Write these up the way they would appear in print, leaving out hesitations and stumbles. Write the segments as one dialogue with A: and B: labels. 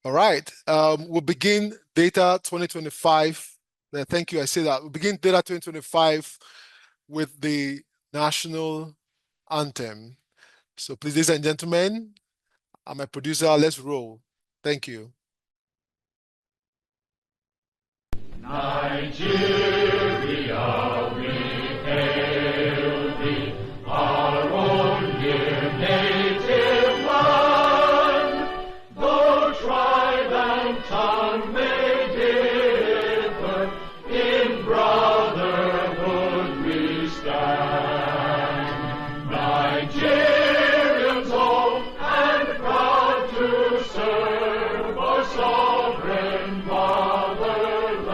A: All right. We'll begin DAAYTA 2025. Thank you. I say that. We'll begin DAAYTA 2025 with the national anthem. So please, ladies and gentlemen, I'm a producer. Let's roll. Thank you.
B: Nigeria, we hail thee, our own dear native land. Though tribe and tongue may differ, in brotherhood we stand. Nigerians all and proud to serve our sovereign fatherland.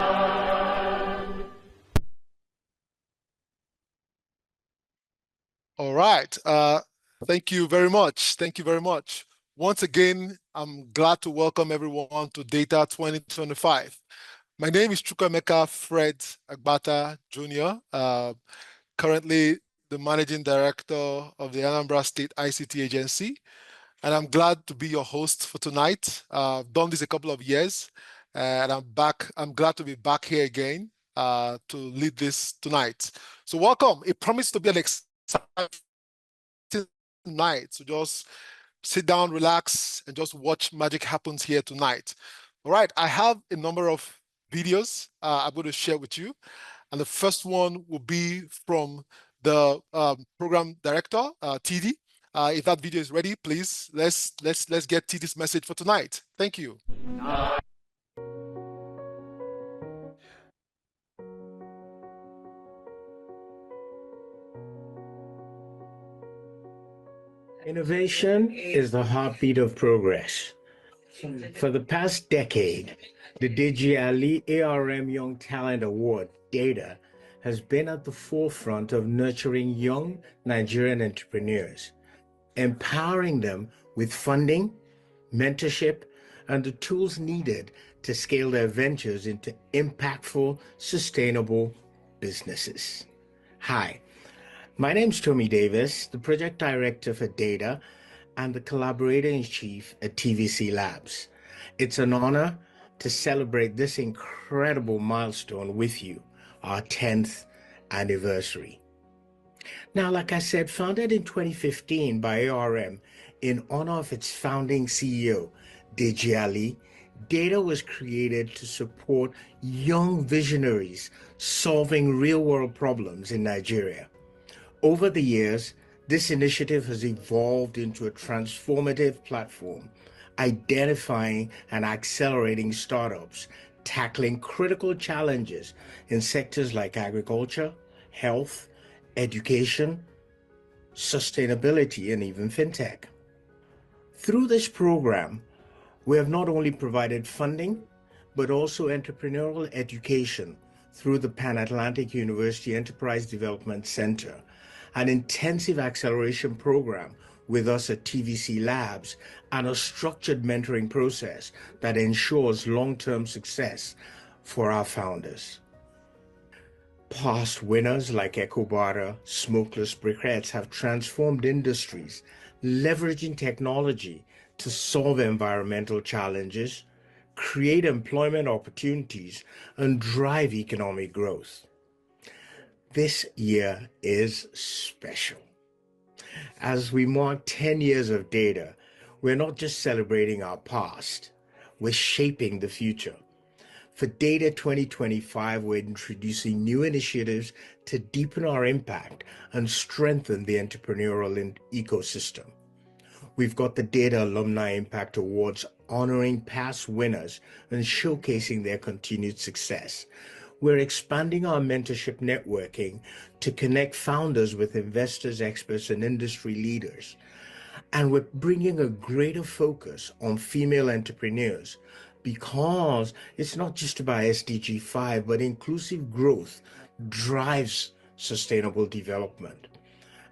A: All right. Thank you very much. Thank you very much. Once again, I'm glad to welcome everyone to DAAYTA 2025. My name is Chukwuemeka Fred Agbata Jr., currently the Managing Director of the Anambra State ICT Agency, and I'm glad to be your host for tonight. I've done this a couple of years, and I'm back. I'm glad to be back here again to lead this tonight. So welcome. It promises to be an exciting night. So just sit down, relax, and just watch magic happens here tonight. All right, I have a number of videos I'm going to share with you. And the first one will be from the program director, TD. If that video is ready, please, let's get TD's message for tonight. Thank you.
C: Innovation is the heartbeat of progress. For the past decade, the DGILI ARM Young Talent Award, DAAYTA, has been at the forefront of nurturing young Nigerian entrepreneurs, empowering them with funding, mentorship, and the tools needed to scale their ventures into impactful, sustainable businesses. Hi, my name's Tommy Davis, the project director for DAAYTA and the collaborator-in-chief at TVC Labs. It's an honor to celebrate this incredible milestone with you, our 10th anniversary. Now, like I said, founded in 2015 by ARM in honor of its founding CEO, Deji Ali, DAAYTA was created to support young visionaries solving real-world problems in Nigeria. Over the years, this initiative has evolved into a transformative platform, identifying and accelerating startups, tackling critical challenges in sectors like agriculture, health, education, sustainability, and even fintech. Through this program, we have not only provided funding, but also entrepreneurial education through the Pan-Atlantic University Enterprise Development Center, an intensive acceleration program with us at TVC Labs, and a structured mentoring process that ensures long-term success for our founders. Past winners like EcoBarter, smokeless briquettes have transformed industries, leveraging technology to solve environmental challenges, create employment opportunities, and drive economic growth. This year is special. As we mark 10 years of DAAYTA, we're not just celebrating our past, we're shaping the future. For DAAYTA 2025, we're introducing new initiatives to deepen our impact and strengthen the entrepreneurial ecosystem. We've got the DAAYTA Alumni Impact Awards honoring past winners and showcasing their continued success. We're expanding our mentorship networking to connect founders with investors, experts, and industry leaders. And we're bringing a greater focus on female entrepreneurs because it's not just about SDG 5, but inclusive growth drives sustainable development.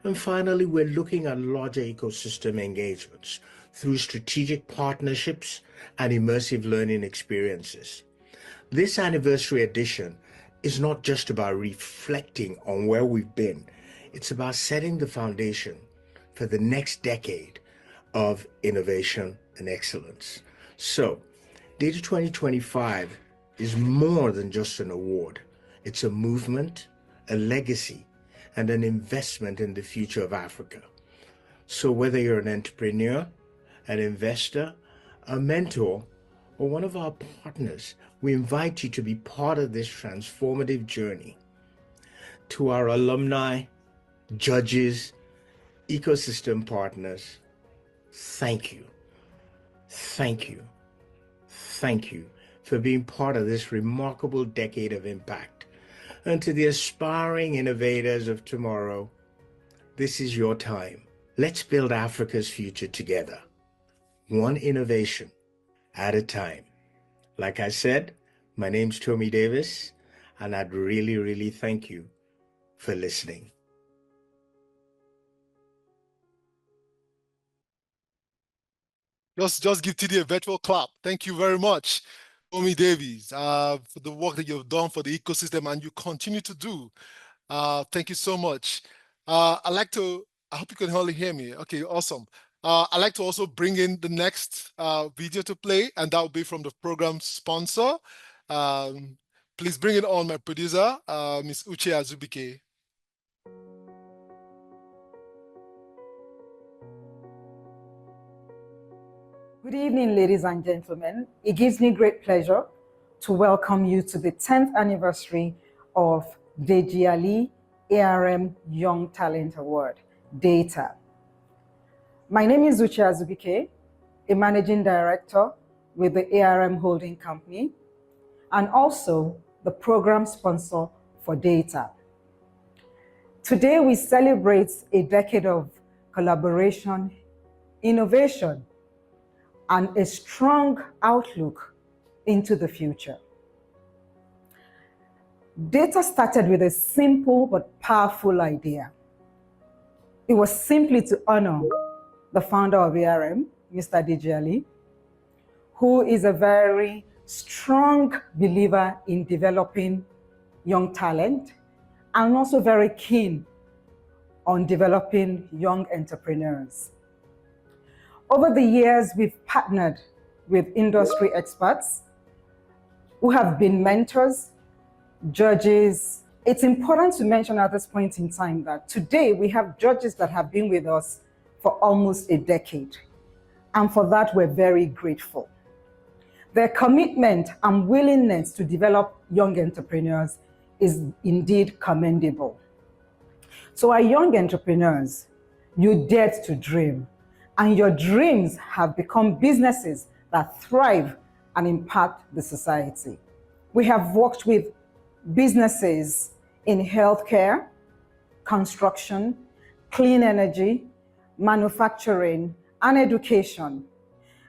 C: And finally, we're looking at larger ecosystem engagements through strategic partnerships and immersive learning experiences. This anniversary edition is not just about reflecting on where we've been. It's about setting the foundation for the next decade of innovation and excellence. So DAAYTA 2025 is more than just an award. It's a movement, a legacy, and an investment in the future of Africa. So whether you're an entrepreneur, an investor, a mentor, or one of our partners, we invite you to be part of this transformative journey. To our alumni, judges, ecosystem partners, thank you. Thank you. Thank you for being part of this remarkable decade of impact. And to the aspiring innovators of tomorrow, this is your time. Let's build Africa's future together, one innovation at a time. Like I said, my name's Tommy Davis, and I'd really thank you for listening.
A: Just give TD a virtual clap. Thank you very much, Tommy Davies, for the work that you've done for the ecosystem and you continue to do. Thank you so much. I hope you can only hear me. Okay, awesome. I'd like to also bring in the next video to play, and that will be from the program sponsor. Please bring it on, my producer, Ms. Uche Azubike.
D: Good evening, ladies and gentlemen. It gives me great pleasure to welcome you to the 10th anniversary of DAAYTA ARM Young Talent Award, DAAYTA. My name is Uche Azubike, a managing director with the ARM Holding Company, and also the program sponsor for DAAYTA. Today, we celebrate a decade of collaboration, innovation, and a strong outlook into the future. DAAYTA started with a simple but powerful idea. It was simply to honor the founder of ARM, Mr. DG Ali, who is a very strong believer in developing young talent and also very keen on developing young entrepreneurs. Over the years, we've partnered with industry experts who have been mentors, judges. It's important to mention at this point in time that today we have judges that have been with us for almost a decade. And for that, we're very grateful. Their commitment and willingness to develop young entrepreneurs is indeed commendable. So our young entrepreneurs, you dared to dream, and your dreams have become businesses that thrive and impact the society. We have worked with businesses in healthcare, construction, clean energy, manufacturing, and education.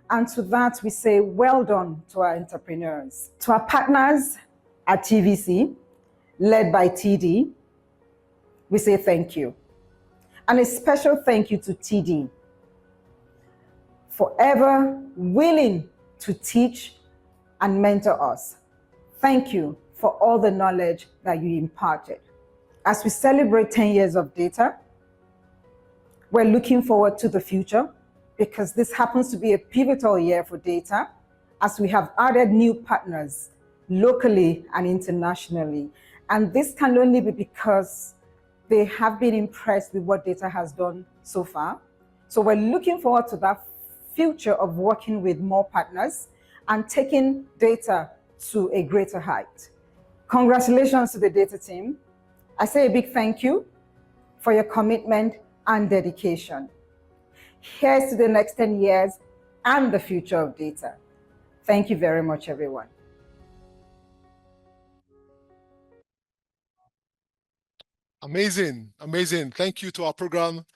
D: And to that, we say, well done to our entrepreneurs. To our partners at TVC, led by TD, we say thank you. And a special thank you to TD, forever willing to teach and mentor us. Thank you for all the knowledge that you imparted. As we celebrate 10 years of DAAYTA, we're looking forward to the future because this happens to be a pivotal year for DAAYTA as we have added new partners locally and internationally. And this can only be because they have been impressed with what DAAYTA has done so far. So we're looking forward to that future of working with more partners and taking DAAYTA to a greater height. Congratulations to the DAAYTA team. I say a big thank you for your commitment and dedication. Here's to the next 10 years and the future of DAAYTA. Thank you very much, everyone.
A: Amazing, amazing. Thank you to our program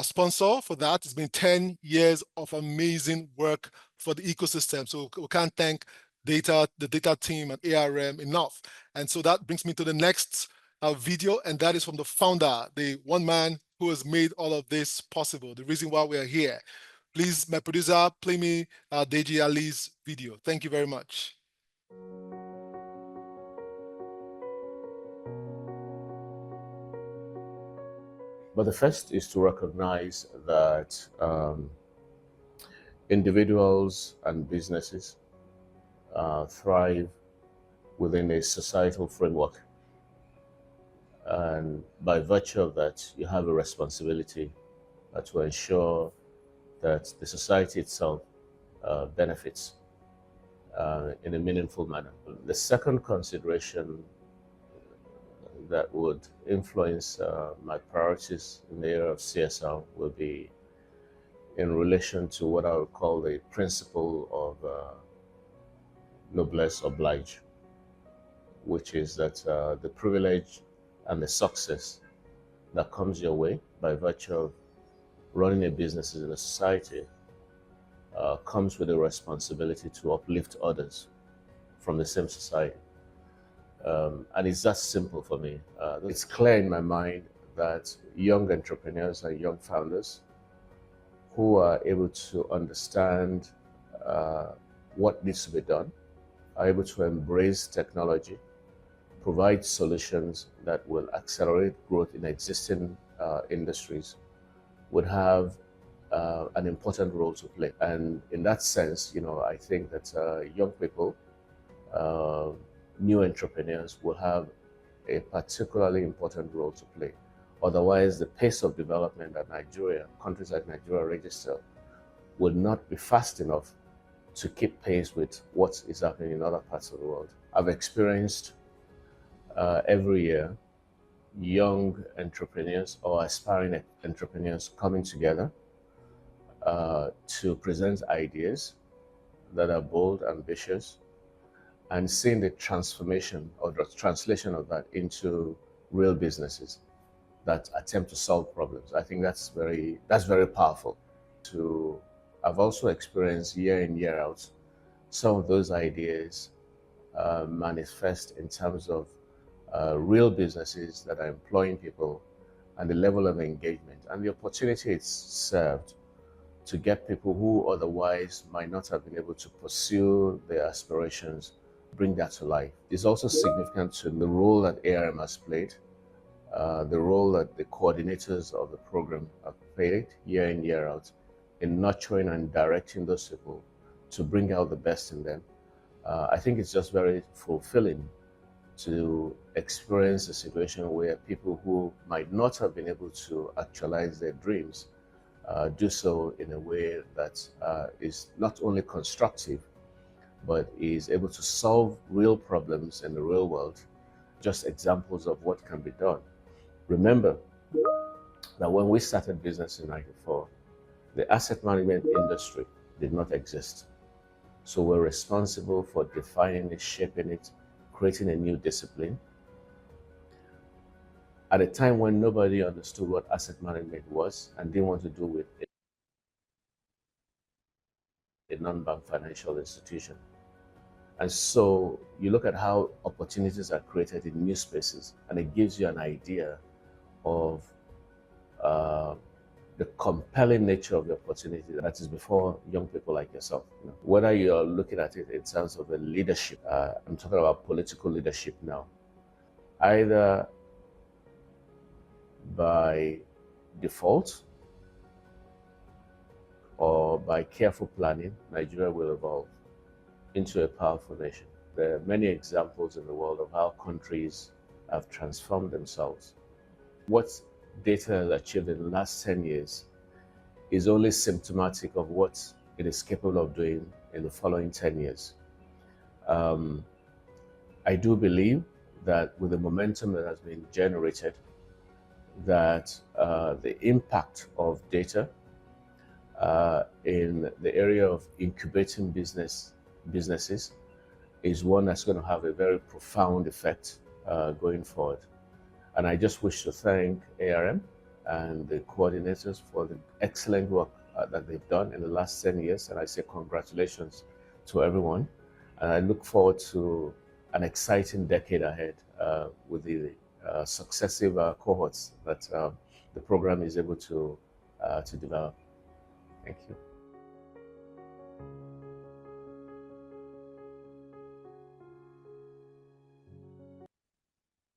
A: sponsor for that. It's been 10 years of amazing work for the ecosystem. So we can't thank DAAYTA, the DAAYTA team and ARM enough. And so that brings me to the next video, and that is from the founder, the one man who has made all of this possible, the reason why we are here. Please, my producer, play me DG Ali's video. Thank you very much.
E: But the first is to recognize that individuals and businesses thrive within a societal framework. And by virtue of that, you have a responsibility to ensure that the society itself benefits in a meaningful manner. The second consideration that would influence my priorities in the area of CSR will be in relation to what I would call the principle of noblesse oblige, which is that the privilege and the success that comes your way by virtue of running a business in a society comes with a responsibility to uplift others from the same society. And it's that simple for me. It's clear in my mind that young entrepreneurs and young founders who are able to understand what needs to be done, are able to embrace technology, provide solutions that will accelerate growth in existing industries, would have an important role to play. And in that sense, I think that young people, new entrepreneurs will have a particularly important role to play. Otherwise, the pace of development that countries like Nigeria register would not be fast enough to keep pace with what is happening in other parts of the world. I've experienced every year young entrepreneurs or aspiring entrepreneurs coming together to present ideas that are bold, ambitious, and seeing the transformation or the translation of that into real businesses that attempt to solve problems. I think that's very powerful. I've also experienced year in, year out, some of those ideas manifest in terms of real businesses that are employing people and the level of engagement and the opportunity it's served to get people who otherwise might not have been able to pursue their aspirations, bring that to life. It's also significant to the role that ARM has played, the role that the coordinators of the program have played year in, year out in nurturing and directing those people to bring out the best in them. I think it's just very fulfilling to experience a situation where people who might not have been able to actualize their dreams do so in a way that is not only constructive, but is able to solve real problems in the real world. Just examples of what can be done. Remember that when we started business in '94, the asset management industry did not exist. So we're responsible for defining it, shaping it, creating a new discipline. At a time when nobody understood what asset management was and didn't want to do with a non-bank financial institution. And so you look at how opportunities are created in new spaces, and it gives you an idea of the compelling nature of the opportunity that is before young people like yourself. Whether you're looking at it in terms of the leadership, I'm talking about political leadership now, either by default or by careful planning, Nigeria will evolve into a powerful nation. There are many examples in the world of how countries have transformed themselves. What DAAYTA has achieved in the last 10 years is only symptomatic of what it is capable of doing in the following 10 years. I do believe that with the momentum that has been generated, that the impact of DAAYTA in the area of incubating businesses is one that's going to have a very profound effect going forward. And I just wish to thank ARM and the coordinators for the excellent work that they've done in the last 10 years. And I say congratulations to everyone. And I look forward to an exciting decade ahead with the successive cohorts that the program is able to develop. Thank you.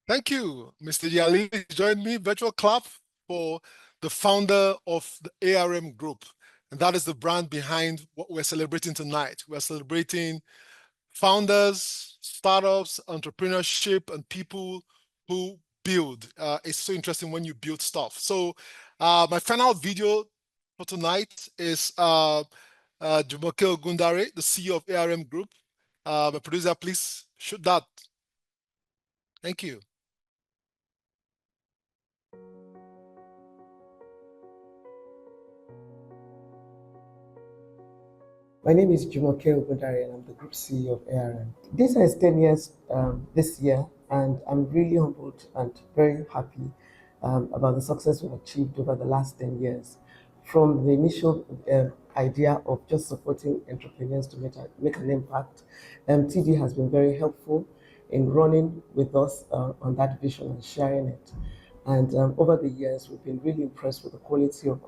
A: Thank you, Mr. Yali. Join me, virtual clap for the founder of the ARM Group. And that is the brand behind what we're celebrating tonight. We're celebrating founders, startups, entrepreneurship, and people who build. It's so interesting when you build stuff. So my final video for tonight is Jumoke Ogundare, the CEO of ARM Group. My producer, please shoot that. Thank you.
F: My name is Jumoke Ogundare and I'm the Group CEO of ARM. DAAYTA is 10 years this year, and I'm really humbled and very happy about the success we've achieved over the last 10 years. From the initial idea of just supporting entrepreneurs to make an impact, TD has been very helpful in running with us on that vision and sharing it. And over the years, we've been really impressed with the quality of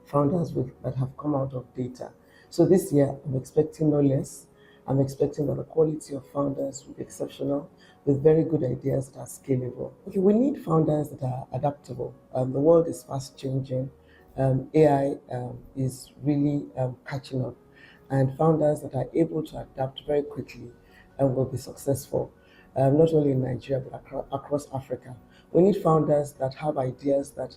F: founders that have come out of DAAYTA. So this year, I'm expecting no less. I'm expecting that the quality of founders will be exceptional with very good ideas that are scalable. Okay, we need founders that are adaptable. The world is fast changing. AI is really catching up, and founders that are able to adapt very quickly and will be successful, not only in Nigeria but across Africa. We need founders that have ideas that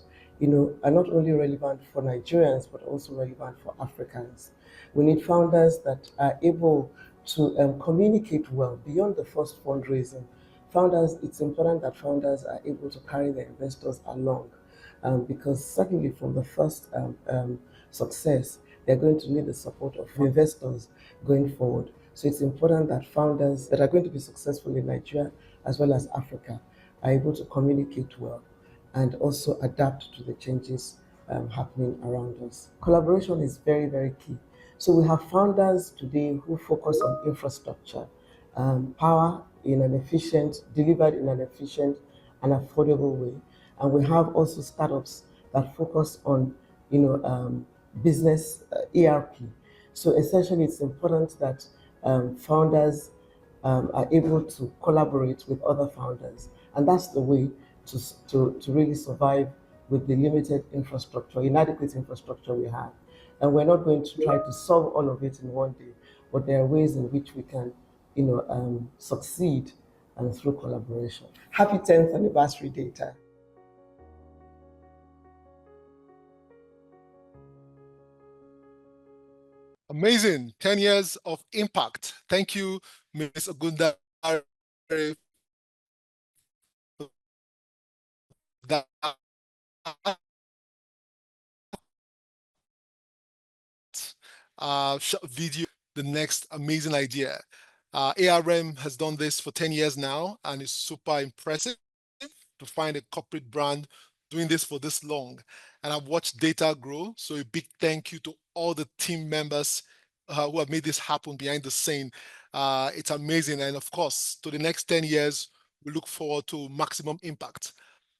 F: are not only relevant for Nigerians but also relevant for Africans. We need founders that are able to communicate well beyond the first fundraising. It's important that founders are able to carry their investors along, because certainly from the first success, they're going to need the support of investors going forward. So it's important that founders that are going to be successful in Nigeria as well as Africa are able to communicate well and also adapt to the changes happening around us. Collaboration is very, very key. So we have founders today who focus on infrastructure, power delivered in an efficient and affordable way. And we have also startups that focus on, business ERP. So essentially, it's important that founders are able to collaborate with other founders. And that's the way to really survive with the limited infrastructure, inadequate infrastructure we have. And we're not going to try to solve all of it in one day, but there are ways in which we can, succeed through collaboration. Happy 10th anniversary, DAAYTA.
A: Amazing. 10 years of impact. Thank you, Ms. Ogundare, that video. The next amazing idea. ARM has done this for 10 years now, and it's super impressive to find a corporate brand doing this for this long. And I've watched DAAYTA grow. So a big thank you to all the team members who have made this happen behind the scene. It's amazing. And of course, to the next 10 years, we look forward to maximum impact.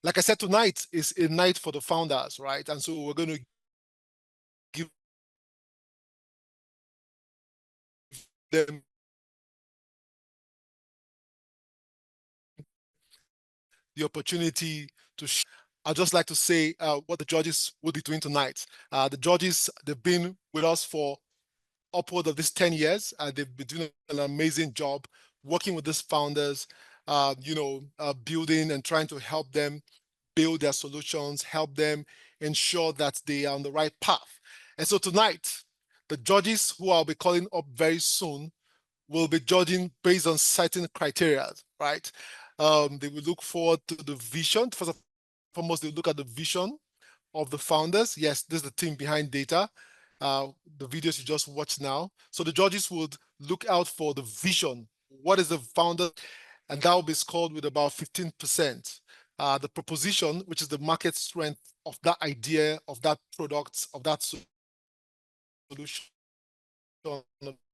A: Like I said, tonight is a night for the founders, right? And so we're going to give them the opportunity to I'd just like to say what the judges will be doing tonight. The judges, they've been with us for upward of this 10 years. They've been doing an amazing job working with these founders, building and trying to help them build their solutions, help them ensure that they are on the right path. And so tonight, the judges who I'll be calling up very soon will be judging based on certain criteria, right? They will look forward to the vision. First and foremost, they look at the vision of the founders. Yes, this is the team behind DAAYTA. The videos you just watched now. So the judges would look out for the vision. What is the founder? And that will be scored with about 15%. The proposition, which is the market strength of that idea, of that product, of that solution, of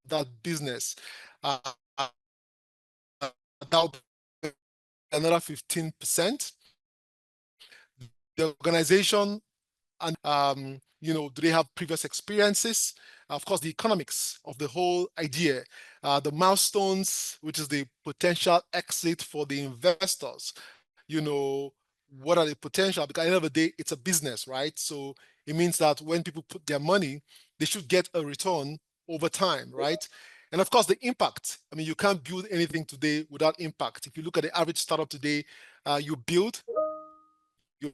A: that business, that will be another 15%. The organization, and do they have previous experiences? Of course, the economics of the whole idea, the milestones, which is the potential exit for the investors. What are the potential? Because at the end of the day, it's a business, right? So it means that when people put their money, they should get a return over time, right? And of course, the impact. I mean, you can't build anything today without impact. If you look at the average startup today, you build, you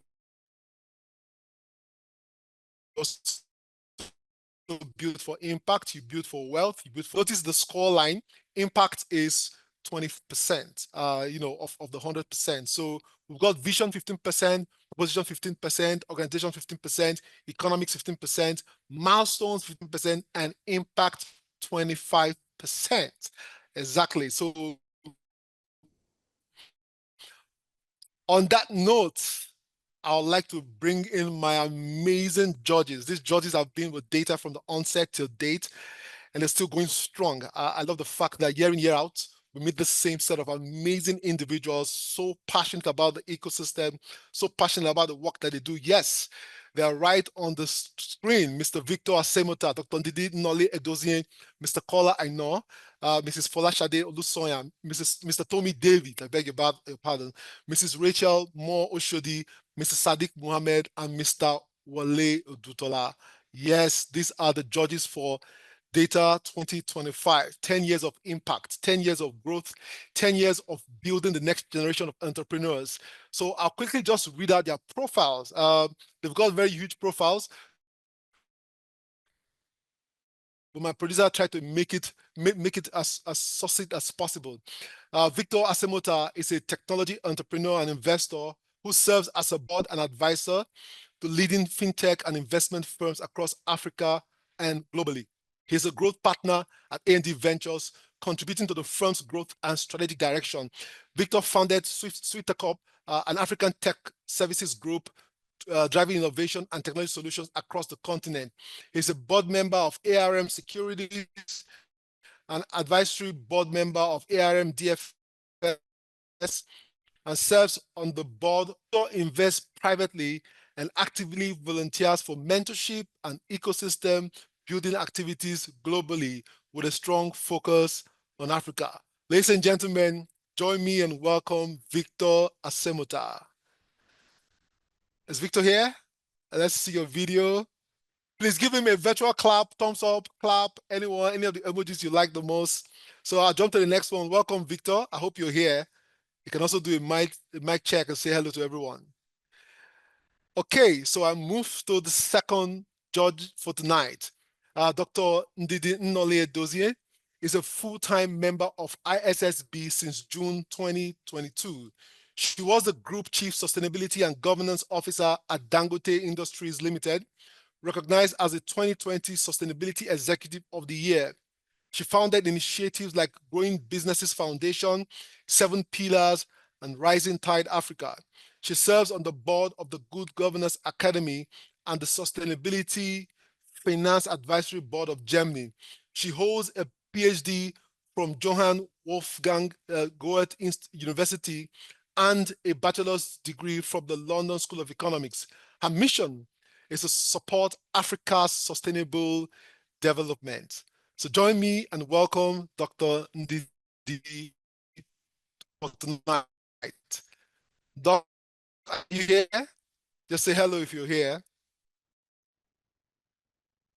A: build for impact, you build for wealth, you build for. Notice the score line. Impact is 20%, of the 100%. So we've got vision 15%, proposition 15%, organization 15%, economics 15%, milestones 15%, and impact 25%. Exactly. So on that note, I would like to bring in my amazing judges. These judges have been with DAAYTA from the onset till date, and they're still going strong. I love the fact that year in, year out, we meet the same set of amazing individuals, so passionate about the ecosystem, so passionate about the work that they do. Yes, they are right on the screen. Mr. Victor Asemota, Dr. Ndidi Nole Edozie, Mr. Kola Aino, Mrs. Folashade Olusoya, Mr. Tommy David, I beg your pardon, Mrs. Rachel Moore Oshodi, Mr. Sadiq Muhammad, and Mr. Wale Odutola. Yes, these are the judges for DAAYTA 2025, 10 years of impact, 10 years of growth, 10 years of building the next generation of entrepreneurs. So I'll quickly just read out their profiles. They've got very huge profiles, but my producer tried to make it as succinct as possible. Victor Asemota is a technology entrepreneur and investor who serves as a board and advisor to leading fintech and investment firms across Africa and globally. He's a growth partner at A&D Ventures, contributing to the firm's growth and strategic direction. Victor founded Sweetercorp, an African tech services group driving innovation and technology solutions across the continent. He's a board member of ARM Securities, an advisory board member of ARM DFS, and serves on the board to invest privately and actively volunteers for mentorship and ecosystem building activities globally with a strong focus on Africa. Ladies and gentlemen, join me and welcome Victor Asemota. Is Victor here? Let's see your video. Please give him a virtual clap, thumbs up, clap, anyone, any of the emojis you like the most. So I'll jump to the next one. Welcome, Victor. I hope you're here. You can also do a mic check and say hello to everyone. Okay, so I move to the second judge for tonight. Dr. Ndidi Nnole Edozie is a full-time member of ISSB since June 2022. She was the Group Chief Sustainability and Governance Officer at Dangote Industries Limited, recognized as the 2020 Sustainability Executive of the Year. She founded initiatives like Growing Businesses Foundation, 7 Pillars, and Rising Tide Africa. She serves on the board of the Good Governance Academy and the Sustainability Finance Advisory Board of Germany. She holds a PhD from Johann Wolfgang Goethe University and a bachelor's degree from the London School of Economics. Her mission is to support Africa's sustainable development. So join me and welcome Dr. Ndidi for tonight. Doc, are you here? Just say hello if you're here.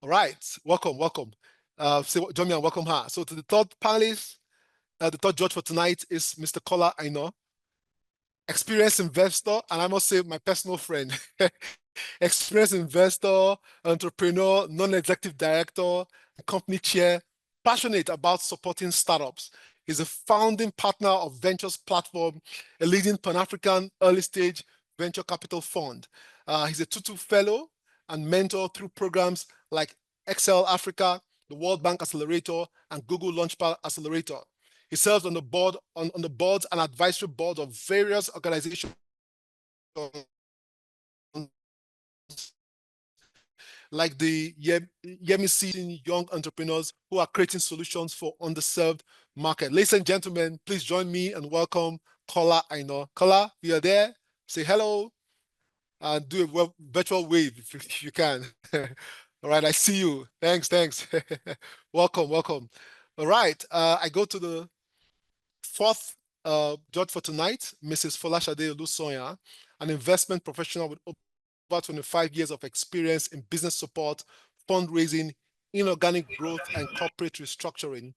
A: All right, welcome. Join me and welcome her. So to the third panelist, the third judge for tonight is Mr. Kola Aino, experienced investor, and I must say my personal friend. Experienced investor, entrepreneur, non-executive director, company chair, passionate about supporting startups. He's a founding partner of Ventures Platform, a leading Pan-African early-stage venture capital fund. He's a Tutu Fellow and mentor through programs like Excel Africa, the World Bank Accelerator, and Google Launchpad Accelerator. He serves on the board, on the boards and advisory boards of various organizations like the Yemisi Young Entrepreneurs who are creating solutions for underserved market. Ladies and gentlemen, please join me and welcome Kola Aino. Kola, you are there? Say hello and do a virtual wave if you can. All right, I see you. Thanks. welcome. All right, I go to the fourth judge for tonight, Mrs. Folashade Olusoya, an investment professional with over 25 years of experience in business support, fundraising, inorganic growth and corporate restructuring.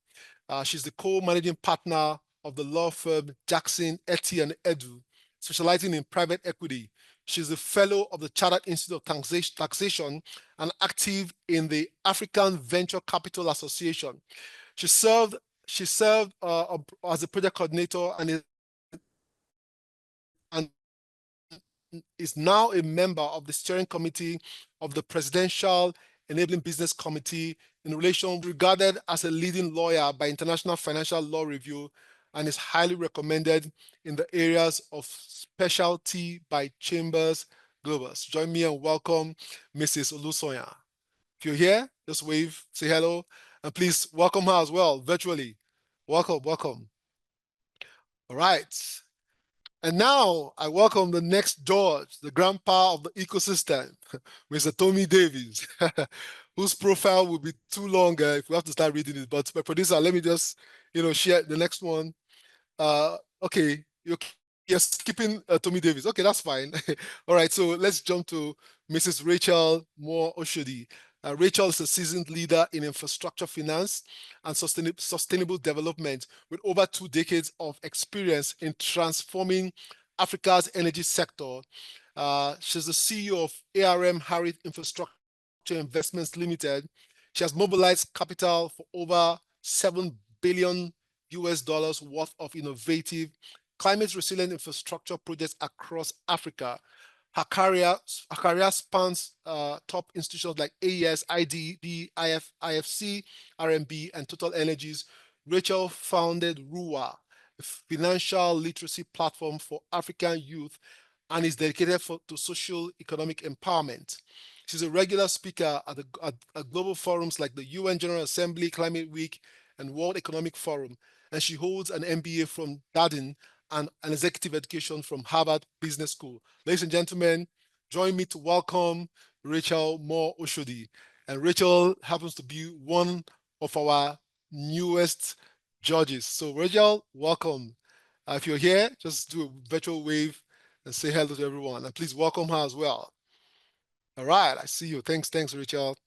A: She's the co-managing partner of the law firm Jackson, Etty and Edu, specializing in private equity. She's a fellow of the Chartered Institute of Taxation and active in the African Venture Capital Association. She served as a project coordinator and is now a member of the steering committee of the Presidential Enabling Business Committee, in relation regarded as a leading lawyer by International Financial Law Review, and is highly recommended in the areas of specialty by Chambers Globus. Join me and welcome Mrs. Olusoya. If you're here, just wave, say hello, and please welcome her as well virtually. Welcome, welcome. All right. And now I welcome the next George, the grandpa of the ecosystem, Mr. Tommy Davies, whose profile will be too long if we have to start reading it. But my producer, let me just, share the next one. Okay, you're skipping Tommy Davis. Okay, that's fine. All right, so let's jump to Mrs. Rachel Moore Oshodi. Rachel is a seasoned leader in infrastructure finance and sustainable development with over 2 decades of experience in transforming Africa's energy sector. She's the CEO of ARM Harriet Infrastructure Investments Limited. She has mobilized capital for over $7 billion worth of innovative climate resilient infrastructure projects across Africa. Her career spans top institutions like AES, IDB, IFC, RMB, and Total Energies. Rachel founded RUA, a financial literacy platform for African youth, and is dedicated to social economic empowerment. She's a regular speaker at global forums like the UN General Assembly, Climate Week, and World Economic Forum, and she holds an MBA from Darden and an executive education from Harvard Business School. Ladies and gentlemen, join me to welcome Rachel Moore Oshodi. And Rachel happens to be one of our newest judges. So Rachel, welcome. If you're here, just do a virtual wave and say hello to everyone. And please welcome her as well. All right, I see you. Thanks, Rachel.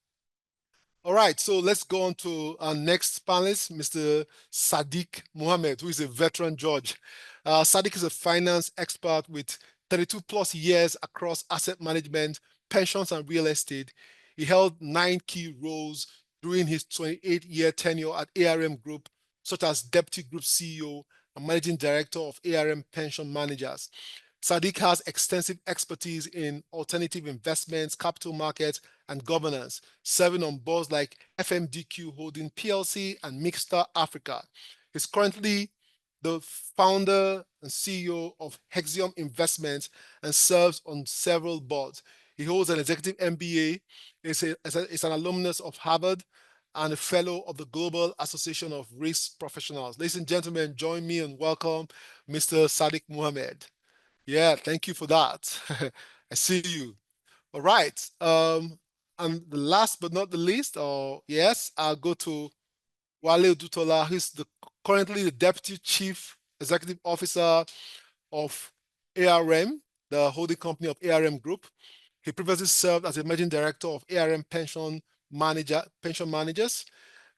A: All right, so let's go on to our next panelist, Mr. Sadiq Mohammed, who is a veteran judge. Sadiq is a finance expert with 32 plus years across asset management, pensions, and real estate. He held 9 key roles during his 28-year tenure at ARM Group, such as Deputy Group CEO and Managing Director of ARM Pension Managers. Sadiq has extensive expertise in alternative investments, capital markets, and governance, serving on boards like FMDQ Holding PLC and Mixta Africa. He's currently the founder and CEO of Hexium Investments and serves on several boards. He holds an executive MBA, is an alumnus of Harvard, and a fellow of the Global Association of Risk Professionals. Ladies and gentlemen, join me and welcome Mr. Sadiq Mohammed. Yeah, thank you for that. I see you. All right. And the last but not the least, yes, I'll go to Wale Odutola, who's currently the Deputy Chief Executive Officer of ARM, the holding company of ARM Group. He previously served as a Managing Director of ARM Pension Managers,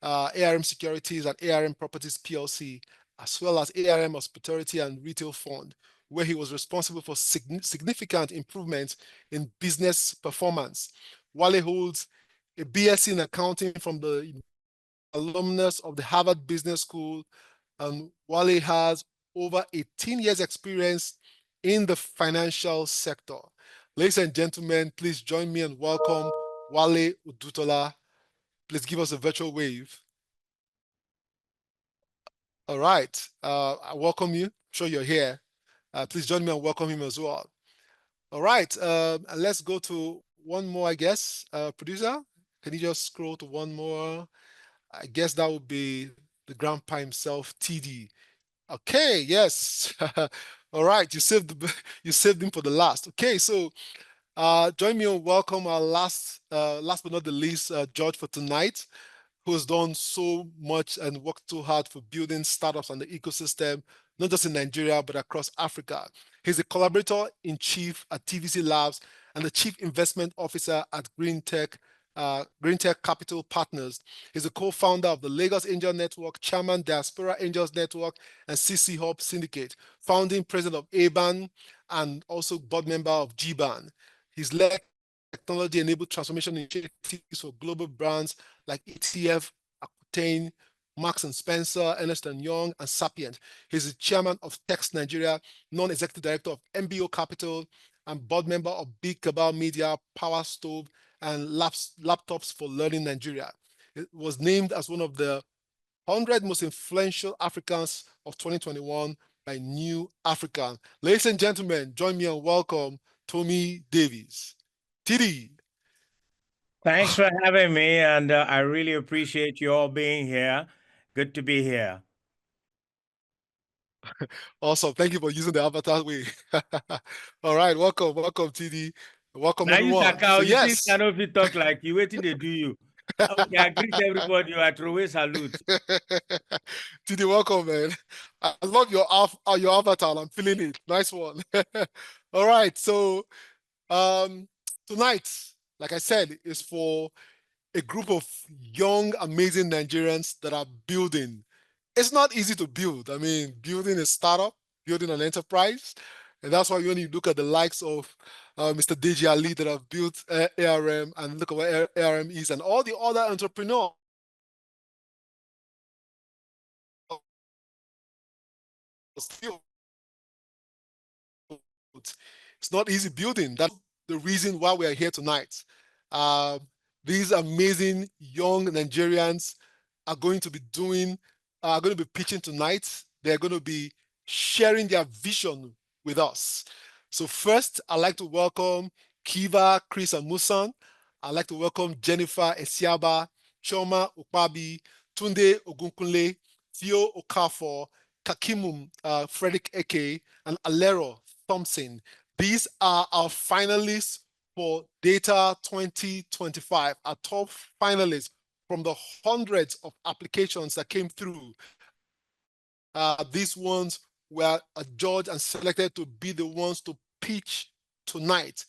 A: ARM Securities, and ARM Properties PLC, as well as ARM Hospitality and Retail Fund, where he was responsible for significant improvements in business performance. Wale holds a BSc in accounting from the alumnus of the Harvard Business School, and Wale has over 18 years experience in the financial sector. Ladies and gentlemen, please join me and welcome Wale Odutola. Please give us a virtual wave. All right, I welcome you. I'm sure you're here. Please join me and welcome him as well. All right, and let's go to one more, I guess. Producer, can you just scroll to one more? I guess that would be the grandpa himself, TD. Okay, yes. All right, you saved him for the last. Okay, so join me and welcome our last but not the least, judge for tonight, who has done so much and worked so hard for building startups and the ecosystem, not just in Nigeria, but across Africa. He's a collaborator in chief at TVC Labs and the chief investment officer at Green Tech Green Tech Capital Partners. He's the co-founder of the Lagos Angel Network, chairman Diaspora Angels Network, and CC Hub Syndicate, founding president of ABAN, and also board member of GBAN. He's led technology-enabled transformation initiatives for global brands like ETF, Aquitaine, Marks and Spencer, Ernst & Young, and Sapient. He's the chairman of Text Nigeria, non-executive director of MBO Capital, and board member of Big Cabal Media, Power Stove, and Laptops for Learning Nigeria. It was named as one of the 100 most influential Africans of 2021 by New African. Ladies and gentlemen, join me and welcome Tommy Davies. TD.
C: Thanks for having me, and I really appreciate you all being here. Good to be here.
A: Awesome. Thank you for using the avatar way. All right. Welcome, TD. Welcome,
C: Now you
A: everyone. So,
C: you think I
A: yes.
C: know if you talk like you waiting they do you. Okay, I greet everybody. I throw away salute.
A: TD, welcome, man. I love your avatar. I'm feeling it. Nice one. All right. So, tonight, like I said, is for a group of young, amazing Nigerians that are building. It's not easy to build. I mean, building a startup, building an enterprise. And that's why when you look at the likes of Mr. Deji Ali that have built ARM, and look at what ARM is, and all the other entrepreneurs still, it's not easy building. That's the reason why we are here tonight. These amazing young Nigerians are going to be pitching tonight. They're going to be sharing their vision with us. So first, I'd like to welcome Kiva, Chris, and Musan. I'd like to welcome Jennifer Esiaba, Choma Ukpabi, Tunde Ogunkunle, Theo Okafor, Kakimum Frederick Eke, and Alero Thompson. These are our finalists for DAAYTA 2025, our top finalists from the hundreds of applications that came through. These ones were adjudged and selected to be the ones to pitch tonight.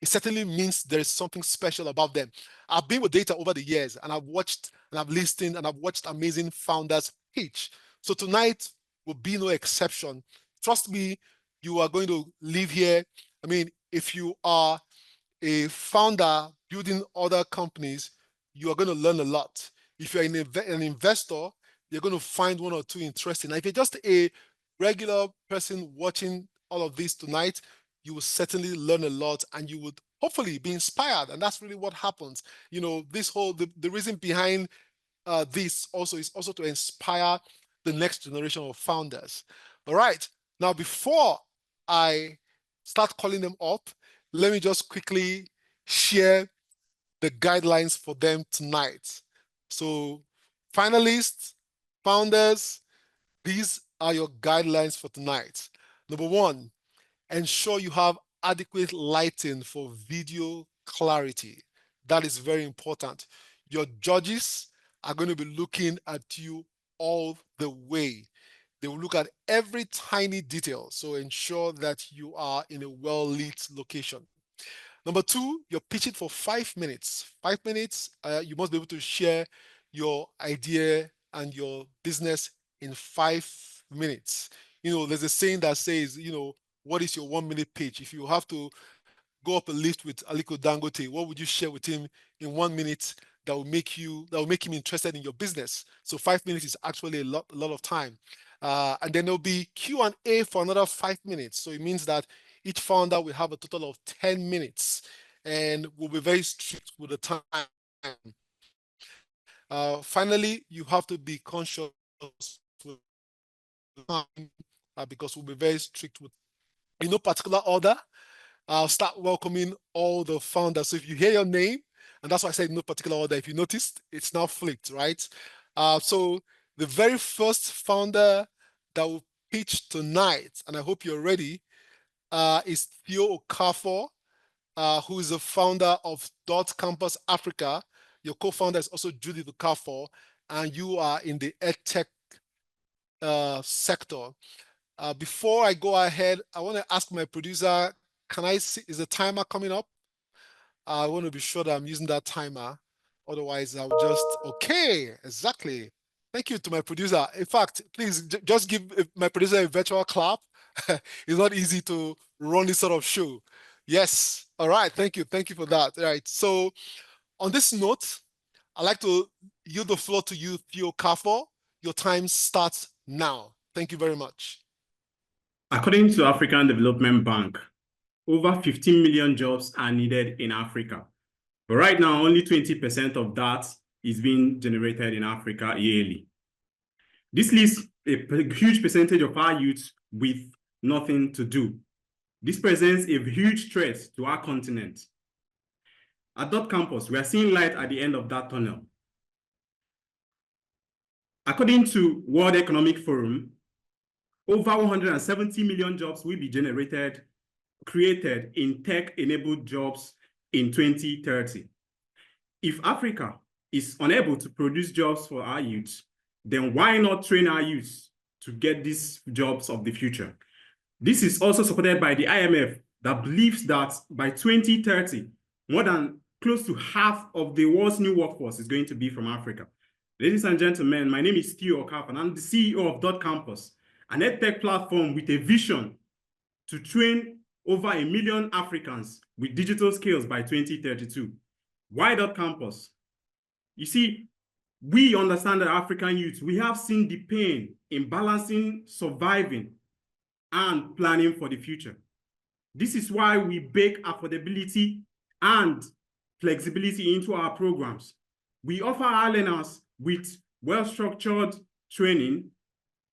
A: It certainly means there is something special about them. I've been with DAAYTA over the years, and I've watched and I've listened and I've watched amazing founders pitch. So tonight will be no exception. Trust me, you are going to leave here. I mean, if you are a founder building other companies, you are going to learn a lot. If you're an investor, you're going to find one or two interesting. Now, if you're just a regular person watching all of this tonight, you will certainly learn a lot, and you would hopefully be inspired. And that's really what happens. You know, the reason behind this also is also to inspire the next generation of founders. All right. Now, before I start calling them up, let me just quickly share the guidelines for them tonight. So, finalists, founders, these are your guidelines for tonight. Number one, ensure you have adequate lighting for video clarity. That is very important. Your judges are going to be looking at you all the way. They will look at every tiny detail, so ensure that you are in a well-lit location. Number two, you're pitching for 5 minutes. 5 minutes, you must be able to share your idea and your business in 5 minutes. You know, there's a saying that says, you know, what is your 1 minute pitch? If you have to go up a lift with Aliko Dangote, what would you share with him in 1 minute that will make him interested in your business? So 5 minutes is actually a lot of time. And then there'll be Q&A for another 5 minutes. So it means that each founder will have a total of 10 minutes, and we'll be very strict with the time. Finally, you have to be conscious with time, because we'll be very strict with, in no particular order. I'll start welcoming all the founders. So if you hear your name, and that's why I said no particular order, if you noticed, it's now flipped, right? So the very first founder that will pitch tonight, and I hope you're ready, is Theo Okafor, who is the founder of Dot Campus Africa. Your co-founder is also Judith Okafor, and you are in the EdTech sector. Before I go ahead, I want to ask my producer, can I see, is the timer coming up? I want to be sure that I'm using that timer. Otherwise, I'll just, okay, exactly. Thank you to my producer. In fact, please just give my producer a virtual clap. It's not easy to run this sort of show. Yes. All right. Thank you. Thank you for that. All right. So on this note, I'd like to yield the floor to you, Theo Kafo. Your time starts now. Thank you very much.
G: According to African Development Bank, over 15 million jobs are needed in Africa. But right now, only 20% of that is being generated in Africa yearly. This leaves a huge percentage of our youth with nothing to do. This presents a huge threat to our continent. At Dot Campus, we are seeing light at the end of that tunnel. According to World Economic Forum, over 170 million jobs will be created in tech-enabled jobs in 2030. If Africa is unable to produce jobs for our youth, then why not train our youth to get these jobs of the future? This is also supported by the IMF that believes that by 2030, more than close to half of the world's new workforce is going to be from Africa. Ladies and gentlemen, my name is Theo Okaf, and I'm the CEO of Dot Campus, an edtech platform with a vision to train over 1 million Africans with digital skills by 2032. Why Dot Campus? You see, we understand that African youth, we have seen the pain in balancing, surviving, and planning for the future. This is why we bake affordability and flexibility into our programs. We offer our learners with well-structured training,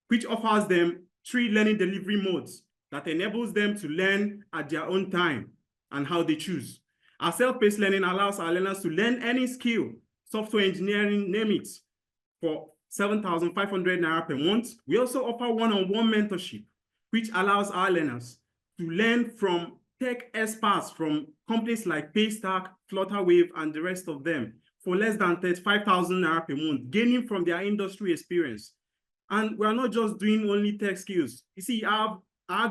G: which offers them 3 learning delivery modes that enables them to learn at their own time and how they choose. Our self-paced learning allows our learners to learn any skill, software engineering, name it, for 7,500 Naira per month. We also offer one-on-one mentorship, which allows our learners to learn from tech experts from companies like Paystack, Flutterwave, and the rest of them for less than 35,000 Naira per month, gaining from their industry experience. And we're not just doing only tech skills. You see, our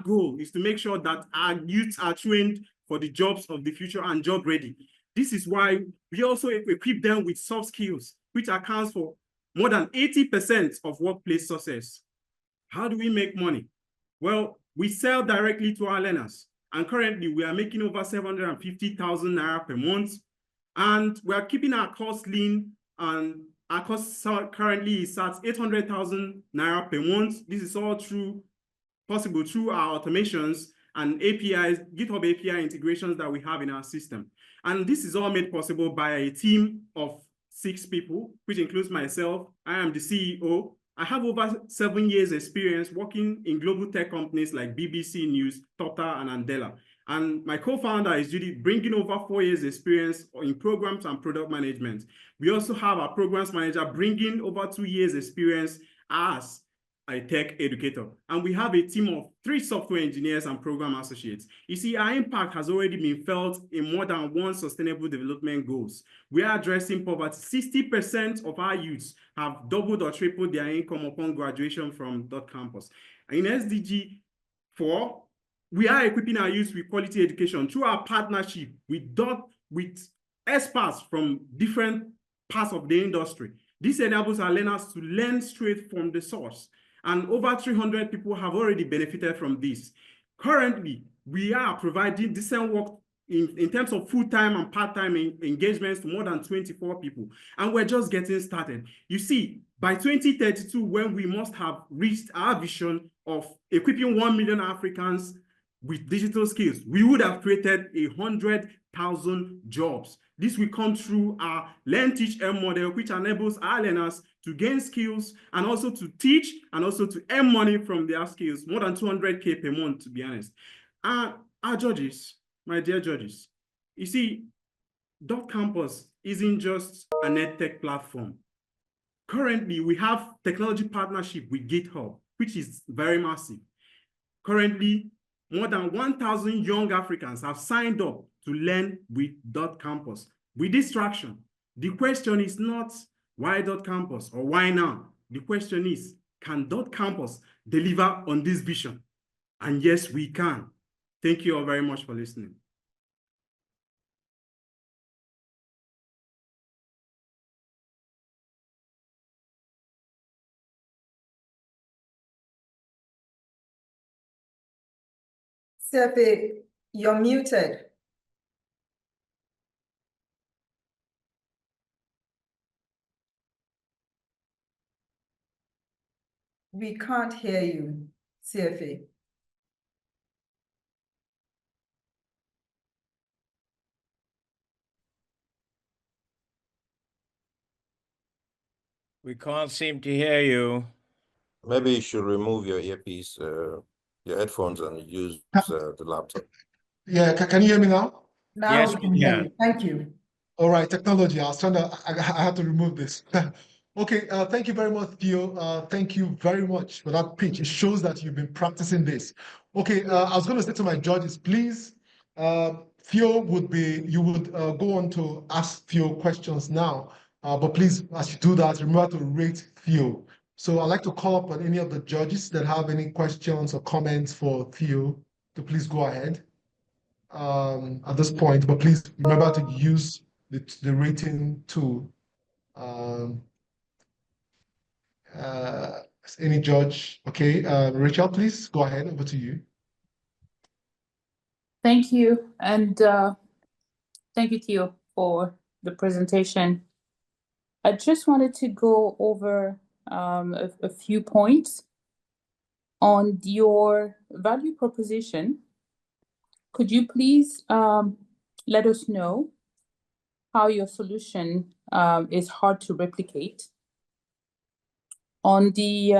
G: goal is to make sure that our youth are trained for the jobs of the future and job ready. This is why we also equip them with soft skills, which accounts for more than 80% of workplace success. How do we make money? Well, we sell directly to our learners. And currently, we are making over 750,000 Naira per month. And we are keeping our costs lean. And our cost currently is at 800,000 Naira per month. This is all possible through our automations and APIs, GitHub API integrations that we have in our system. And this is all made possible by a team of 6 people, which includes myself. I am the CEO. I have over 7 years experience working in global tech companies like BBC News, Tata, and Andela. And my co-founder is Judy, bringing over 4 years experience in programs and product management. We also have our programs manager bringing over 2 years experience as a tech educator. And we have a team of 3 software engineers and program associates. You see, our impact has already been felt in more than 1 sustainable development goals. We are addressing poverty. 60% of our youths have doubled or tripled their income upon graduation from Dot Campus. In SDG 4, we are equipping our youth with quality education through our partnership with experts from different parts of the industry. This enables our learners to learn straight from the source. And over 300 people have already benefited from this. Currently, we are providing decent work in terms of full-time and part-time engagements to more than 24 people. And we're just getting started. You see, by 2032, when we must have reached our vision of equipping 1 million Africans with digital skills, we would have created 100,000 jobs. This will come through our Learn, Teach, Earn model, which enables our learners to gain skills and also to teach and also to earn money from their skills, more than 200K per month, to be honest. Our judges, my dear judges, you see, Dot Campus isn't just an edtech platform. Currently, we have technology partnership with GitHub, which is very massive. Currently, more than 1,000 young Africans have signed up to learn with Dot Campus. With this traction, the question is not why Dot Campus or why now? The question is, can Dot Campus deliver on this vision? And yes, we can. Thank you all very much for listening.
D: CFA, you're muted. We can't hear you, CFA.
C: We can't seem to hear you.
H: Maybe you should remove your earpiece, your headphones, and use the laptop.
A: Yeah, can you hear me now?
D: Now
C: Yes,
D: we
C: we
D: can hear
C: can.
D: you. Thank you.
A: All right, technology. I had to remove this. Okay, thank you very much, Theo. Thank you very much for that pitch. It shows that you've been practicing this. Okay, I was going to say to my judges, please, Theo you would go on to ask Theo questions now. But please, as you do that, remember to rate Theo. So I'd like to call up on any of the judges that have any questions or comments for Theo to please go ahead at this point, but please remember to use the rating tool. Um, uh, any judge? Okay, Rachel, please go ahead. Over to you.
I: Thank you. And thank you, Theo, for the presentation. I just wanted to go over a few points on your value proposition. Could you please let us know how your solution is hard to replicate? On the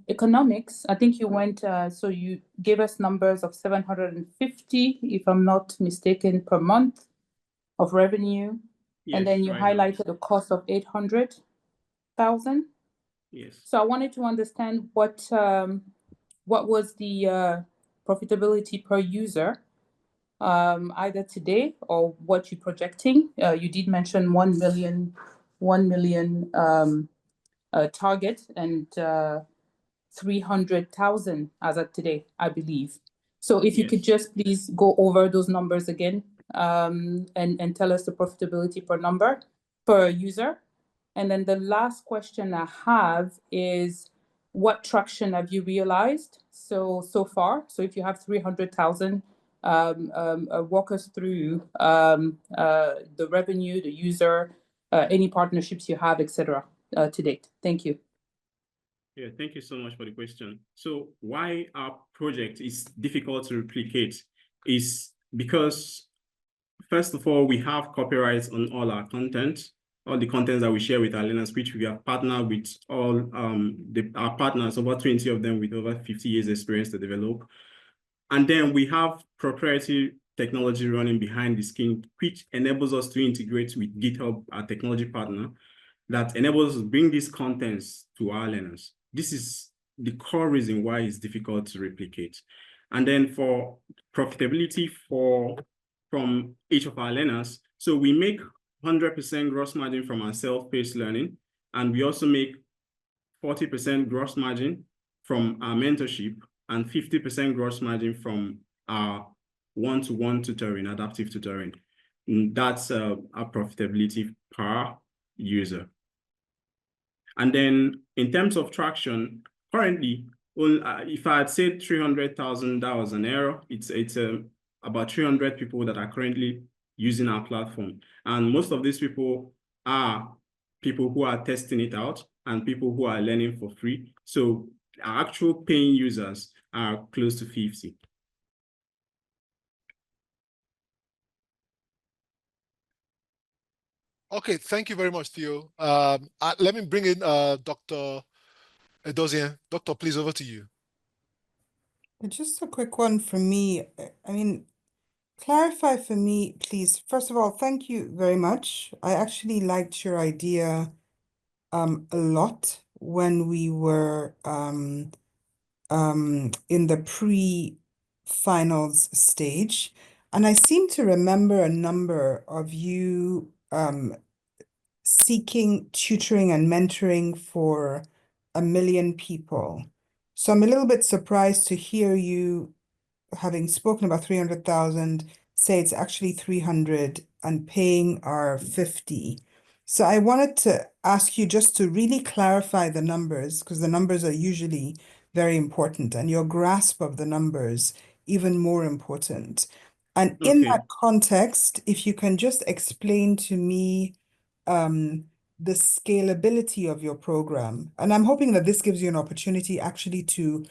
I: economics, I think you went, so you gave us numbers of 750, if I'm not mistaken, per month of revenue.
G: Yes,
I: And then you
G: right now.
I: highlighted the cost of 800,000.
G: Yes.
I: So I wanted to understand what was the profitability per user, either today or what you're projecting. You did mention 1 million target and 300,000 as of today, I believe. So if you could just please go over those numbers again, and tell us the profitability per user. And then the last question I have is, what traction have you realized so far? So if you have 300,000, walk us through the revenue, the user, any partnerships you have, etc. To date. Thank you.
G: Yeah, thank you so much for the question. So why our project is difficult to replicate is because, first of all, we have copyrights on all our content, all the content that we share with our learners, which we have partnered with all our partners, over 20 of them with over 50 years experience to develop. And then we have proprietary technology running behind the screen, which enables us to integrate with GitHub, our technology partner, that enables us to bring these contents to our learners. This is the core reason why it's difficult to replicate. And then for profitability from each of our learners, so we make 100% gross margin from our self-paced learning, and we also make 40% gross margin from our mentorship and 50% gross margin from our one-to-one tutoring, adaptive tutoring. And that's our profitability per user. And then in terms of traction, currently, if I had said 300,000, that was an error. It's about 300 people that are currently using our platform. And most of these people are people who are testing it out and people who are learning for free. So our actual paying users are close to 50.
A: Okay, thank you very much, Theo. Let me bring in Dr. Edozien. Doctor, please, over to you.
J: Just a quick one from me. I mean, clarify for me, please. First of all, thank you very much. I actually liked your idea a lot when we were in the pre-finals stage. And I seem to remember a number of you seeking tutoring and mentoring for 1 million people. So I'm a little bit surprised to hear you, having spoken about 300,000, say it's actually 300 and paying are 50. So I wanted to ask you just to really clarify the numbers, because the numbers are usually very important, and your grasp of the numbers even more important. And in
G: Okay.
J: that context, if you can just explain to me the scalability of your program. And I'm hoping that this gives you an opportunity actually to,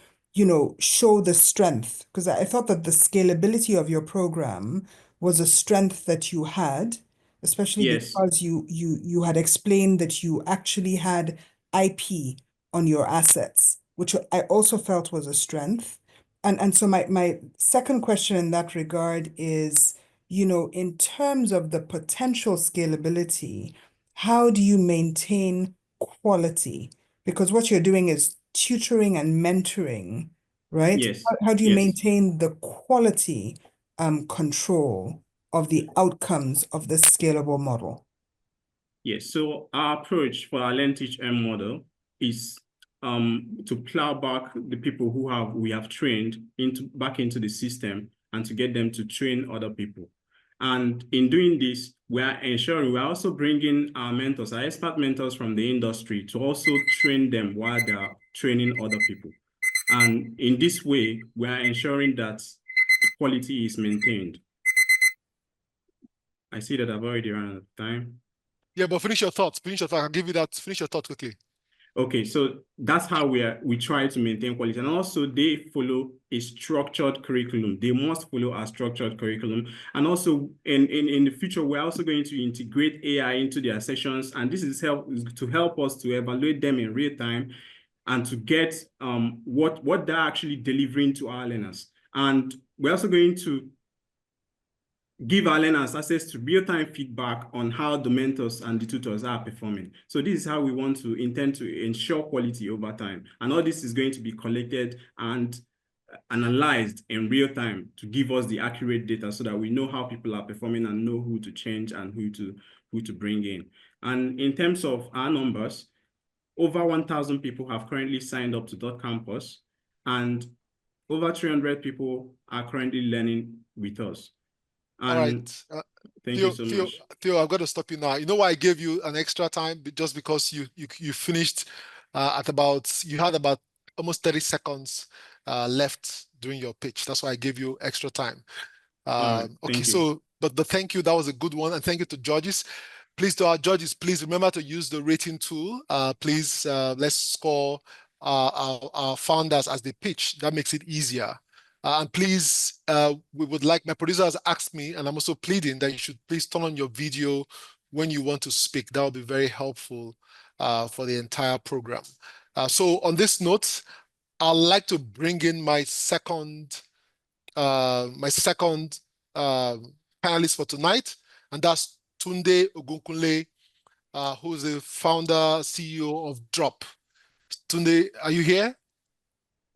J: show the strength, because I thought that the scalability of your program was a strength that you had, especially
G: Yes.
J: because you had explained that you actually had IP on your assets, which I also felt was a strength. And so my second question in that regard is, in terms of the potential scalability, how do you maintain quality? Because what you're doing is tutoring and mentoring, right?
G: Yes.
J: How do you
G: Yes.
J: maintain the quality control of the outcomes of this scalable model?
G: Yes, so our approach for our Learn Teach Earn model is to plow back the people we have trained back into the system and to get them to train other people. And in doing this, we are ensuring we are also bringing our mentors, our expert mentors from the industry, to also train them while they are training other people. And in this way, we are ensuring that quality is maintained. I see that I've already run out of time.
A: Yeah, but finish your thoughts. Finish your thoughts. I'll give you that. Finish your thoughts quickly.
G: Okay, so that's how we try to maintain quality. And also they follow a structured curriculum. They must follow a structured curriculum. And also in the future, we're also going to integrate AI into their sessions. And this is to help us to evaluate them in real time and to get what they're actually delivering to our learners. And we're also going to give our learners access to real-time feedback on how the mentors and the tutors are performing. So this is how we intend to ensure quality over time. And all this is going to be collected and analyzed in real time to give us the accurate data so that we know how people are performing and know who to change and who to bring in. And in terms of our numbers, over 1,000 people have currently signed up to .campus, and over 300 people are currently learning with us.
A: All right.
G: Thank you so much.
A: Theo, I've got to stop you now. You know why I gave you an extra time? Just because you finished you had about almost 30 seconds left during your pitch. That's why I gave you extra time.
G: Right,
A: okay,
G: thank you.
A: but thank you. That was a good one. And thank you to judges. Please, to our judges, please remember to use the rating tool. Please, let's score our founders as they pitch. That makes it easier. And please, we would like, my producer has asked me, and I'm also pleading that you should please turn on your video when you want to speak. That will be very helpful for the entire program. So on this note, I'd like to bring in my second panelist for tonight, and that's Tunde Ogunkunle, who's the founder, CEO of Drop. Tunde, are you here?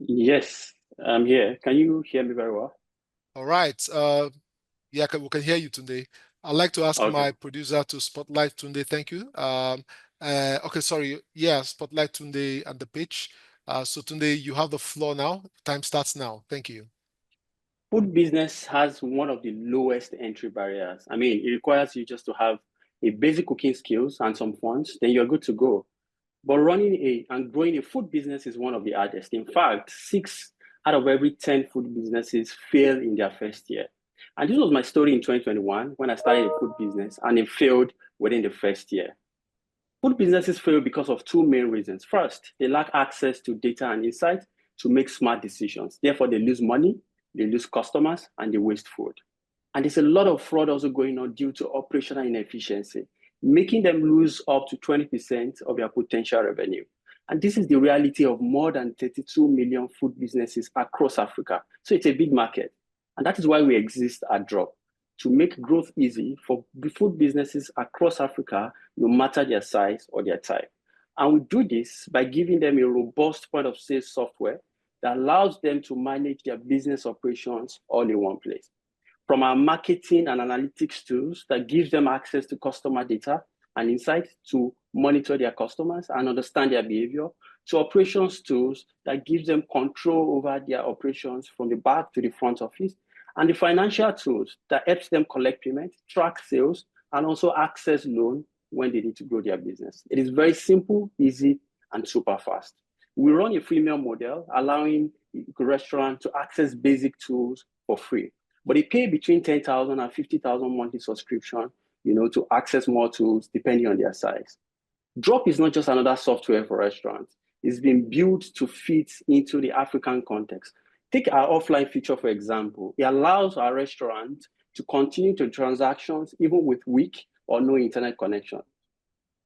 K: Yes, I'm here. Can you hear me very well?
A: All right. Yeah, we can hear you, Tunde. I'd like to ask my producer to spotlight Tunde. Thank you. Okay, sorry. Yeah, spotlight Tunde and the pitch. So Tunde, you have the floor now. Time starts now. Thank you.
K: Food business has one of the lowest entry barriers. I mean, it requires you just to have a basic cooking skills and some funds, then you're good to go. But running and growing a food business is one of the hardest. In fact, 6 out of every 10 food businesses fail in their first year. And this was my story in 2021 when I started a food business, and it failed within the first year. Food businesses fail because of 2 main reasons. First, they lack access to data and insight to make smart decisions. Therefore, they lose money, they lose customers, and they waste food. And there's a lot of fraud also going on due to operational inefficiency, making them lose up to 20% of their potential revenue. And this is the reality of more than 32 million food businesses across Africa. So it's a big market. And that is why we exist at Drop, to make growth easy for food businesses across Africa, no matter their size or their type. And we do this by giving them a robust point of sale software that allows them to manage their business operations all in one place. From our marketing and analytics tools that gives them access to customer data and insights to monitor their customers and understand their behavior, to operations tools that gives them control over their operations from the back to the front office, and the financial tools that helps them collect payment, track sales, and also access loan when they need to grow their business. It is very simple, easy, and super fast. We run a freemium model, allowing the restaurant to access basic tools for free. But they pay between 10,000 and 50,000 monthly subscription, to access more tools depending on their size. Drop is not just another software for restaurants. It's been built to fit into the African context. Take our offline feature, for example. It allows our restaurant to continue to transactions even with weak or no internet connection.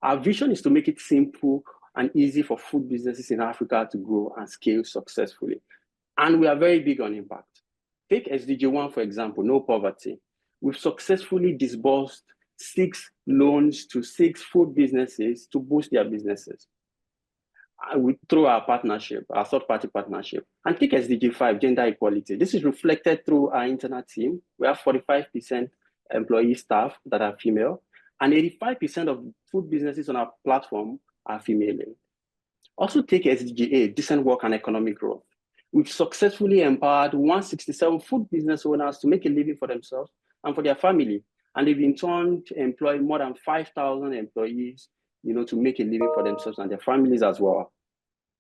K: Our vision is to make it simple and easy for food businesses in Africa to grow and scale successfully. And we are very big on impact. Take SDG 1, for example, no poverty. We've successfully disbursed 6 loans to 6 food businesses to boost their businesses through our partnership, our third-party partnership. And take SDG 5, gender equality. This is reflected through our internal team. We have 45% employee staff that are female, and 85% of food businesses on our platform are female. Also take SDG 8, decent work and economic growth. We've successfully empowered 167 food business owners to make a living for themselves and for their family. And they've in turn employed more than 5,000 employees, to make a living for themselves and their families as well.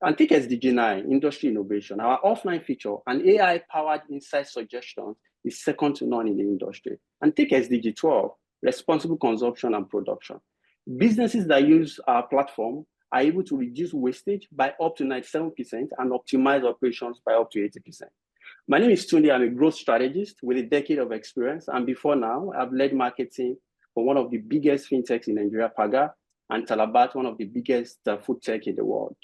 K: And take SDG 9, industry innovation. Our offline feature, an AI-powered insight suggestion, is second to none in the industry. And take SDG 12, responsible consumption and production. Businesses that use our platform are able to reduce wastage by up to 97% and optimize operations by up to 80%. My name is Tunde. I'm a growth strategist with a decade of experience. And before now, I've led marketing for one of the biggest fintechs in Nigeria, Paga, and Talabat, one of the biggest food tech in the world.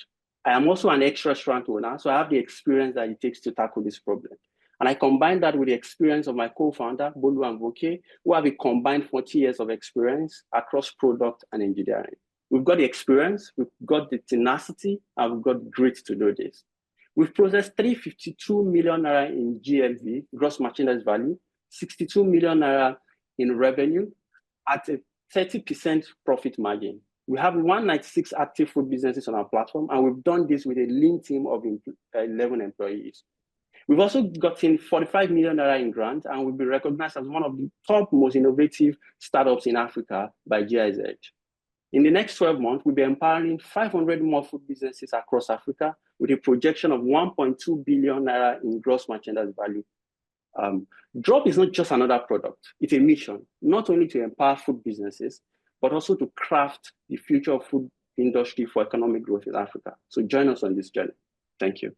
K: I am also an ex-restaurant owner, so I have the experience that it takes to tackle this problem. And I combine that with the experience of my co-founder, Bolu and Voke, who have a combined 40 years of experience across product and engineering. We've got the experience, we've got the tenacity, and we've got grit to do this. We've processed 352 million naira in GMV, gross merchandise value, 62 million naira in revenue at a 30% profit margin. We have 196 active food businesses on our platform, and we've done this with a lean team of 11 employees. We've also gotten 45 million naira in grants, and we've been recognized as one of the top most innovative startups in Africa by GIZ. In the next 12 months, we'll be empowering 500 more food businesses across Africa with a projection of 1.2 billion naira in gross merchandise value. Drop is not just another product. It's a mission, not only to empower food businesses, but also to craft the future of food industry for economic growth in Africa. So join us on this journey. Thank you.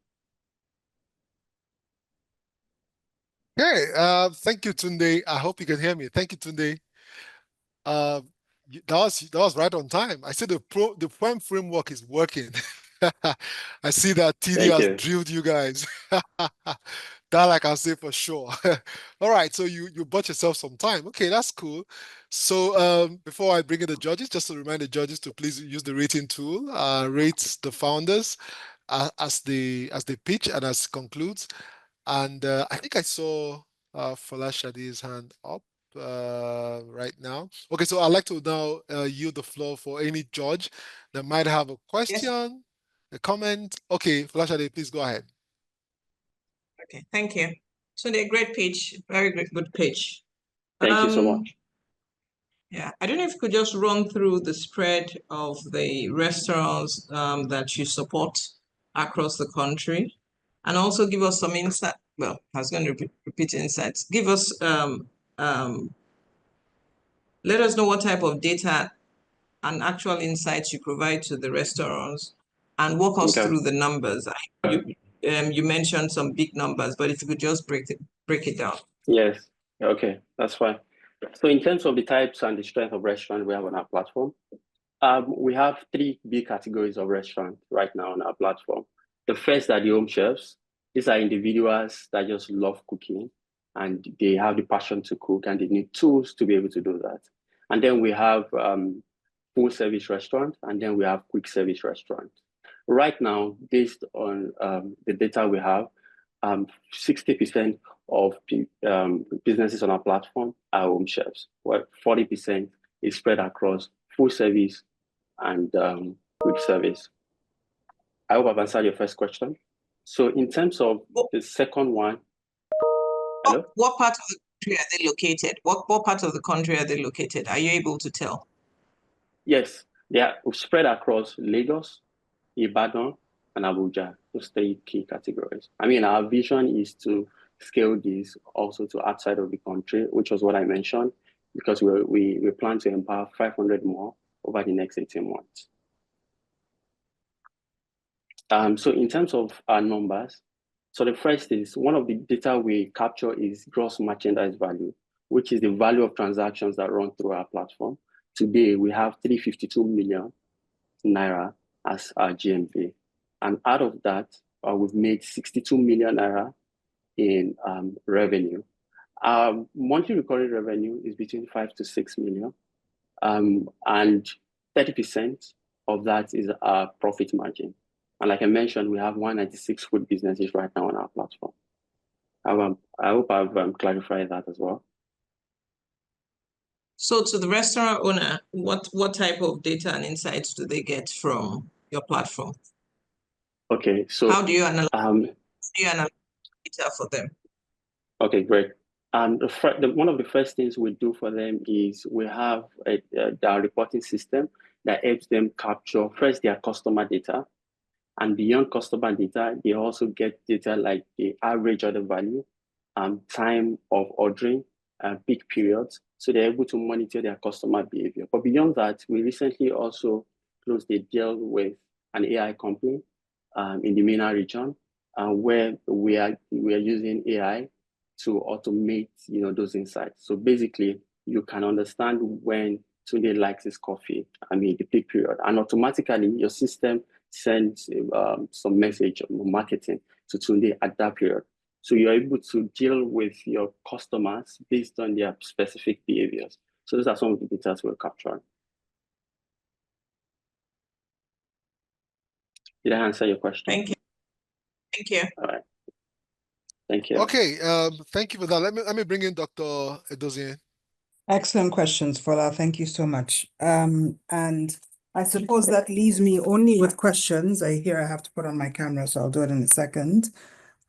A: Okay, thank you, Tunde. I hope you can hear me. Thank you, Tunde. That was right on time. I said the POEM framework is working. I see that TD has drilled you guys. That I can say for sure. All right, so you bought yourself some time. Okay, that's cool. So before I bring in the judges, just to remind the judges to please use the rating tool, rate the founders as they pitch and as concludes. And I think I saw Folashade's hand up right now. Okay, so I'd like to now yield the floor for any judge that might have a question, a comment. Okay, Folashade, please go ahead.
L: Okay, thank you. So the great pitch, very good pitch.
K: Thank you so much.
L: Yeah, I don't know if you could just run through the spread of the restaurants that you support across the country, and also give us some insight. Well, I was going to repeat insights. Give us, let us know what type of data and actual insights you provide to the restaurants, and walk us through the numbers. You mentioned some big numbers, but if you could just break it down.
K: Yes. Okay, that's fine. So in terms of the types and the strength of restaurants we have on our platform, we have 3 big categories of restaurants right now on our platform. The first are the home chefs. These are individuals that just love cooking and they have the passion to cook and they need tools to be able to do that. And then we have full service restaurants, and then we have quick service restaurants. Right now, based on the data we have, 60% of businesses on our platform are home chefs, while 40% is spread across full service and quick service. I hope I've answered your first question. So in terms of the second one, hello?
L: What part of the country are they located? What part of the country are they located? Are you able to tell?
K: Yes, they are spread across Lagos, Ibadan, and Abuja, those 3 key categories. I mean, our vision is to scale this also to outside of the country, which was what I mentioned, because we plan to empower 500 more over the next 18 months. So in terms of our numbers, so the first is one of the data we capture is gross merchandise value, which is the value of transactions that run through our platform. Today, we have 352 million naira as our GMV. And out of that, we've made 62 million naira in revenue. Our monthly recurring revenue is between 5 to 6 million. And 30% of that is our profit margin. And like I mentioned, we have 196 food businesses right now on our platform. I hope I've clarified that as well.
L: So to the restaurant owner, what type of data and insights do they get from your platform?
K: Okay, so
L: how do you analyze data for them?
K: Okay, great. One of the first things we do for them is we have a reporting system that helps them capture first their customer data, and beyond customer data, they also get data like the average order value, time of ordering, peak periods, so they're able to monitor their customer behavior. But beyond that, we recently also closed a deal with an AI company in the MENA region, where we are using AI to automate, those insights. So basically, you can understand when Tunde likes his coffee, the peak period, and automatically your system sends some message on marketing to Tunde at that period. So you're able to deal with your customers based on their specific behaviors. So those are some of the data we're capturing. Did I answer your question?
L: Thank you. Thank you.
K: All right. Thank you.
A: Okay, thank you for that. Let me bring in Dr. Edozie.
J: Excellent questions, Fola. Thank you so much. And I suppose that leaves me only with questions. I have to put on my camera, so I'll do it in a second.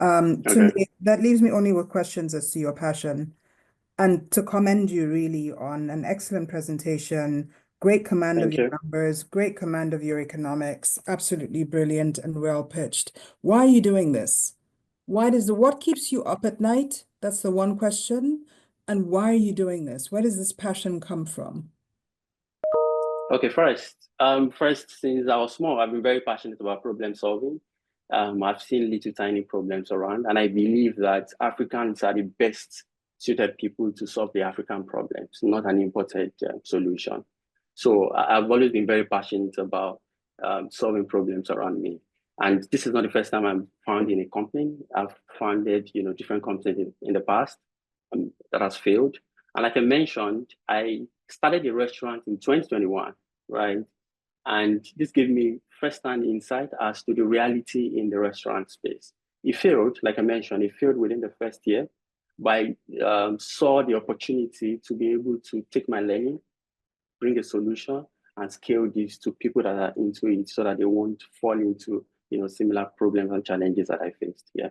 K: Okay.
J: That leaves me only with questions as to your passion, and to commend you really on an excellent presentation, great command of your numbers, great command of your economics, absolutely brilliant and well pitched. Why are you doing this? What keeps you up at night? That's the one question. And why are you doing this? Where does this passion come from?
K: Okay, first, since I was small, I've been very passionate about problem solving. I've seen little tiny problems around, and I believe that Africans are the best suited people to solve the African problems, not an imported solution. So I've always been very passionate about solving problems around me. And this is not the first time I'm founding a company. I've founded, different companies in the past that has failed. And like I mentioned, I started a restaurant in 2021, right? And this gave me first-hand insight as to the reality in the restaurant space. It failed, like I mentioned, it failed within the first year, but I saw the opportunity to be able to take my learning, bring a solution, and scale this to people that are into it so that they won't fall into similar problems and challenges that I faced. Yeah.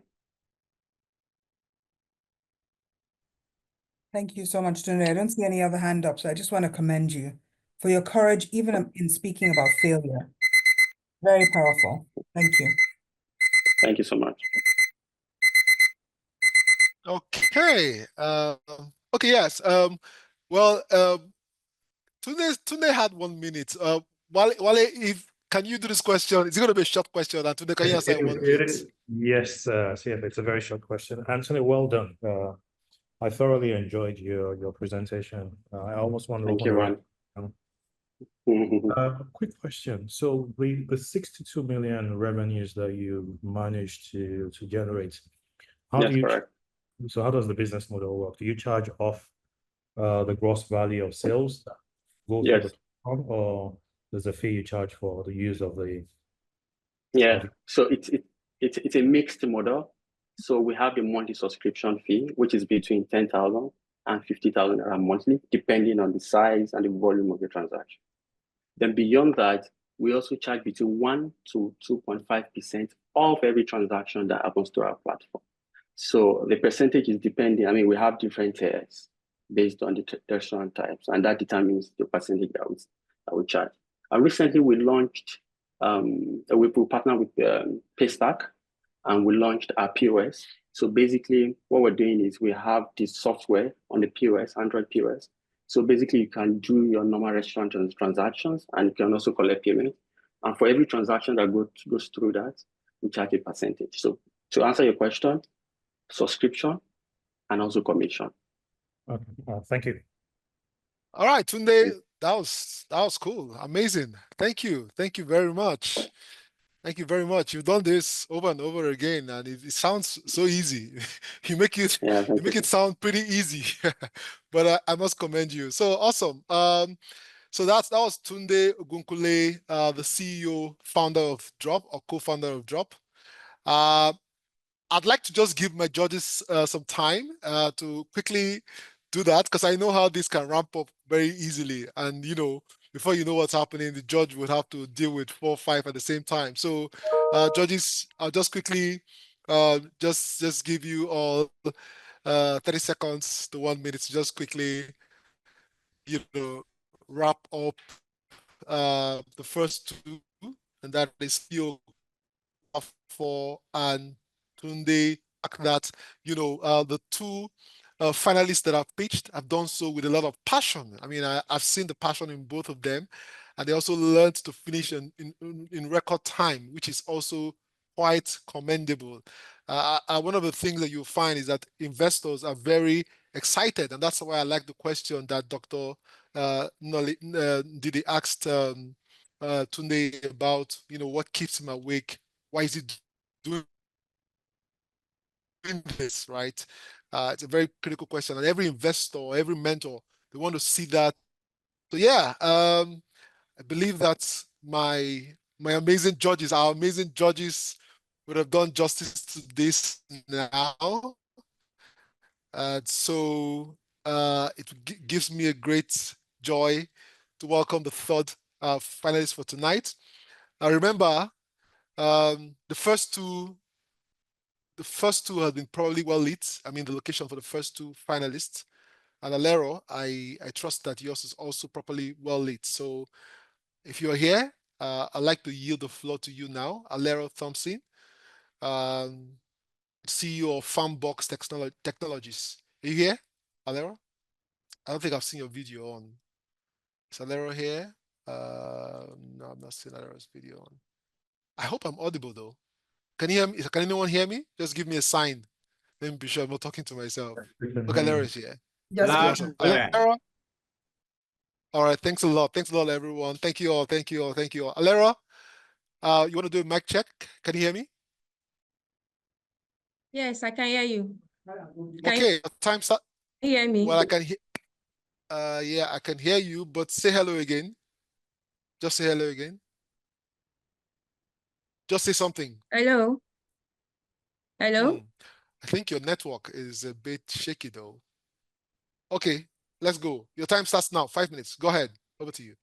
J: Thank you so much, Tunde. I don't see any other hand up, so I just want to commend you for your courage, even in speaking about failure. Very powerful. Thank you.
K: Thank you so much.
A: Okay. Okay. Yes. Well, Tunde had 1 minute. Wale, can you do this question? It's going to be a short question, and Tunde, can you answer in 1 minute?
M: Yes, it's a very short question. Anthony, well done. I thoroughly enjoyed your presentation. I almost want to
K: Thank you, Ron.
M: Quick question. So the 62 million revenues that you managed to generate,
K: That's correct.
M: So how does the business model work? Do you charge off the gross value of sales that go through the platform, or there's a fee you charge for the use of the?
K: Yeah. So it's a mixed model. So we have the monthly subscription fee, which is between 10,000 and 50,000 monthly, depending on the size and the volume of the transaction. Then beyond that, we also charge between 1 to 2.5% of every transaction that happens to our platform. So the percentage is depending. We have different tiers based on the restaurant types, and that determines the percentage that we charge. And recently we launched, we partnered with Paystack, and we launched our POS So basically, what we're doing is we have this software on the POS, Android POS. So basically, you can do your normal restaurant transactions, and you can also collect payment. And for every transaction that goes through that, we charge a percentage. So to answer your question, subscription and also commission.
M: Okay. Thank you.
A: All right, Tunde, that was cool. Amazing. Thank you very much. Thank you very much. You've done this over and over again, and it sounds so easy. You make it sound pretty easy, but I must commend you. So awesome. So that was Tunde Ogunkule, the CEO, founder of Drop, or co-founder of Drop. I'd like to just give my judges some time to quickly do that, because I know how this can ramp up very easily, and before you know what's happening, the judge would have to deal with 4 or 5 at the same time. So judges, I'll just quickly just give you all 30 seconds to 1 minute to just quickly wrap up the first two, and that is Theo for and Tunde. That the two finalists that I've pitched have done so with a lot of passion. I mean, I've seen the passion in both of them, and they also learned to finish in record time, which is also quite commendable. One of the things that you'll find is that investors are very excited, and that's why I like the question that Dr. Didi asked Tunde about, what keeps him awake, why is he doing this, right? It's a very critical question, and every investor, every mentor, they want to see that. So yeah, I believe that my amazing judges, our amazing judges, would have done justice to this now. So it gives me a great joy to welcome the third finalist for tonight. Now remember, the first two have been probably well lit. I mean, the location for the first two finalists. And Alero, I trust that yours is also properly well lit. So if you're here, I'd like to yield the floor to you now, Alero Thompson, CEO of Farmbox Technologies. Are you here, Alero? I don't think I've seen your video on. Is Alero here? No, I'm not seeing Alero's video on. I hope I'm audible though. Can you hear me? Can anyone hear me? Just give me a sign. Let me be sure I'm not talking to myself. Okay, Alero is here.
D: Just
A: Okay, awesome. Alero. All right, thanks a lot. Thanks a lot, everyone. Thank you all. Thank you all. Thank you all. Alera, you want to do a mic check? Can you hear me?
N: Yes, I can hear you.
A: Okay, time start.
N: Hear me?
A: Well, I can hear. Yeah, I can hear you, but say hello again. Just say hello again. Just say something.
N: Hello. Hello.
A: I think your network is a bit shaky though. Okay, let's go. Your time starts now. 5 minutes. Go ahead. Over to you.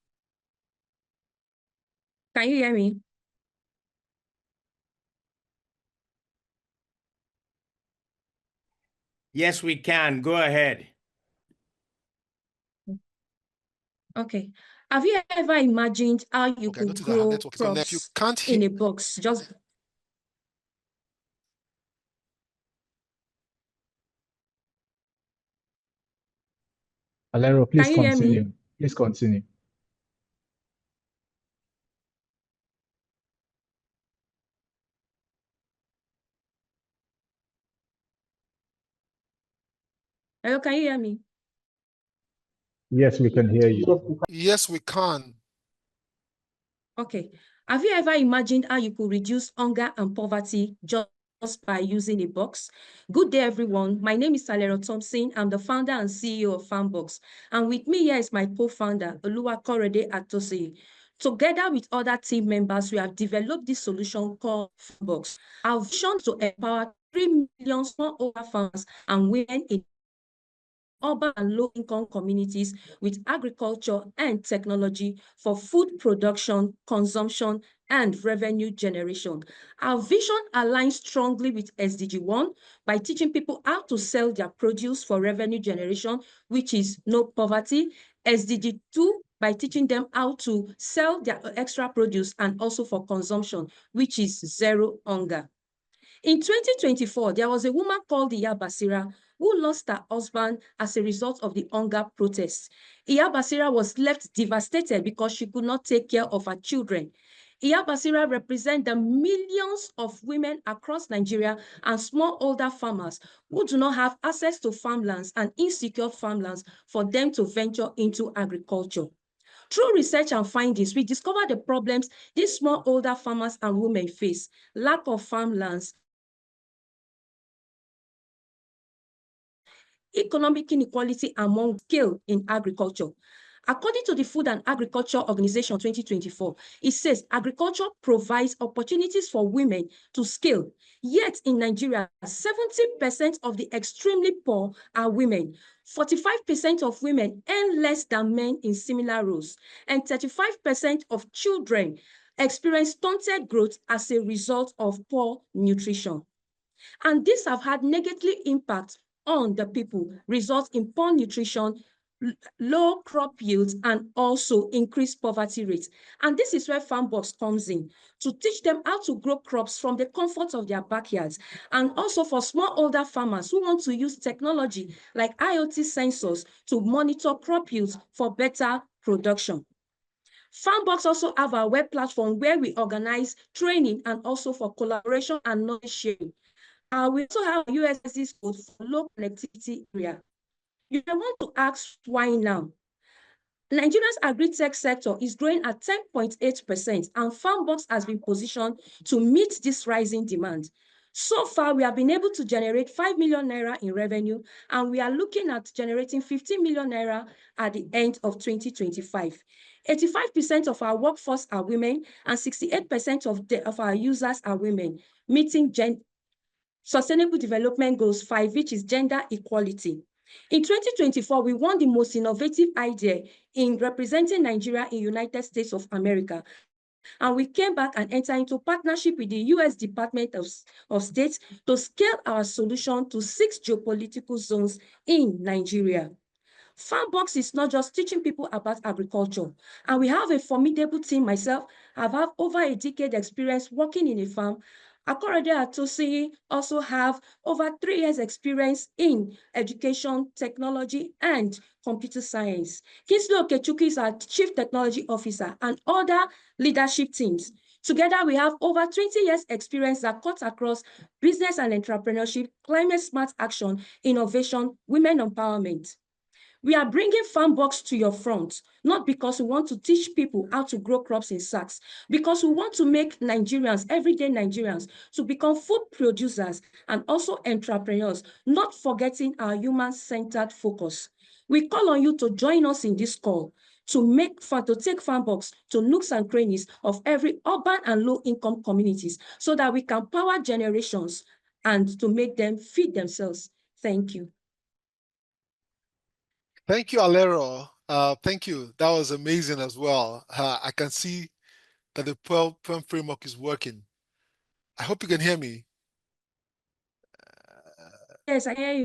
N: Can you hear me?
C: Yes, we can. Go ahead.
N: Okay. Have you ever imagined how you could grow crops
A: you can't
N: in a box? Just
O: Alero, please
N: Can you hear me?
O: continue. Please continue.
N: Hello, can you hear me?
O: Yes, we can hear you.
A: Yes, we can.
N: Okay. Have you ever imagined how you could reduce hunger and poverty just by using a box? Good day, everyone. My name is Alero Thompson. I'm the founder and CEO of Farmbox. And with me here is my co-founder, Oluwakorede Atosi. Together with other team members, we have developed this solution called Farmbox. Our vision to empower 3 million smallholder farmers and women in urban and low-income communities with agriculture and technology for food production, consumption, and revenue generation. Our vision aligns strongly with SDG 1 by teaching people how to sell their produce for revenue generation, which is no poverty. SDG 2 by teaching them how to sell their extra produce and also for consumption, which is zero hunger. In 2024, there was a woman called Iya Basira who lost her husband as a result of the hunger protests. Iya Basira was left devastated because she could not take care of her children. Iya Basira represents the millions of women across Nigeria and smallholder farmers who do not have access to farmlands and insecure farmlands for them to venture into agriculture. Through research and findings, we discovered the problems these smallholder farmers and women face: lack of farmlands, economic inequality among skill in agriculture. According to the Food and Agriculture Organization 2024, it says agriculture provides opportunities for women to scale. Yet in Nigeria, 70% of the extremely poor are women. 45% of women earn less than men in similar roles, and 35% of children experience stunted growth as a result of poor nutrition. And these have had negative impact on the people, result in poor nutrition, low crop yields, and also increased poverty rates. And this is where FarmBox comes in, to teach them how to grow crops from the comfort of their backyards, and also for smallholder farmers who want to use technology like IoT sensors to monitor crop yields for better production. FarmBox also have a web platform where we organize training and also for collaboration and knowledge sharing. We also have a USSD code for low connectivity area. You may want to ask why now. Nigeria's agri-tech sector is growing at 10.8%, and FarmBox has been positioned to meet this rising demand. So far, we have been able to generate 5 million naira in revenue, and we are looking at generating 15 million naira at the end of 2025. 85% of our workforce are women, and 68% of our users are women, meeting Sustainable Development Goals 5, which is gender equality. In 2024, we won the most innovative idea in representing Nigeria in United States of America. And we came back and entered into partnership with the US Department of State to scale our solution to 6 geopolitical zones in Nigeria. FarmBox is not just teaching people about agriculture, and we have a formidable team. Myself, I've had over a decade experience working in a farm. Akorede Atosi also have over 3 years experience in education, technology, and computer science. Kingsley Okechukwu is our Chief Technology Officer, and other leadership teams. Together, we have over 20 years experience that cuts across business and entrepreneurship, climate smart action, innovation, women empowerment. We are bringing FarmBox to your front, not because we want to teach people how to grow crops in sacks, because we want to make Nigerians, everyday Nigerians, to become food producers and also entrepreneurs, not forgetting our human-centered focus. We call on you to join us in this call to take FarmBox to nooks and crannies of every urban and low-income communities so that we can power generations and to make them feed themselves. Thank you.
A: Thank you, Alero. Thank you. That was amazing as well. I can see that the PERM framework is working. I hope you can hear me.
N: Yes, I hear you.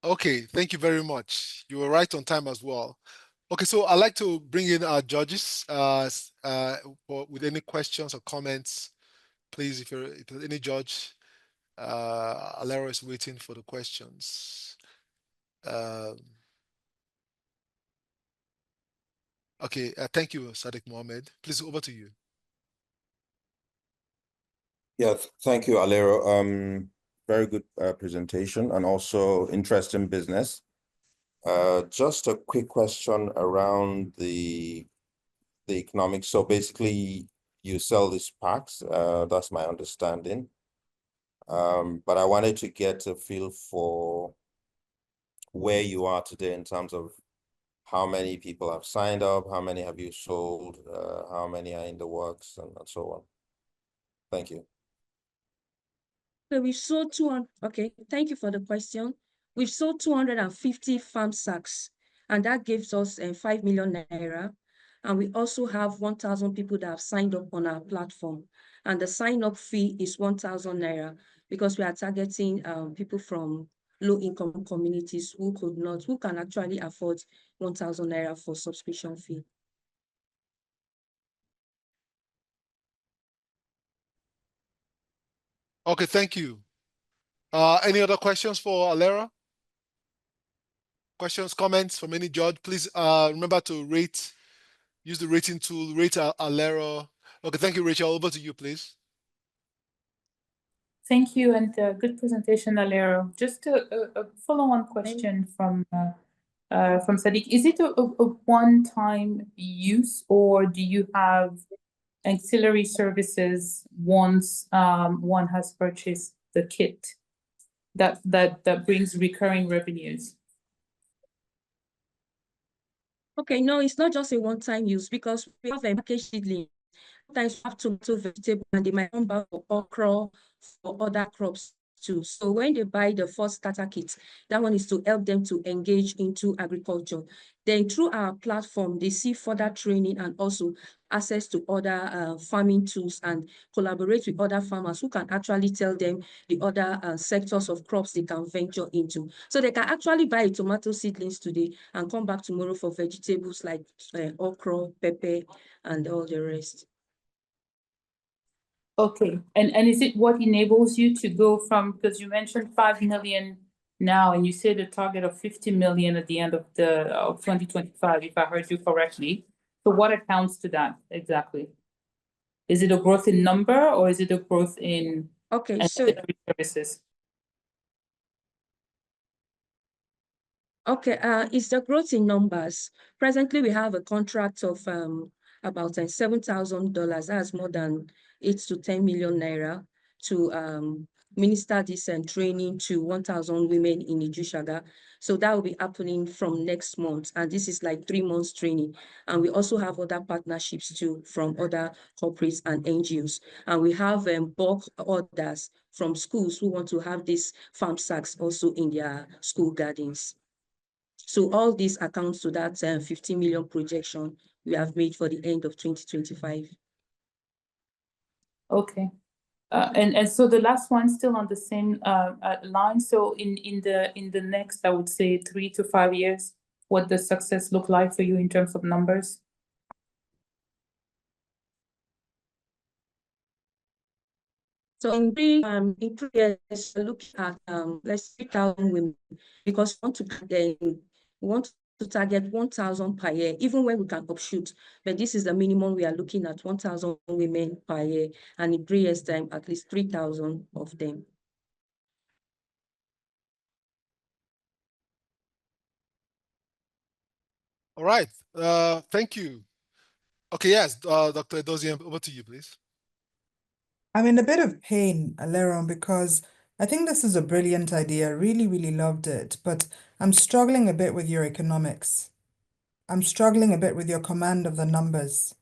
A: Okay, thank you very much. You were right on time as well. Okay, so I'd like to bring in our judges with any questions or comments. Please, if there's any judge, Alero is waiting for the questions. Okay, thank you, Sadiq Mohammed. Please, over to you.
H: Yeah, thank you, Alero. Very good presentation and also interesting business. Just a quick question around the economics. So basically, you sell these packs. That's my understanding. But I wanted to get a feel for where you are today in terms of how many people have signed up, how many have you sold, how many are in the works, and so on. Thank you.
N: So we've sold 200. Okay, thank you for the question. We've sold 250 farm sacks, and that gives us 5 million naira. And we also have 1,000 people that have signed up on our platform. And the sign-up fee is 1,000 naira because we are targeting people from low-income communities who can actually afford 1,000 naira for subscription fee.
A: Okay, thank you. Any other questions for Alera? Questions, comments from any judge? Please remember to rate, use the rating tool, rate Alera. Okay, thank you, Rachel. Over to you, please.
I: Thank you, and good presentation, Alero. Just a follow-on question from Sadiq. Is it a one-time use, or do you have ancillary services once one has purchased the kit that brings recurring revenues?
N: Okay, no, it's not just a one-time use because we have a package seedling. Sometimes you have tomato, vegetable, and they might come back for okra, for other crops too. So when they buy the first starter kit, that one is to help them to engage into agriculture. Then through our platform, they see further training and also access to other farming tools and collaborate with other farmers who can actually tell them the other sectors of crops they can venture into. So they can actually buy tomato seedlings today and come back tomorrow for vegetables like okra, pepper, and all the rest.
I: Okay, and is it what enables you to go from, because you mentioned 5 million now, and you said a target of 50 million at the end of 2025, if I heard you correctly. So what accounts to that exactly? Is it a growth in number, or is it a growth in ancillary services?
N: Okay, it's the growth in numbers. Presently, we have a contract of about $7,000. That's more than 8 to 10 million naira to minister this and training to 1,000 women in Ijushaga. So that will be happening from next month. And this is like 3 months training. And we also have other partnerships too from other corporates and NGOs. And we have bulk orders from schools who want to have these farm sacks also in their school gardens. So all these accounts to that 15 million projection we have made for the end of 2025.
I: Okay. And so the last one still on the same line. So in the next, I would say 3 to 5 years, what does success look like for you in terms of numbers?
N: So in 3 years, look at let's 3,000 women, because we want to target 1,000 per year, even when we can upshoot. But this is the minimum we are looking at, 1,000 women per year, and in 3 years' time, at least 3,000 of them.
A: All right. Thank you. Okay, yes, Dr. Edozie, over to you, please.
J: I'm in a bit of pain, Aleron, because I think this is a brilliant idea. Really, really loved it. But I'm struggling a bit with your economics. I'm struggling a bit with your command of the numbers.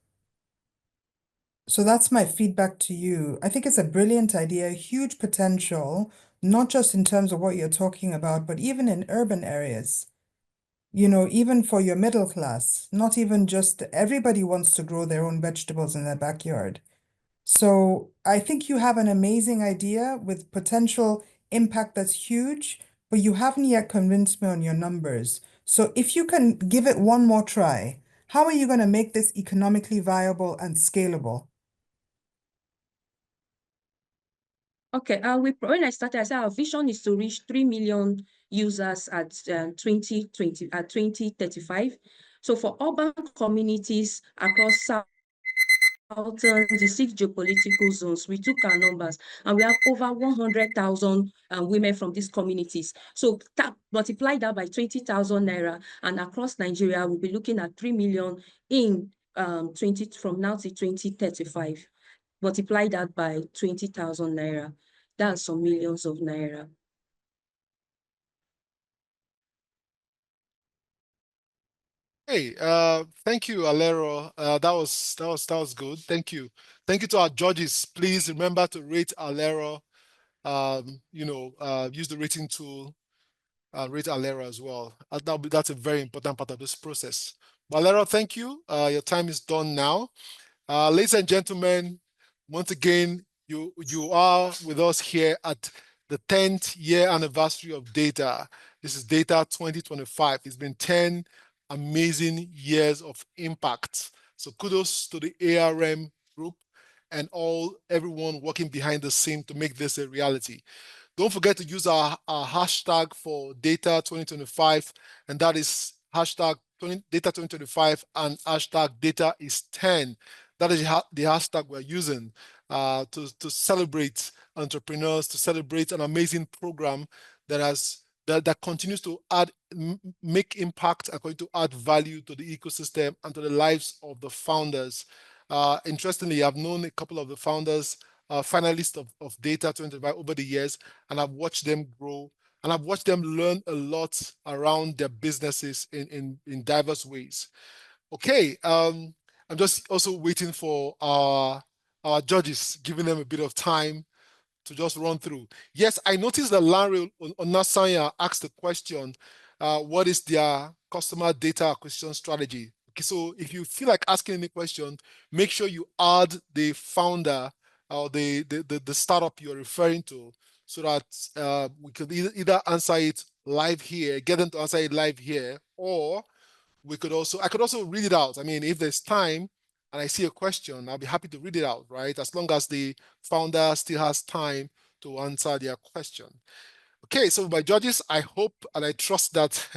J: So that's my feedback to you. I think it's a brilliant idea, huge potential, not just in terms of what you're talking about, but even in urban areas. You know, even for your middle class, not even just everybody wants to grow their own vegetables in their backyard. So I think you have an amazing idea with potential impact that's huge, but you haven't yet convinced me on your numbers. So if you can give it one more try, how are you going to make this economically viable and scalable?
N: Okay, when I started, I said our vision is to reach 3 million users at 2035. So for urban communities across southern, the 6 geopolitical zones, we took our numbers, and we have over 100,000 women from these communities. So multiply that by 20,000 naira, and across Nigeria, we'll be looking at 3 million in from now to 2035. Multiply that by 20,000 naira. That's some millions of naira.
A: Hey, thank you, Alero. That was good. Thank you. Thank you to our judges. Please remember to rate Alero. Use the rating tool and rate Alero as well. That's a very important part of this process. Alero, thank you. Your time is done now. Ladies and gentlemen, once again, you are with us here at the 10th year anniversary of DAAYTA. This is DAAYTA 2025. It's been 10 amazing years of impact. So kudos to the ARM group and everyone working behind the scene to make this a reality. Don't forget to use our hashtag for Data 2025, and that is hashtag Data 2025 and hashtag Data is 10. That is the hashtag we're using to celebrate entrepreneurs, to celebrate an amazing program that continues to make impact and going to add value to the ecosystem and to the lives of the founders. Interestingly, I've known a couple of the founders, finalists of Data 2025 over the years, and I've watched them grow, and I've watched them learn a lot around their businesses in diverse ways. Okay, I'm just also waiting for our judges, giving them a bit of time to just run through. Yes, I noticed that Larry Onasanya asked the question, what is their customer data acquisition strategy? Okay, so if you feel like asking any question, make sure you add the founder or the startup you're referring to, so that we could either answer it live here, get them to answer it live here, or I could also read it out. I mean, if there's time and I see a question, I'll be happy to read it out, right? As long as the founder still has time to answer their question. Okay, so my judges, I hope and I trust that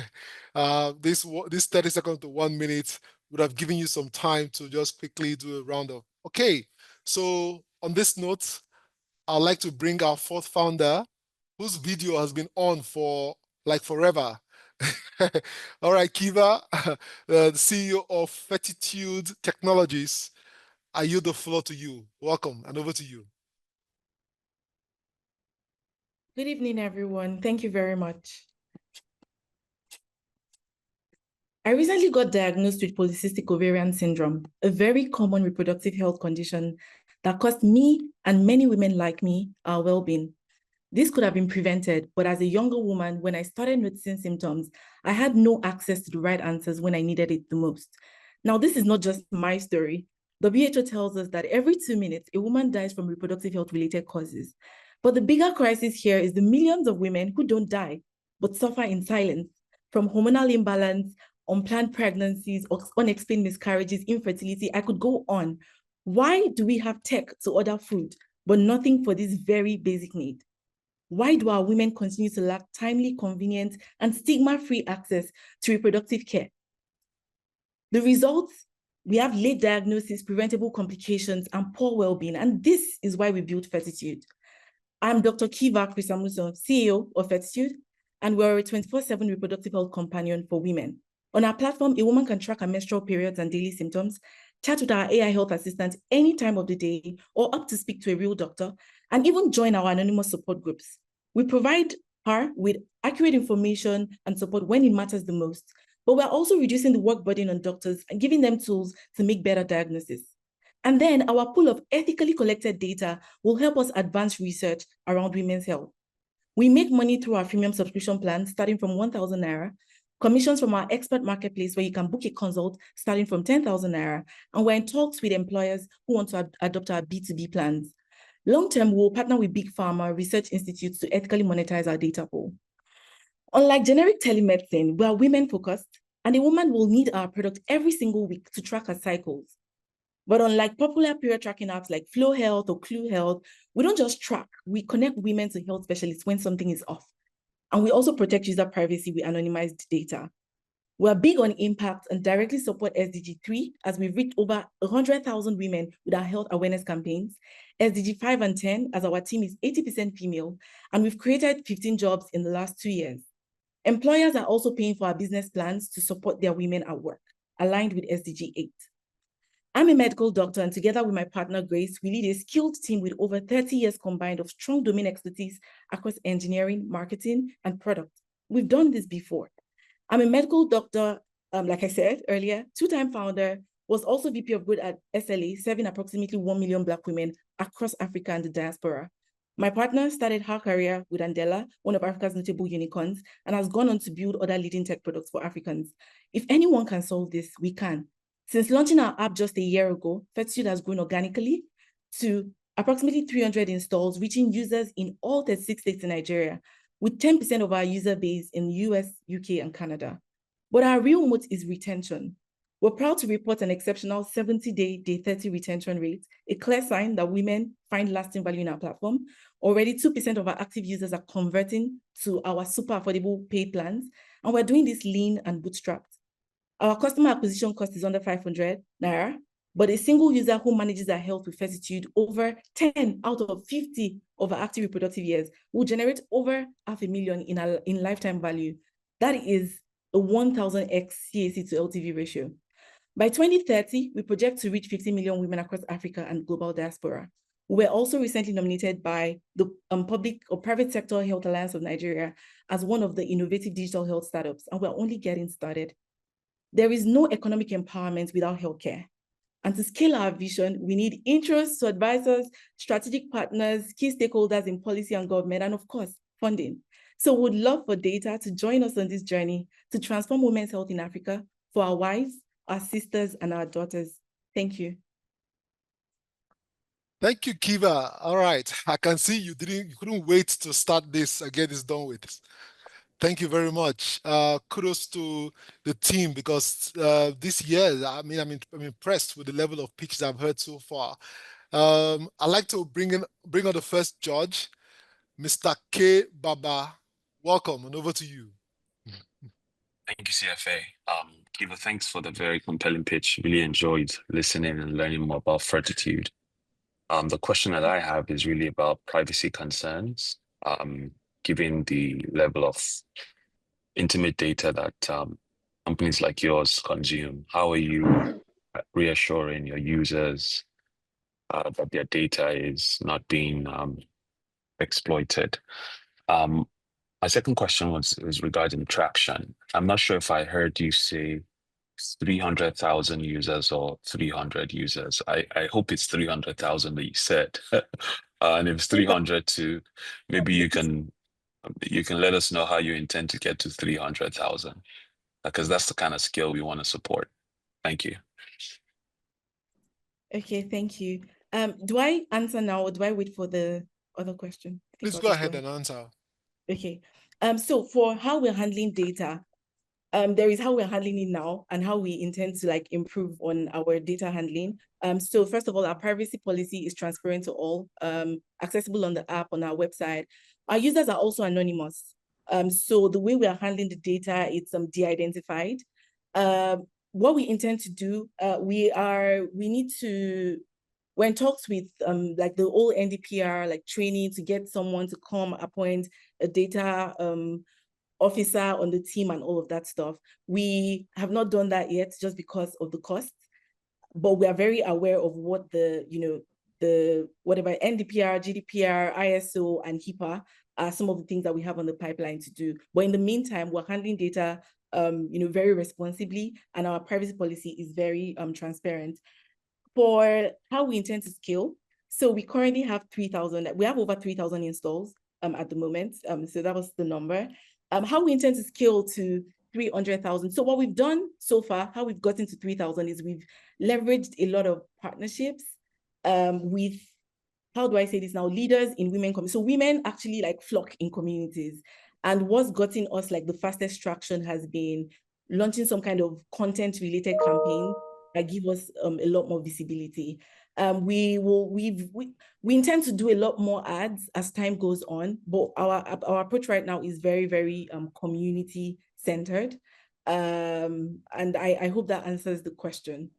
A: this 30 seconds to 1 minute would have given you some time to just quickly do a roundup. Okay, so on this note, I'd like to bring our fourth founder, whose video has been on for like forever. All right, Kiva, the CEO of Fortitude Technologies, I yield the floor to you. Welcome, and over to you.
P: Good evening, everyone. Thank you very much. I recently got diagnosed with polycystic ovarian syndrome, a very common reproductive health condition that cost me and many women like me our well-being. This could have been prevented, but as a younger woman, when I started noticing symptoms, I had no access to the right answers when I needed it the most. Now, this is not just my story. WHO tells us that every 2 minutes, a woman dies from reproductive health-related causes. But the bigger crisis here is the millions of women who don't die, but suffer in silence from hormonal imbalance, unplanned pregnancies, unexplained miscarriages, infertility. I could go on. Why do we have tech to order food, but nothing for this very basic need? Why do our women continue to lack timely, convenient, and stigma-free access to reproductive care? The results, we have late diagnosis, preventable complications, and poor well-being, and this is why we built Fortitude. I'm Dr. Kiva Krisamuso, CEO of Fortitude, and we're a 24/7 reproductive health companion for women. On our platform, a woman can track her menstrual periods and daily symptoms, chat with our AI health assistant any time of the day, or opt to speak to a real doctor, and even join our anonymous support groups. We provide her with accurate information and support when it matters the most, but we're also reducing the work burden on doctors and giving them tools to make better diagnosis. And then our pool of ethically collected data will help us advance research around women's health. We make money through our freemium subscription plan starting from 1,000 Naira, commissions from our expert marketplace where you can book a consult starting from 10,000 Naira, and we're in talks with employers who want to adopt our B2B plans. Long-term, we'll partner with big pharma research institutes to ethically monetize our data pool. Unlike generic telemedicine, we are women-focused, and a woman will need our product every single week to track her cycles. But unlike popular period tracking apps like Flow Health or Clue Health, we don't just track, we connect women to health specialists when something is off. And we also protect user privacy with anonymized data. We're big on impact and directly support SDG 3 as we've reached over 100,000 women with our health awareness campaigns, SDG 5 and 10 as our team is 80% female, and we've created 15 jobs in the last 2 years. Employers are also paying for our business plans to support their women at work, aligned with SDG 8. I'm a medical doctor, and together with my partner, Grace, we lead a skilled team with over 30 years combined of strong domain expertise across engineering, marketing, and product. We've done this before. I'm a medical doctor, like I said earlier, 2-time founder, was also VP of Good at SLA, serving approximately 1 million Black women across Africa and the diaspora. My partner started her career with Andela, one of Africa's notable unicorns, and has gone on to build other leading tech products for Africans. If anyone can solve this, we can. Since launching our app just a year ago, Fortitude has grown organically to approximately 300 installs, reaching users in all 36 states in Nigeria, with 10% of our user base in the US, UK, and Canada. But our real moat is retention. We're proud to report an exceptional 70-day, day 30 retention rate, a clear sign that women find lasting value in our platform. Already 2% of our active users are converting to our super affordable paid plans, and we're doing this lean and bootstrapped. Our customer acquisition cost is under 500 Naira, but a single user who manages their health with Fortitude over 10 out of 50 of our active reproductive years will generate over $500,000 in lifetime value. That is a 1,000x CAC to LTV ratio. By 2030, we project to reach 50 million women across Africa and global diaspora. We were also recently nominated by the Public or Private Sector Health Alliance of Nigeria as one of the innovative digital health startups, and we're only getting started. There is no economic empowerment without healthcare. And to scale our vision, we need interests to advisors, strategic partners, key stakeholders in policy and government, and of course, funding. So we'd love for DAAYTA to join us on this journey to transform women's health in Africa for our wives, our sisters, and our daughters. Thank you.
A: Thank you, Kiva. All right, I can see you couldn't wait to start this and get this done with. Thank you very much. Kudos to the team because this year, I'm impressed with the level of pitches I've heard so far. I'd like to bring on the first judge, Mr. K. Baba. Welcome, and over to you.
Q: Thank you, CFA. Kiva, thanks for the very compelling pitch. Really enjoyed listening and learning more about Fortitude. The question that I have is really about privacy concerns. Given the level of intimate data that companies like yours consume, how are you reassuring your users that their data is not being exploited? My second question was regarding traction. I'm not sure if I heard you say 300,000 users or 300 users. I hope it's 300,000 that you said. And if it's 300 too, maybe you can let us know how you intend to get to 300,000, because that's the kind of scale we want to support. Thank you.
P: Okay, thank you. Do I answer now or do I wait for the other question?
A: Please go ahead and answer.
P: Okay. So for how we're handling data, there is how we're handling it now and how we intend to improve on our data handling. So first of all, our privacy policy is transparent to all, accessible on the app, on our website. Our users are also anonymous. So the way we are handling the data, it's de-identified. What we intend to do, we're in talks with the old NDPR, training to get someone to come appoint a data officer on the team and all of that stuff. We have not done that yet just because of the cost, but we are very aware of what whatever NDPR, GDPR, ISO, and HIPAA are some of the things that we have on the pipeline to do. But in the meantime, we're handling data very responsibly, and our privacy policy is very transparent. For how we intend to scale, so we currently have 3,000, we have over 3,000 installs at the moment. So that was the number. How we intend to scale to 300,000. So what we've done so far, how we've gotten to 3,000 is we've leveraged a lot of partnerships with, how do I say this now, leaders in women communities. So women actually flock in communities. And what's gotten us the fastest traction has been launching some kind of content related campaign that give us a lot more visibility. We intend to do a lot more ads as time goes on, but our approach right now is very, very community centered. And I hope that answers the question.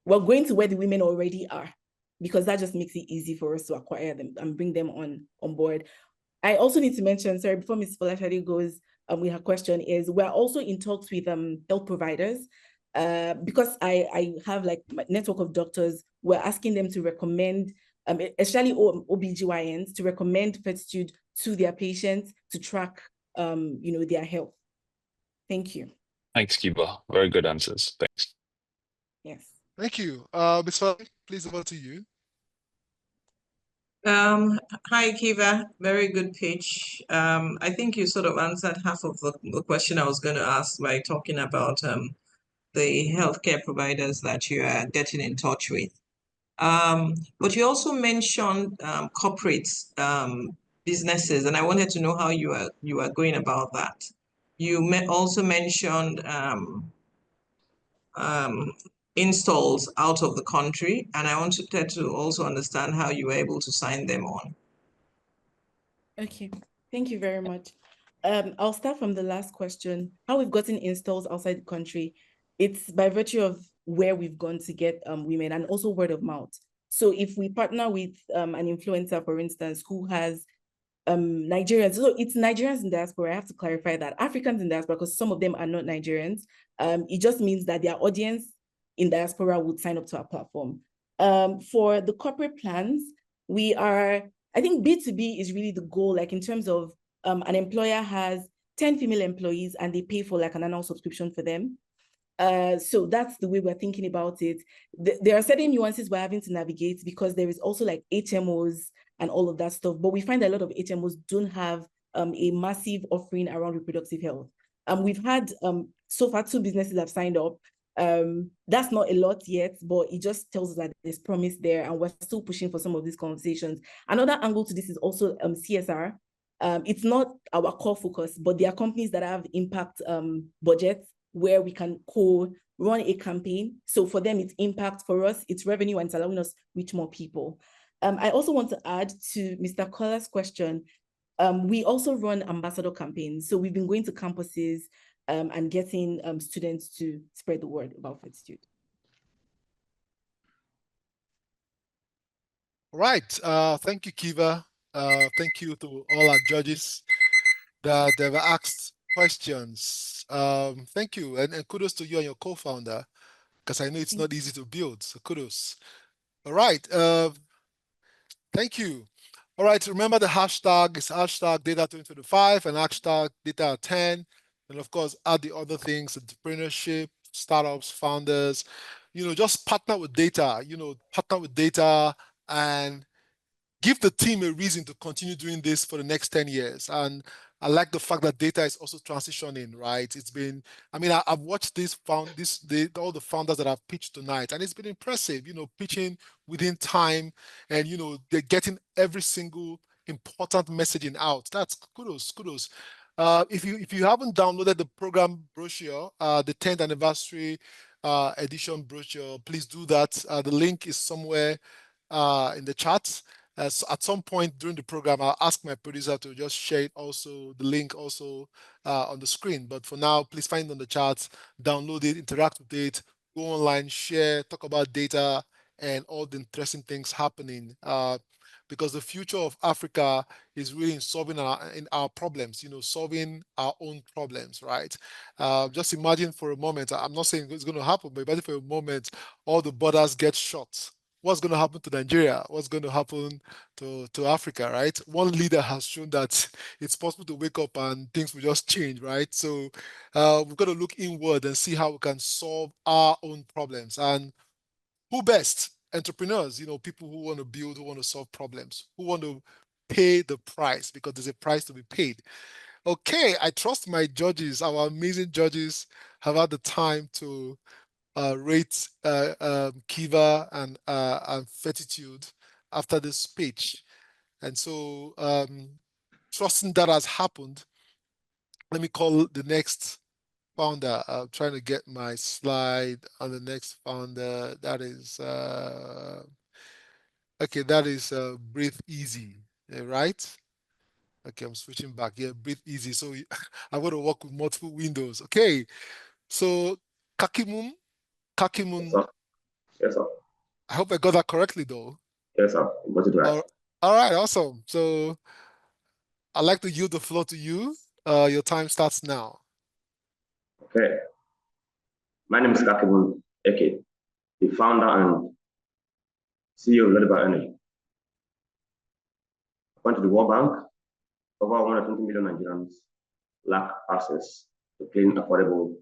P: We're going to where the women already are, because that just makes it easy for us to acquire them and bring them on board. I also need to mention, sorry, before Ms. Folashade goes with her question, is we're also in talks with health providers. Because I have my network of doctors, we're asking them to recommend, especially OBGYNs, to recommend Fortitude to their patients to track, their health. Thank you.
Q: Thanks, Kiva. Very good answers. Thanks.
P: Yes.
A: Thank you. Ms. Fali, please, over to you.
L: Hi, Kiva. Very good pitch. I think you sort of answered half of the question I was going to ask by talking about the healthcare providers that you are getting in touch with. But you also mentioned corporate businesses, and I wanted to know how you are going about that. You also mentioned installs out of the country, and I wanted to also understand how you were able to sign them on.
P: Okay, thank you very much. I'll start from the last question. How we've gotten installs outside the country, it's by virtue of where we've gone to get women, and also word of mouth. So if we partner with an influencer, for instance, who has Nigerians, so it's Nigerians in diaspora. I have to clarify that. Africans in diaspora, because some of them are not Nigerians. It just means that their audience in diaspora would sign up to our platform. For the corporate plans, we are, I think B2B is really the goal, like in terms of an employer has 10 female employees and they pay for like an annual subscription for them. So that's the way we're thinking about it. There are certain nuances we're having to navigate because there is also like HMOs and all of that stuff, but we find a lot of HMOs don't have a massive offering around reproductive health. We've had so far 2 businesses have signed up. That's not a lot yet, but it just tells us that there's promise there, and we're still pushing for some of these conversations. Another angle to this is also CSR. It's not our core focus, but there are companies that have impact budgets where we can run a campaign. So for them, it's impact. For us, it's revenue, and it's allowing us reach more people. I also want to add to Mr. Koller's question. We also run ambassador campaigns. So we've been going to campuses and getting students to spread the word about Fortitude.
A: All right. Thank you, Kiva. Thank you to all our judges that have asked questions. Thank you. And kudos to you and your co-founder, because I know it's not easy to build. So kudos. All right. Thank you. All right. Remember the hashtag is hashtag DAAYTA2025 and hashtag DAAYTA10. And of course, add the other things, entrepreneurship, startups, founders, just partner with DAAYTA, and give the team a reason to continue doing this for the next 10 years. And I like the fact that DAAYTA is also transitioning, right? It's been, I've watched all the founders that I've pitched tonight, and it's been impressive, pitching within time, and, they're getting every single important messaging out. That's kudos. If you haven't downloaded the program brochure, the 10th anniversary edition brochure, please do that. The link is somewhere in the chat. So at some point during the program, I'll ask my producer to just share it also, the link also on the screen. But for now, please find it on the chat, download it, interact with it, go online, share, talk about data and all the interesting things happening. Because the future of Africa is really in solving our problems, solving our own problems, right? Just imagine for a moment, I'm not saying it's going to happen, but imagine for a moment, all the borders get shut. What's going to happen to Nigeria? What's going to happen to Africa, right? One leader has shown that it's possible to wake up and things will just change, right? So we've got to look inward and see how we can solve our own problems. And who best? Entrepreneurs, people who want to build, who want to solve problems, who want to pay the price, because there's a price to be paid. Okay, I trust my judges, our amazing judges have had the time to rate Kiva and Fortitude after this speech. And so trusting that has happened, let me call the next founder. I'm trying to get my slide on the next founder. That is, okay, that is Breathe Easy, right? Okay, I'm switching back. Yeah, Breathe Easy. So I'm going to work with multiple windows. Okay, so Kakimun.
R: Yes, sir.
A: I hope I got that correctly, though.
R: Yes, sir. Got it right.
A: All right, awesome. So I'd like to yield the floor to you. Your time starts now.
R: Okay. My name is Kakibun Eke, the founder and CEO of Lodibar Energy. According to the World Bank, over 120 million Nigerians lack access to clean, affordable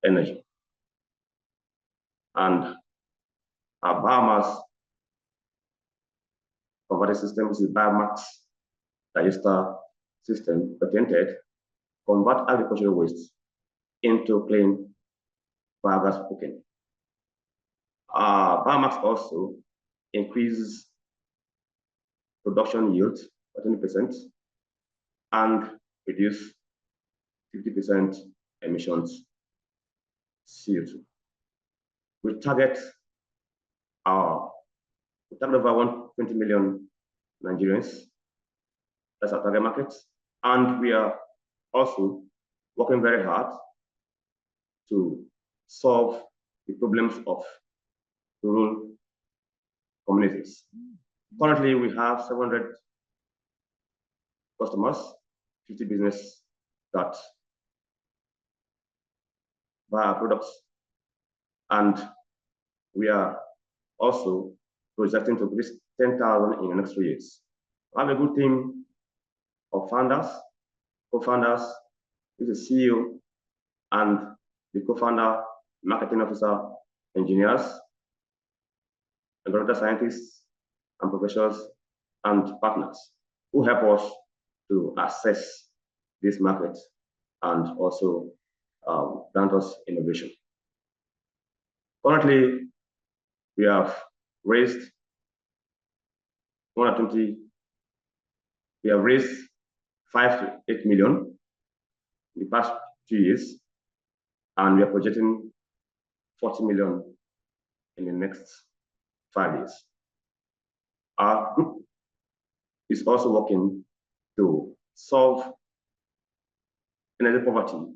R: energy. And our biomass converter system is a biomass digester system patented convert agricultural waste into clean biogas cooking. Biomass also increases production yield by 20% and reduce 50% emissions CO2. we target over 120 million Nigerians. That's our target market. And we are also working very hard to solve the problems of rural communities. Currently, we have 700 customers, 50 business that buy our products, and we are also projecting to reach 10,000 in the next 3 years. I have a good team of founders, co-founders, with the CEO and the co-founder, marketing officer, engineers, environmental scientists, and professors and partners who help us to assess this market and also grant us innovation. Currently, we have raised 120. We have raised 5 to 8 million in the past 2 years, and we are projecting 40 million in the next 5 years. Our group is also working to solve energy poverty in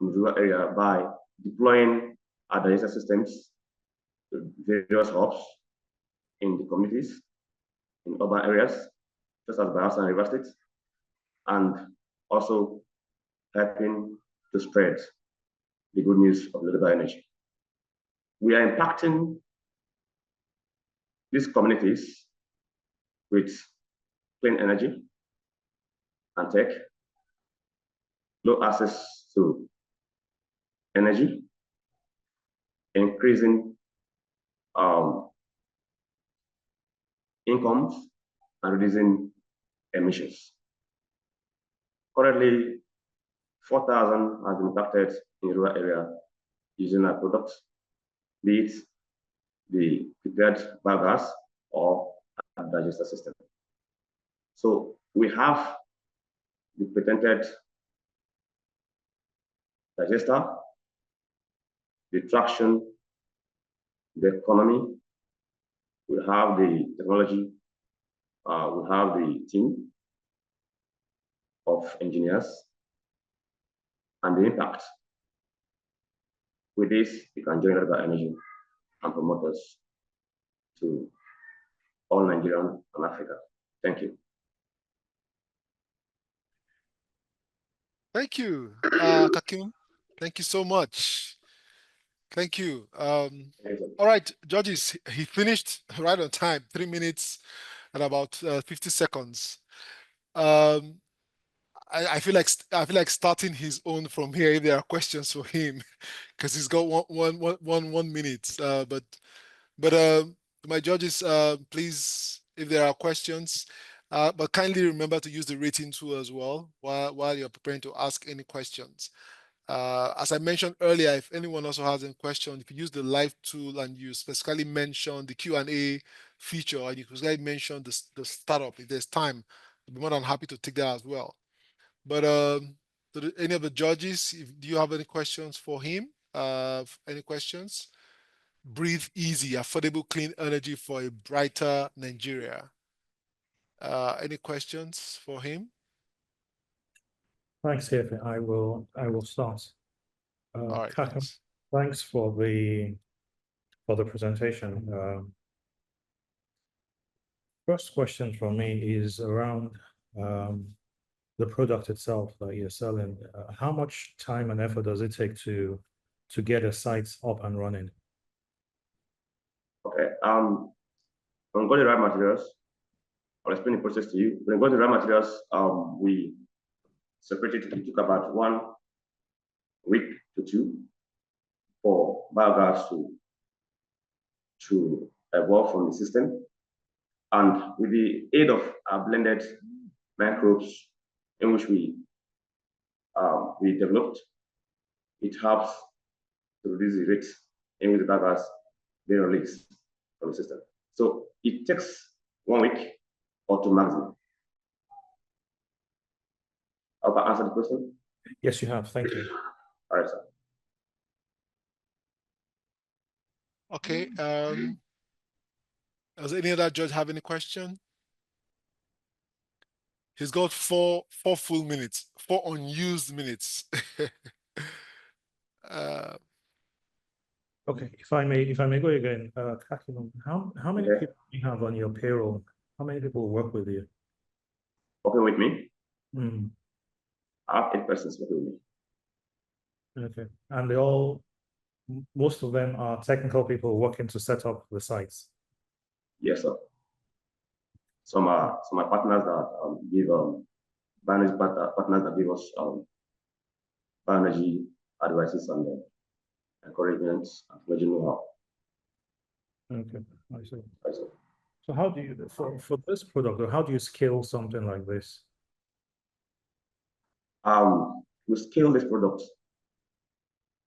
R: the rural area by deploying our DAAYTA systems to various hubs in the communities, in urban areas, such as Bayelsa and Rivers State, and also helping to spread the good news of renewable energy. We are impacting these communities with clean energy and tech, low access to energy, increasing incomes, and reducing emissions. Currently, 4,000 has been impacted in rural area using our products, be it the prepared biogas or a digester system. So we have the patented digester, the traction, the economy, we have the technology, we have the team of engineers, and the impact. With this, we can generate the energy and promote us to all Nigeria and Africa. Thank you.
A: Thank you, Kakim. Thank you so much. Thank you. All right, judges, he finished right on time, 3 minutes and about 50 seconds. I feel like starting his own from here if there are questions for him, because he's got one minute. But my judges, please, if there are questions, but kindly remember to use the rating tool as well while you're preparing to ask any questions. As I mentioned earlier, if anyone also has any question, if you use the live tool and you specifically mention the Q&A feature, and you specifically mention the startup, if there's time, I'll be more than happy to take that as well. But any of the judges, do you have any questions for him? Any questions? Breathe easy, affordable clean energy for a brighter Nigeria. Any questions for him?
M: Thanks, Hefe. I will start.
A: All right,
M: thanks for the presentation. First question for me is around the product itself that you're selling. How much time and effort does it take to get a site up and running?
R: Okay. When we got the raw materials, I'll explain the process to you. When we got the raw materials, we separated. It took about 1 week to 2 for biogas to evolve from the system. And with the aid of our blended microbes in which we developed, it helps to reduce the rate in which the biogas being released from the system. So it takes 1 week or 2 maximum. Have I answered the question?
M: Yes, you have. Thank you.
R: All right, sir.
A: Okay. Does any other judge have any question? He's got four full minutes, 4 unused minutes.
M: Okay, if I may go again, Kakinon, how many people do you have on your payroll? How many people work with you?
R: Working with me?
M: Mm.
R: I have 8 persons working with me.
M: Okay, and most of them are technical people working to set up the sites.
R: Yes, sir. Some are my partners that give partners that give us bioenergy advices and encouragements and technology know-how.
M: Okay, I see. So how do you, for this product, or how do you scale something like this?
R: We scale this product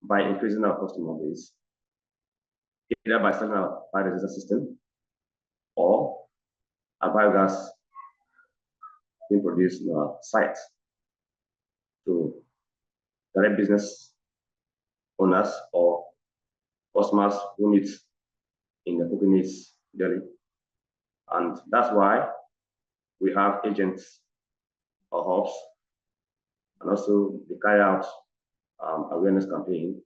R: by increasing our customer base, either by selling our biodigester system or a biogas being produced in our site to direct business owners or customers who need in the cooking needs daily. And that's why we have agents or hubs, and also we carry out awareness campaign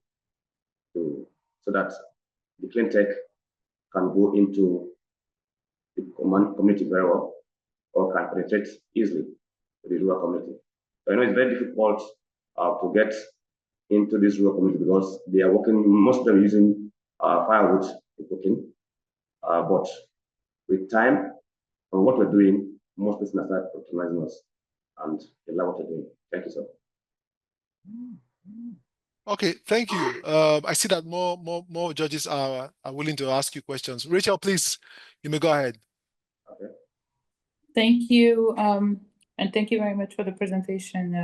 R: so that the clean tech can go into the community very well, or can penetrate easily to the rural community. So I know it's very difficult to get into this rural community because they are working, most of them using firewood for cooking. But with time and what we're doing, most people start patronizing us and they love what we're doing. Thank you, sir.
A: Okay, thank you. I see that more judges are willing to ask you questions. Rachel, please, you may go ahead.
R: Okay.
I: Thank you, and thank you very much for the presentation.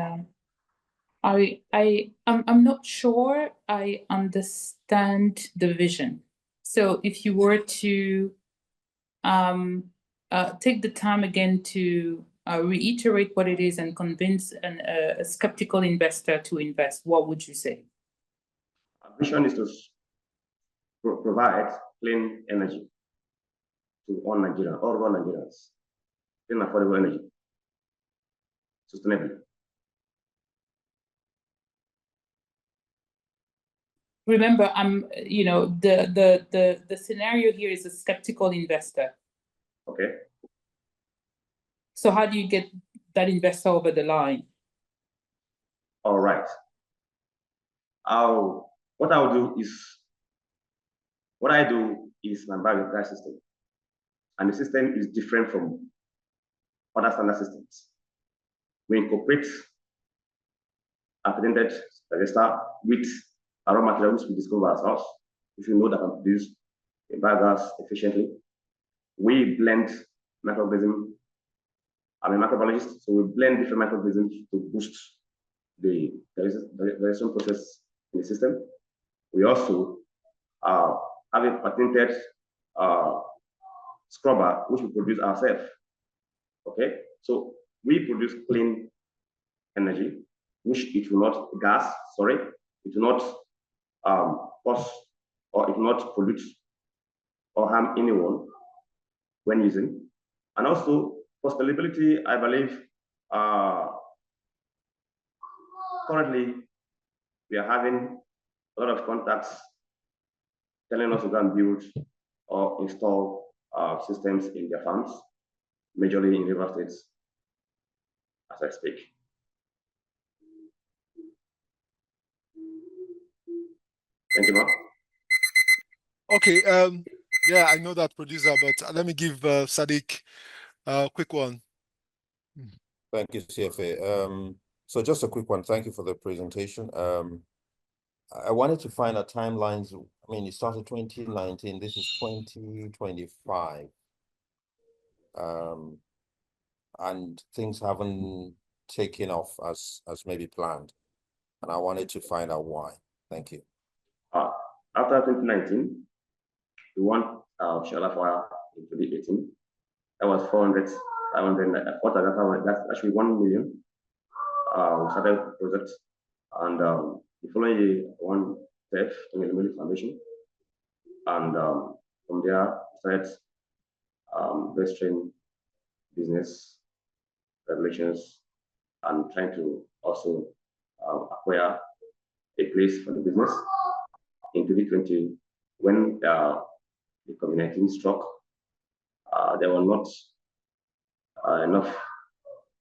I: I'm not sure I understand the vision. So if you were to take the time again to reiterate what it is and convince a skeptical investor to invest, what would you say?
R: Our vision is to provide clean energy to all Nigerians, all rural Nigerians, clean affordable energy, sustainably.
I: Remember, the scenario here is a skeptical investor.
R: Okay.
I: So how do you get that investor over the line?
R: All right. What I do is my biogas system, and the system is different from other standard systems. We incorporate a patented digester with a raw material which we discover ourselves. If you know that can produce a biogas efficiently, we blend microorganisms. I'm a microbiologist, so we blend different microorganisms to boost the digestion process in the system. We also have a patented scrubber which we produce ourselves. Okay, so we produce clean energy, which it will not it will not cause, or it will not pollute or harm anyone when using. And also for scalability, I believe currently we are having a lot of contacts telling us to go and build or install systems in their farms, majorly in river states, as I speak. Thank you, Mark.
A: Okay, yeah, I know that producer, but let me give Sadiq a quick one.
H: Thank you, CFA. So just a quick one. Thank you for the presentation. I wanted to find out timelines. I mean, it started 2019. This is 2025. And things haven't taken off as maybe planned. And I wanted to find out why. Thank you.
R: After 2019, we won Shala Fire in 2018. That was 400, 500, that's actually 1 million. We started the project, and the following year, one TEF, Foundation. And from there, started registering business regulations and trying to also acquire a place for the business. In 2020, when the COVID-19 struck, there were not enough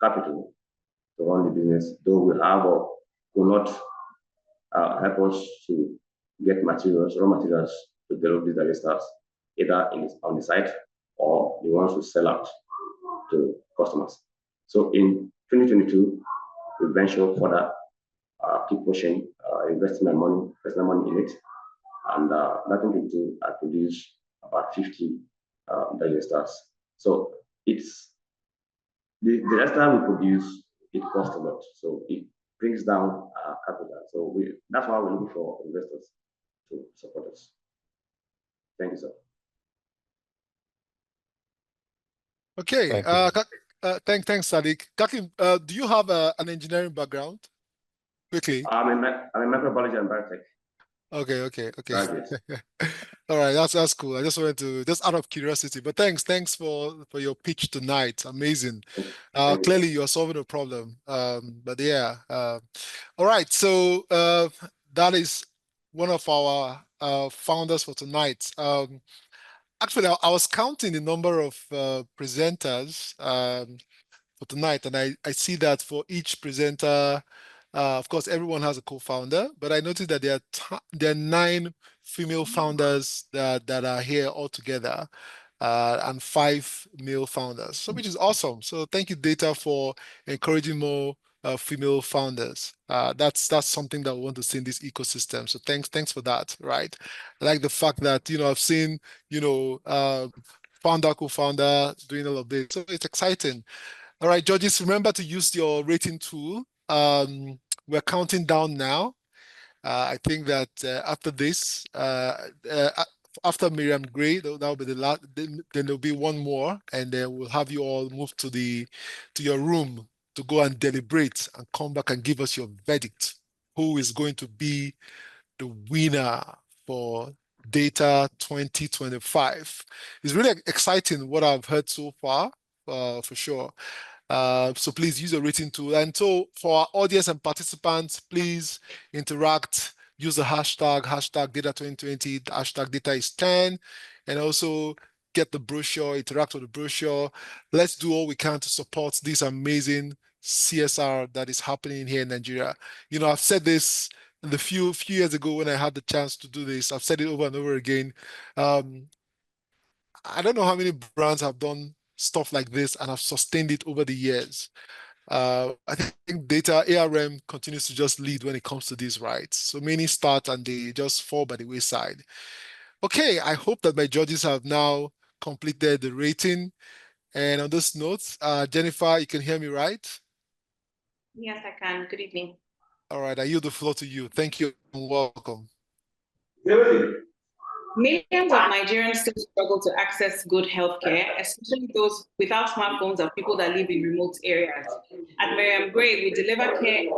R: capital to run the business, though we have or will not help us to get materials, raw materials to develop these digesters, either on the site or the ones we sell out to customers. So in 2022, we venture further, keep pushing, investing my money, personal money in it, and that in I produce about 50 digesters. So it's the digester we produce, it costs a lot, so it brings down capital. So that's why we're looking for investors to support us. Thank you, sir.
A: Okay. Thanks, Sadiq. Kakim, do you have an engineering background? Quickly.
R: I'm in microbiology and biotech.
A: Okay. All right, that's cool. I just wanted to, just out of curiosity, but thanks for your pitch tonight. Amazing. Clearly you're solving a problem. But yeah. All right, so that is one of our founders for tonight. Actually, I was counting the number of presenters for tonight, and I see that for each presenter, of course, everyone has a co-founder, but I noticed that there are 9 female founders that are here altogether, and 5 male founders, so which is awesome. So thank you, DAAYTA, for encouraging more female founders. That's something that we want to see in this ecosystem. So thanks for that. Right, I like the fact that I've seen founder, co-founder doing all of this, so it's exciting. All right, judges, remember to use your rating tool. We're counting down now. I think that after this, after Miriam Gray, that'll be the last. Then there'll be one more, and then we'll have you all move to your room to go and deliberate and come back and give us your verdict. Who is going to be the winner for DAAYTA 2025? It's really exciting what I've heard so far, for sure. So please use a rating tool. And so for our audience and participants, please interact, use the hashtag DAAYTA2020, hashtag DAAYTA is 10, and also get the brochure, interact with the brochure. Let's do all we can to support this amazing CSR that is happening here in Nigeria. I've said this the few years ago when I had the chance to do this. I've said it over and over again. I don't know how many brands have done stuff like this and have sustained it over the years. I think DAAYTA ARM continues to just lead when it comes to these rights. So many start and they just fall by the wayside. Okay, I hope that my judges have now completed the rating. And on this note, Jennifer, you can hear me, right?
S: Yes, I can. Good evening.
A: All right, I yield the floor to you. Thank you and welcome.
S: Millions of Nigerians still struggle to access good healthcare, especially those without smartphones or people that live in remote areas. At Miriam Gray, we deliver care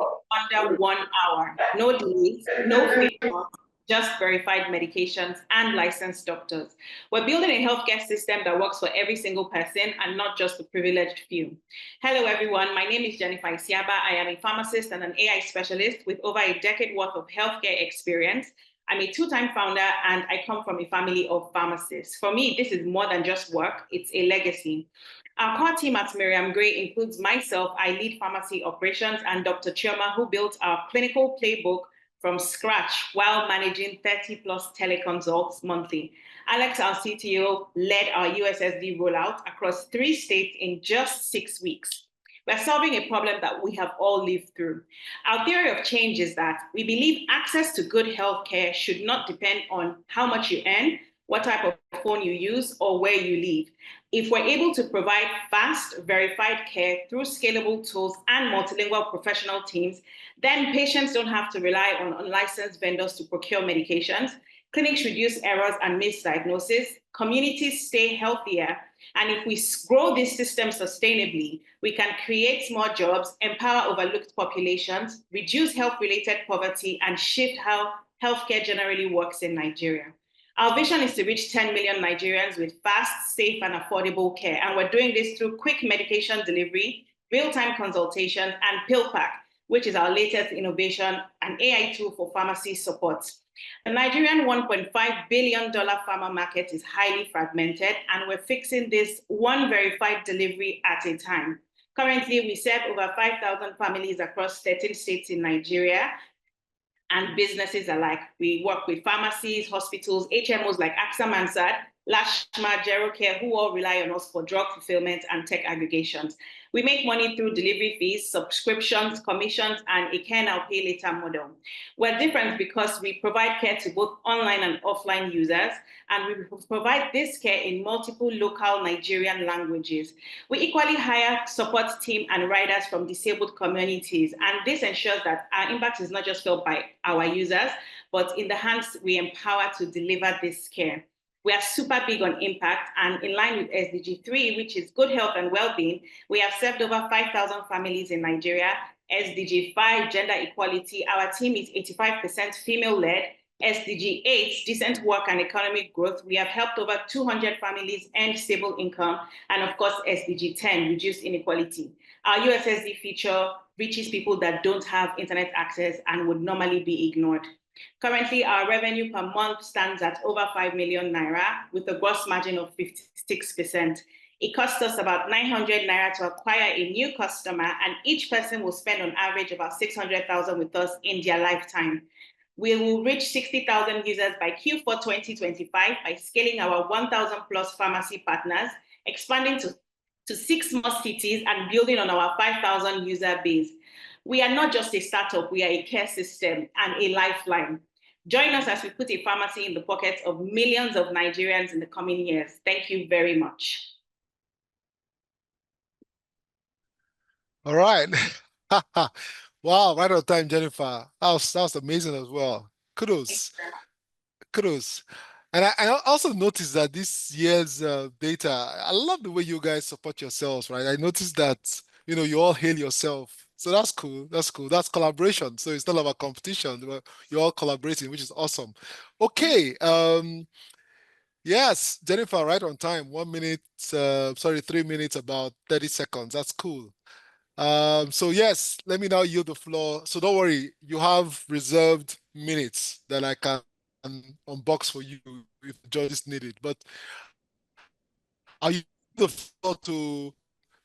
S: under 1 hour. No delays, no fake calls, just verified medications and licensed doctors. We're building a healthcare system that works for every single person and not just the privileged few. Hello, everyone. My name is Jennifer Isiaba. I am a pharmacist and an AI specialist with over a decade worth of healthcare experience. I'm a 2-time founder and I come from a family of pharmacists. For me, this is more than just work, it's a legacy. Our core team at Miriam Gray includes myself, I lead pharmacy operations, and Dr. Chioma, who built our clinical playbook from scratch while managing 30+ teleconsults monthly. Alex, our CTO, led our USSD rollout across 3 states in just 6 weeks. We're solving a problem that we have all lived through. Our theory of change is that we believe access to good healthcare should not depend on how much you earn, what type of phone you use, or where you live. If we're able to provide fast, verified care through scalable tools and multilingual professional teams, then patients don't have to rely on unlicensed vendors to procure medications, clinics reduce errors and misdiagnosis, communities stay healthier, and if we grow this system sustainably, we can create more jobs, empower overlooked populations, reduce health-related poverty, and shift how healthcare generally works in Nigeria. Our vision is to reach 10 million Nigerians with fast, safe, and affordable care. And we're doing this through quick medication delivery, real-time consultation, and PillPack, which is our latest innovation, an AI tool for pharmacy support. The Nigerian $1.5 billion pharma market is highly fragmented, and we're fixing this one verified delivery at a time. Currently, we serve over 5,000 families across 13 states in Nigeria, and businesses alike. We work with pharmacies, hospitals, HMOs like AXA Mansard, Lashma, Gerocare, who all rely on us for drug fulfillment and tech aggregations. We make money through delivery fees, subscriptions, commissions, and a care now, pay later model. We're different because we provide care to both online and offline users, and we provide this care in multiple local Nigerian languages. We equally hire support team and riders from disabled communities, and this ensures that our impact is not just felt by our users, but in the hands we empower to deliver this care. We are super big on impact, and in line with SDG 3, which is good health and well-being, we have served over 5,000 families in Nigeria. SDG 5, gender equality, our team is 85% female-led. SDG 8, decent work and economic growth, we have helped over 200 families earn stable income. And of course, SDG 10, reduce inequality. Our USSD feature reaches people that don't have internet access and would normally be ignored. Currently, our revenue per month stands at over 5 million naira with a gross margin of 56%. It costs us about 900 naira to acquire a new customer, and each person will spend on average about 600,000 with us in their lifetime. We will reach 60,000 users by Q4 2025 by scaling our 1,000 plus pharmacy partners, expanding to 6 more cities, and building on our 5,000 user base. We are not just a startup, we are a care system and a lifeline. Join us as we put a pharmacy in the pockets of millions of Nigerians in the coming years. Thank you very much.
A: All right. Wow, right on time, Jennifer. That was amazing as well. Kudos. Kudos. And I also noticed that this year's data, I love the way you guys support yourselves, right? I noticed that, you all hail yourself. So that's cool. That's cool. That's collaboration. So it's not about competition. You're all collaborating, which is awesome. Okay. Yes, Jennifer, right on time. 1 minute, 3 minutes, about 30 seconds. That's cool. So yes, let me now yield the floor. So don't worry, you have reserved minutes that I can unbox for you if the judges need it. But I'll yield the floor to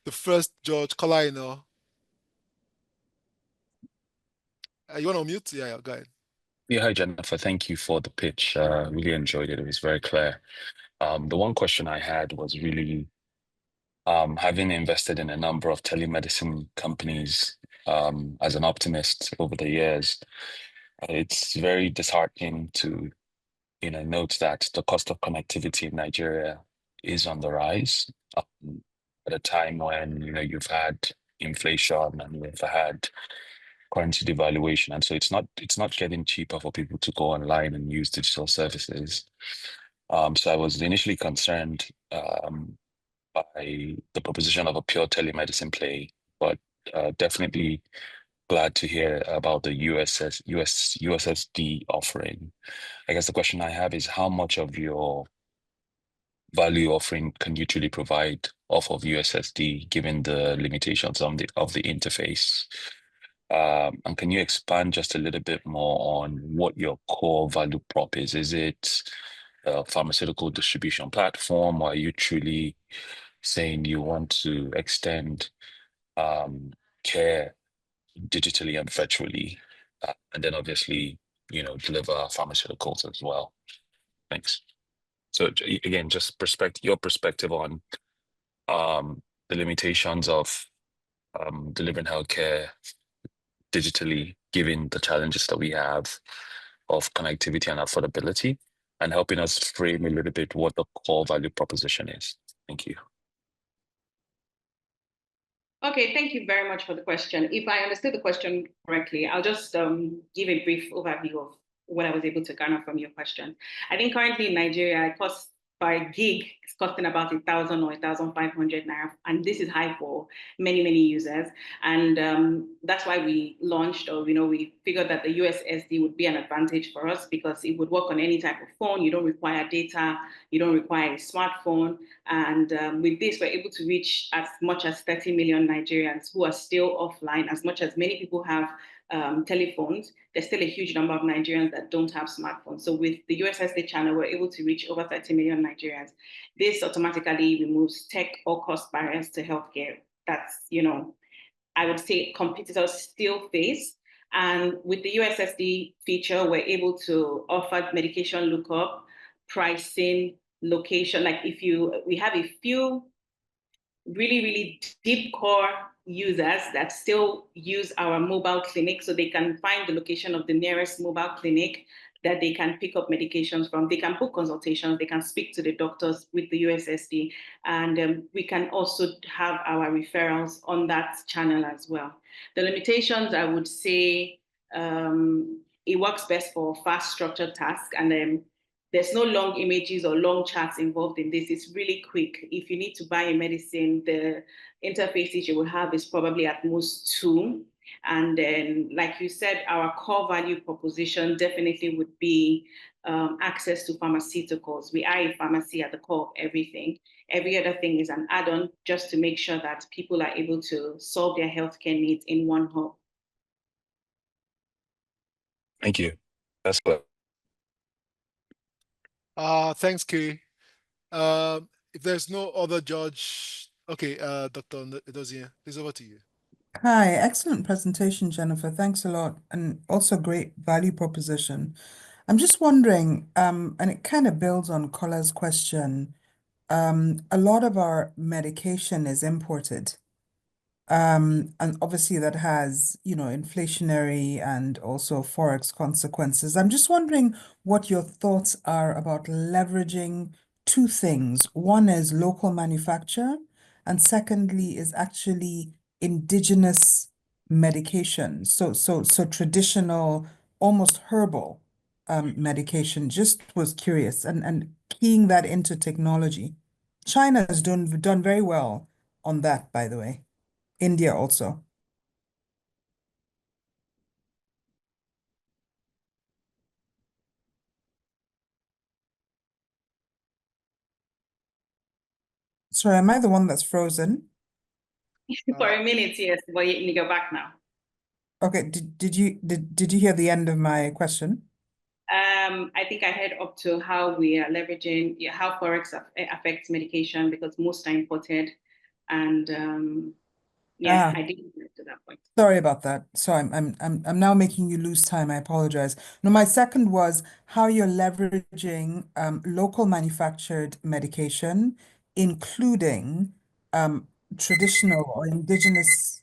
A: the first judge, Kolaino. You want to unmute? Yeah, go ahead.
Q: Yeah, hi, Jennifer. Thank you for the pitch. Really enjoyed it. It was very clear. The one question I had was really having invested in a number of telemedicine companies as an optimist over the years, it's very disheartening to note that the cost of connectivity in Nigeria is on the rise at a time when you've had inflation and you've had currency devaluation, and so it's not getting cheaper for people to go online and use digital services. So I was initially concerned by the proposition of a pure telemedicine play, but definitely glad to hear about the USSD offering. I guess the question I have is how much of your value offering can you truly provide off of USSD given the limitations of the interface? And can you expand just a little bit more on what your core value prop is? Is it a pharmaceutical distribution platform, or are you truly saying you want to extend care digitally and virtually, and then obviously, deliver pharmaceuticals as well? Thanks. So again, just your perspective on the limitations of delivering healthcare digitally, given the challenges that we have of connectivity and affordability, and helping us frame a little bit what the core value proposition is. Thank you.
S: Okay, thank you very much for the question. If I understood the question correctly, I'll just give a brief overview of what I was able to garner from your question. I think currently in Nigeria, it costs per gig is costing about 1,000 or 1,500 naira, and this is high for many users. And that's why we launched, or we figured that the USSD would be an advantage for us because it would work on any type of phone. You don't require data, you don't require a smartphone, and with this, we're able to reach as much as 30 million Nigerians who are still offline. As much as many people have telephones, there's still a huge number of Nigerians that don't have smartphones. So with the USSD channel, we're able to reach over 30 million Nigerians. This automatically removes tech or cost barriers to healthcare. That's, I would say competitors still face. And with the USSD feature, we're able to offer medication lookup, pricing, location. Like we have a few really deep core users that still use our mobile clinic, so they can find the location of the nearest mobile clinic that they can pick up medications from. They can book consultations, they can speak to the doctors with the USSD, and we can also have our referrals on that channel as well. The limitations, I would say, it works best for fast structured tasks, and there's no long images or long charts involved in this. It's really quick. If you need to buy a medicine, the interfaces you will have is probably at most 2. And then, like you said, our core value proposition definitely would be access to pharmaceuticals. We are a pharmacy at the core of everything. Every other thing is an add-on just to make sure that people are able to solve their healthcare needs in one hub.
Q: Thank you. That's good.
A: Thanks, Kay. If there's no other judge, okay, Dr. Edozie, please, over to you.
J: Hi, excellent presentation, Jennifer. Thanks a lot. And also great value proposition. I'm just wondering, and it kind of builds on Kola's question, a lot of our medication is imported. And obviously that has, inflationary and also Forex consequences. I'm just wondering what your thoughts are about leveraging 2 things. One is local manufacture, and secondly is actually indigenous medication. So traditional, almost herbal medication. Just was curious and keying that into technology. China has done very well on that, by the way. India also. Sorry, am I the one that's frozen?
S: For a minute, yes, but you go back now.
J: Okay, did you hear the end of my question?
S: I think I heard up to how we are leveraging, how Forex affects medication because most are imported. And I didn't get to that point.
J: Sorry about that. So I'm now making you lose time. I apologize. No, my second was how you're leveraging local manufactured medication, including traditional or indigenous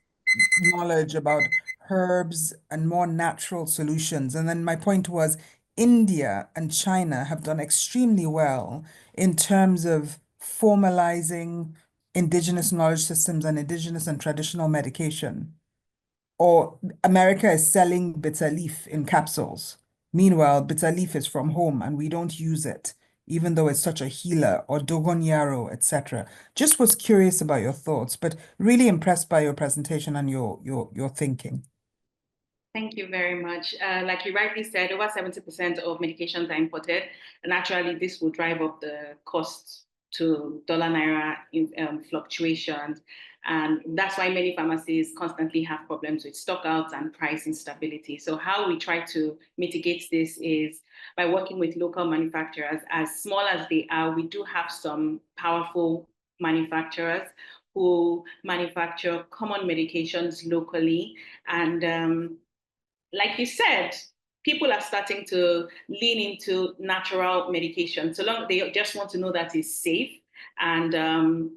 J: knowledge about herbs and more natural solutions. And then my point was India and China have done extremely well in terms of formalizing indigenous knowledge systems and indigenous and traditional medication. Or America is selling bitter leaf in capsules. Meanwhile, bitter leaf is from home and we don't use it, even though it's such a healer, or dogon yarrow, etc. Just was curious about your thoughts, but really impressed by your presentation and your thinking.
S: Thank you very much. Like you rightly said, over 70% of medications are imported, and actually this will drive up the cost to dollar-naira fluctuations. And that's why many pharmacies constantly have problems with stockouts and price instability. So how we try to mitigate this is by working with local manufacturers. As small as they are, we do have some powerful manufacturers who manufacture common medications locally. And like you said, people are starting to lean into natural medication. So long they just want to know that it's safe, and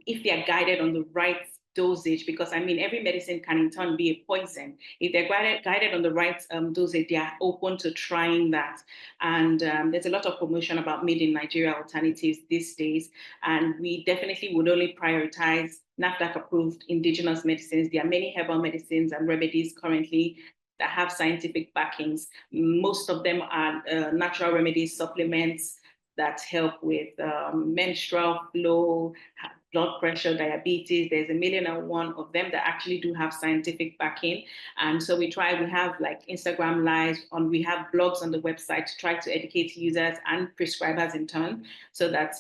S: if they are guided on the right dosage, because every medicine can in turn be a poison. If they're guided on the right dosage, they are open to trying that. And there's a lot of promotion about made in Nigeria alternatives these days, and we definitely would only prioritize NAFDAC approved indigenous medicines. There are many herbal medicines and remedies currently that have scientific backings. Most of them are natural remedies, supplements, that help with menstrual flow, blood pressure, diabetes. There's 1,000,001 of them that actually do have scientific backing. And so we have like Instagram lives, we have blogs on the website to try to educate users and prescribers in turn, so that,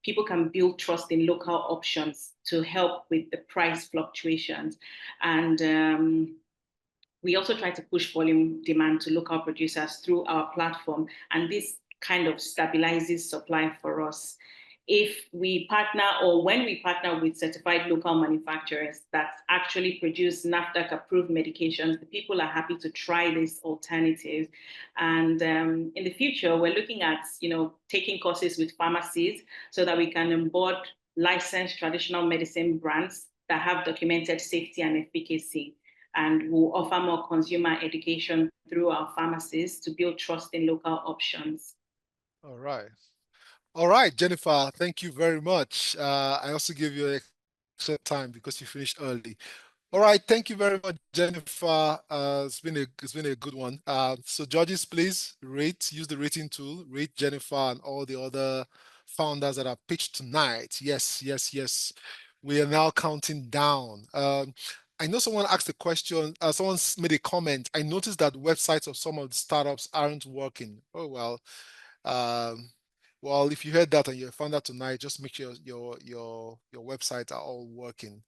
S: people can build trust in local options to help with the price fluctuations. And we also try to push volume demand to local producers through our platform, and this kind of stabilizes supply for us. If we partner, or when we partner with certified local manufacturers that actually produce NAFDAC-approved medications, the people are happy to try this alternative. And in the future, we're looking at, taking courses with pharmacies so that we can onboard licensed traditional medicine brands that have documented safety and efficacy. And we'll offer more consumer education through our pharmacies to build trust in local options.
A: All right. All right, Jennifer, thank you very much. I also give you extra time because you finished early. All right, thank you very much, Jennifer. It's been a good one. So judges, please use the rating tool, rate Jennifer and all the other founders that have pitched tonight. Yes, yes, yes. We are now counting down. I know someone asked a question, someone made a comment. I noticed that websites of some of the startups aren't working. Oh, well. Well, if you heard that and you found out tonight, just make sure your websites are all working.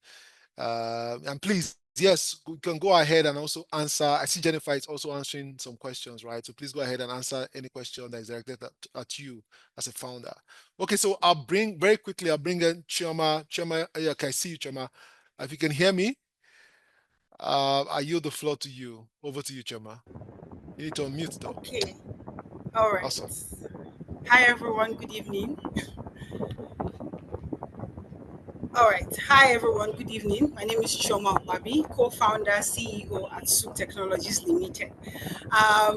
A: And please, yes, you can go ahead and also answer. I see Jennifer is also answering some questions, right? So please go ahead and answer any question that is directed at you as a founder. Okay, so I'll bring in Chioma. Chioma, okay, I see you, Chioma. If you can hear me, I yield the floor to you. Over to you, Chioma. You need to unmute though.
T: Okay. All right.
A: Awesome.
T: Hi, everyone. Good evening. All right. Hi, everyone. Good evening. My name is Chioma Obabi, co-founder, CEO at Soup Technologies Limited.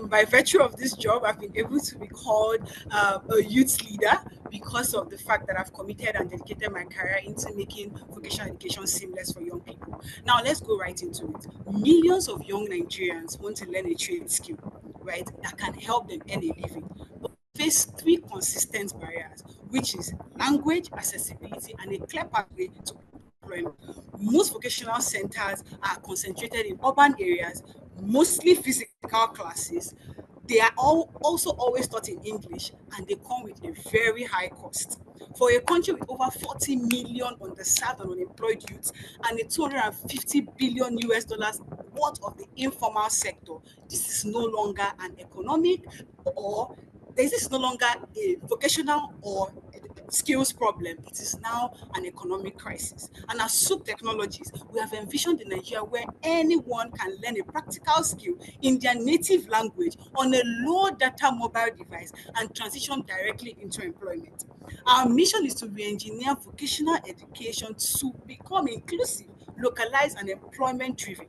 T: By virtue of this job, I've been able to be called a youth leader because of the fact that I've committed and dedicated my career into making vocational education seamless for young people. Now, let's go right into it. Millions of young Nigerians want to learn a trade skill, right, that can help them earn a living. But face 3 consistent barriers, which is language, accessibility, and a clear pathway to employment. Most vocational centers are concentrated in urban areas, mostly physical classes. They are also always taught in English, and they come with a very high cost. For a country with over 40 million underserved and unemployed youths and a $250 billion worth of the informal sector, this is no longer an economic or this is no longer a vocational or skills problem. It is now an economic crisis. And as Soup Technologies, we have envisioned a Nigeria where anyone can learn a practical skill in their native language on a low data mobile device and transition directly into employment. Our mission is to re-engineer vocational education to become inclusive, localized, and employment driven,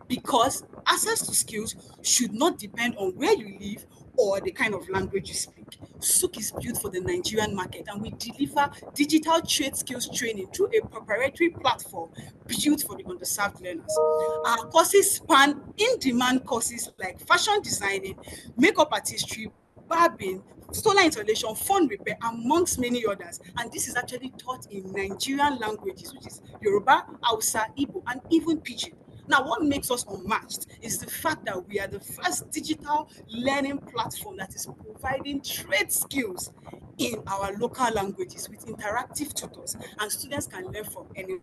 T: because access to skills should not depend on where you live or the kind of language you speak. Souk is built for the Nigerian market, and we deliver digital trade skills training through a proprietary platform built for the underserved learners. Our courses span in-demand courses like fashion designing, makeup artistry, barbing, solar installation, phone repair, amongst many others. And this is actually taught in Nigerian languages, which is Yoruba, Hausa, Igbo, and even Pidgin. Now, what makes us unmatched is the fact that we are the first digital learning platform that is providing trade skills in our local languages with interactive tutors, and students can learn from anywhere.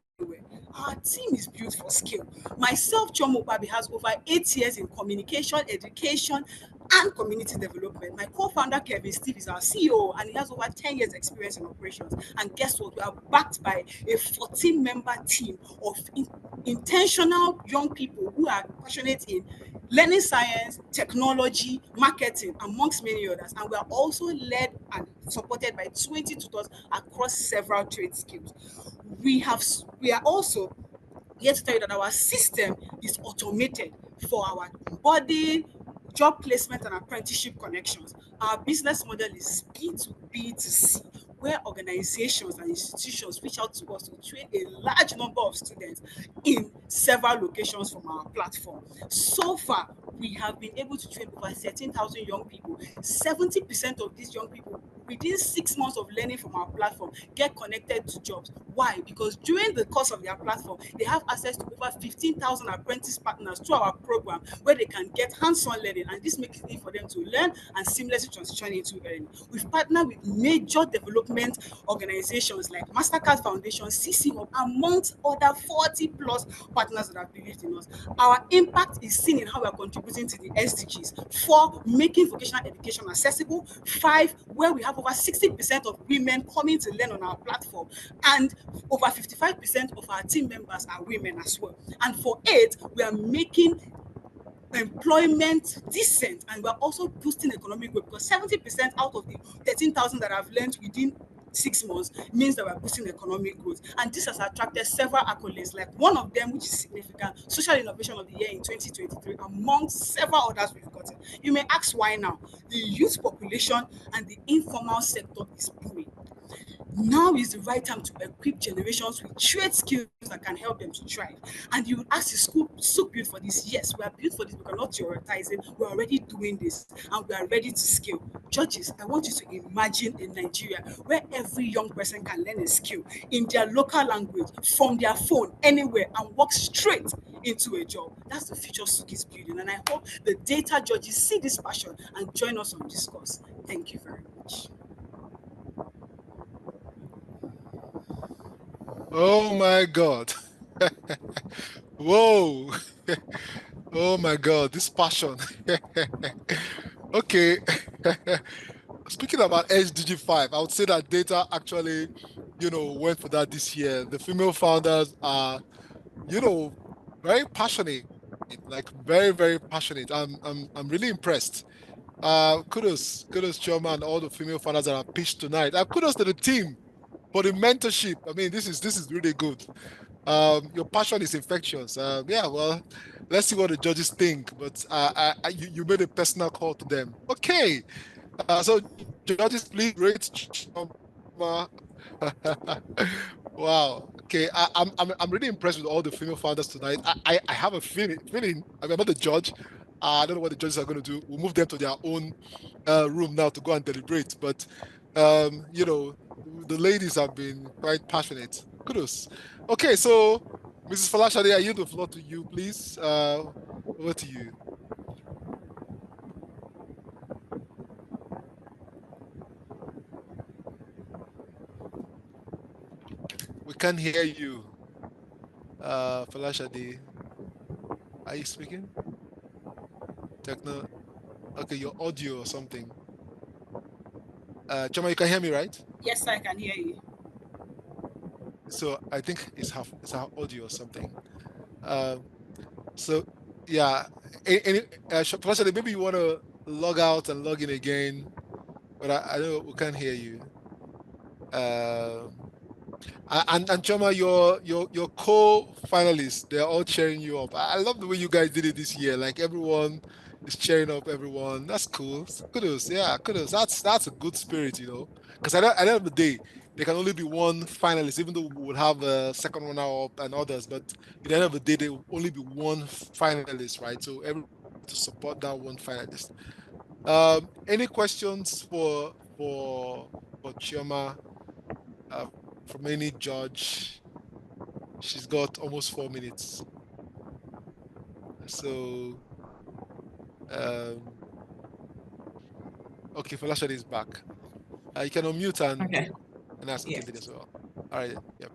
T: Our team is built for skill. Myself, Chioma Obabi, has over 8 years in communication, education, and community development. My co-founder, Kevin Steve, is our CEO, and he has over 10 years experience in operations. And guess what? We are backed by a 14-member team of intentional young people who are passionate in learning science, technology, marketing, amongst many others. And we are also led and supported by 20 tutors across several trade skills. We are also here to tell you that our system is automated for our onboarding, job placement, and apprenticeship connections. Our business model is B2B2C, where organizations and institutions reach out to us to train a large number of students in several locations from our platform. So far, we have been able to train over 13,000 young people. 70% of these young people within 6 months of learning from our platform, get connected to jobs. Why? Because during the course of their platform, they have access to over 15,000 apprentice partners through our program where they can get hands-on learning, and this makes it easy for them to learn and seamlessly transition into earning. We've partnered with major development organizations like Mastercard Foundation, CC Hub, amongst other 40 plus partners that have believed in us. Our impact is seen in how we are contributing to the SDGs. 4, making vocational education accessible. 5, where we have over 60% of women coming to learn on our platform, and over 55% of our team members are women as well. And for 8, we are making employment decent, and we're also boosting economic growth, because 70% out of the 13,000 that I've learned within 6 months means that we're boosting economic growth. And this has attracted several accolades, like one of them, which is significant, Social Innovation of the Year in 2023, amongst several others we've gotten. You may ask why now. The youth population and the informal sector is booming. Now is the right time to equip generations with trade skills that can help them to thrive. And you would ask, the school so built for this? Yes, we are built for this. We are not theoretizing. We are already doing this, and we are ready to scale. Judges, I want you to imagine a Nigeria where every young person can learn a skill in their local language from their phone anywhere and walk straight into a job. That's the future Suk is building. And I hope the data judges see this passion and join us on this course. Thank you very much.
A: Oh my God. Whoa. Oh my God, this passion. Okay. Speaking about SDG 5, I would say that data actually, went for that this year. The female founders are, very passionate, like very, very passionate. I'm really impressed. Kudos, Chioma, and all the female founders that have pitched tonight. Kudos to the team for the mentorship. I mean, this is really good. Your passion is infectious. Yeah, well, let's see what the judges think. But you made a personal call to them. Okay. So judges, please rate Chioma. Wow. Okay. I'm really impressed with all the female founders tonight. I have a feeling. I'm not the judge. I don't know what the judges are going to do. We'll move them to their own room now to go and deliberate. But the ladies have been quite passionate. Kudos. Okay, so Mrs. Falashade, I yield the floor to you, please. Over to you. We can't hear you. Falashade, are you speaking? Techno. Okay, your audio or something. Choma, you can hear me, right?
T: Yes, I can hear you.
A: So I think it's her audio or something. So yeah, Falashade, maybe you want to log out and log in again, but I know we can't hear you. And Choma, your co-finalists, they're all cheering you up. I love the way you guys did it this year. Like everyone is cheering up everyone. That's cool. Kudos, yeah, kudos. That's a good spirit, Because at the end of the day, there can only be one finalist, even though we would have a second runner up and others. But at the end of the day, there will only be one finalist, right? So everyone to support that one finalist. Any questions for Chioma? From any judge? She's got almost 4 minutes. So, okay, Falashade is back. You can unmute and ask
L: Yes.
A: David as well. All right, yep.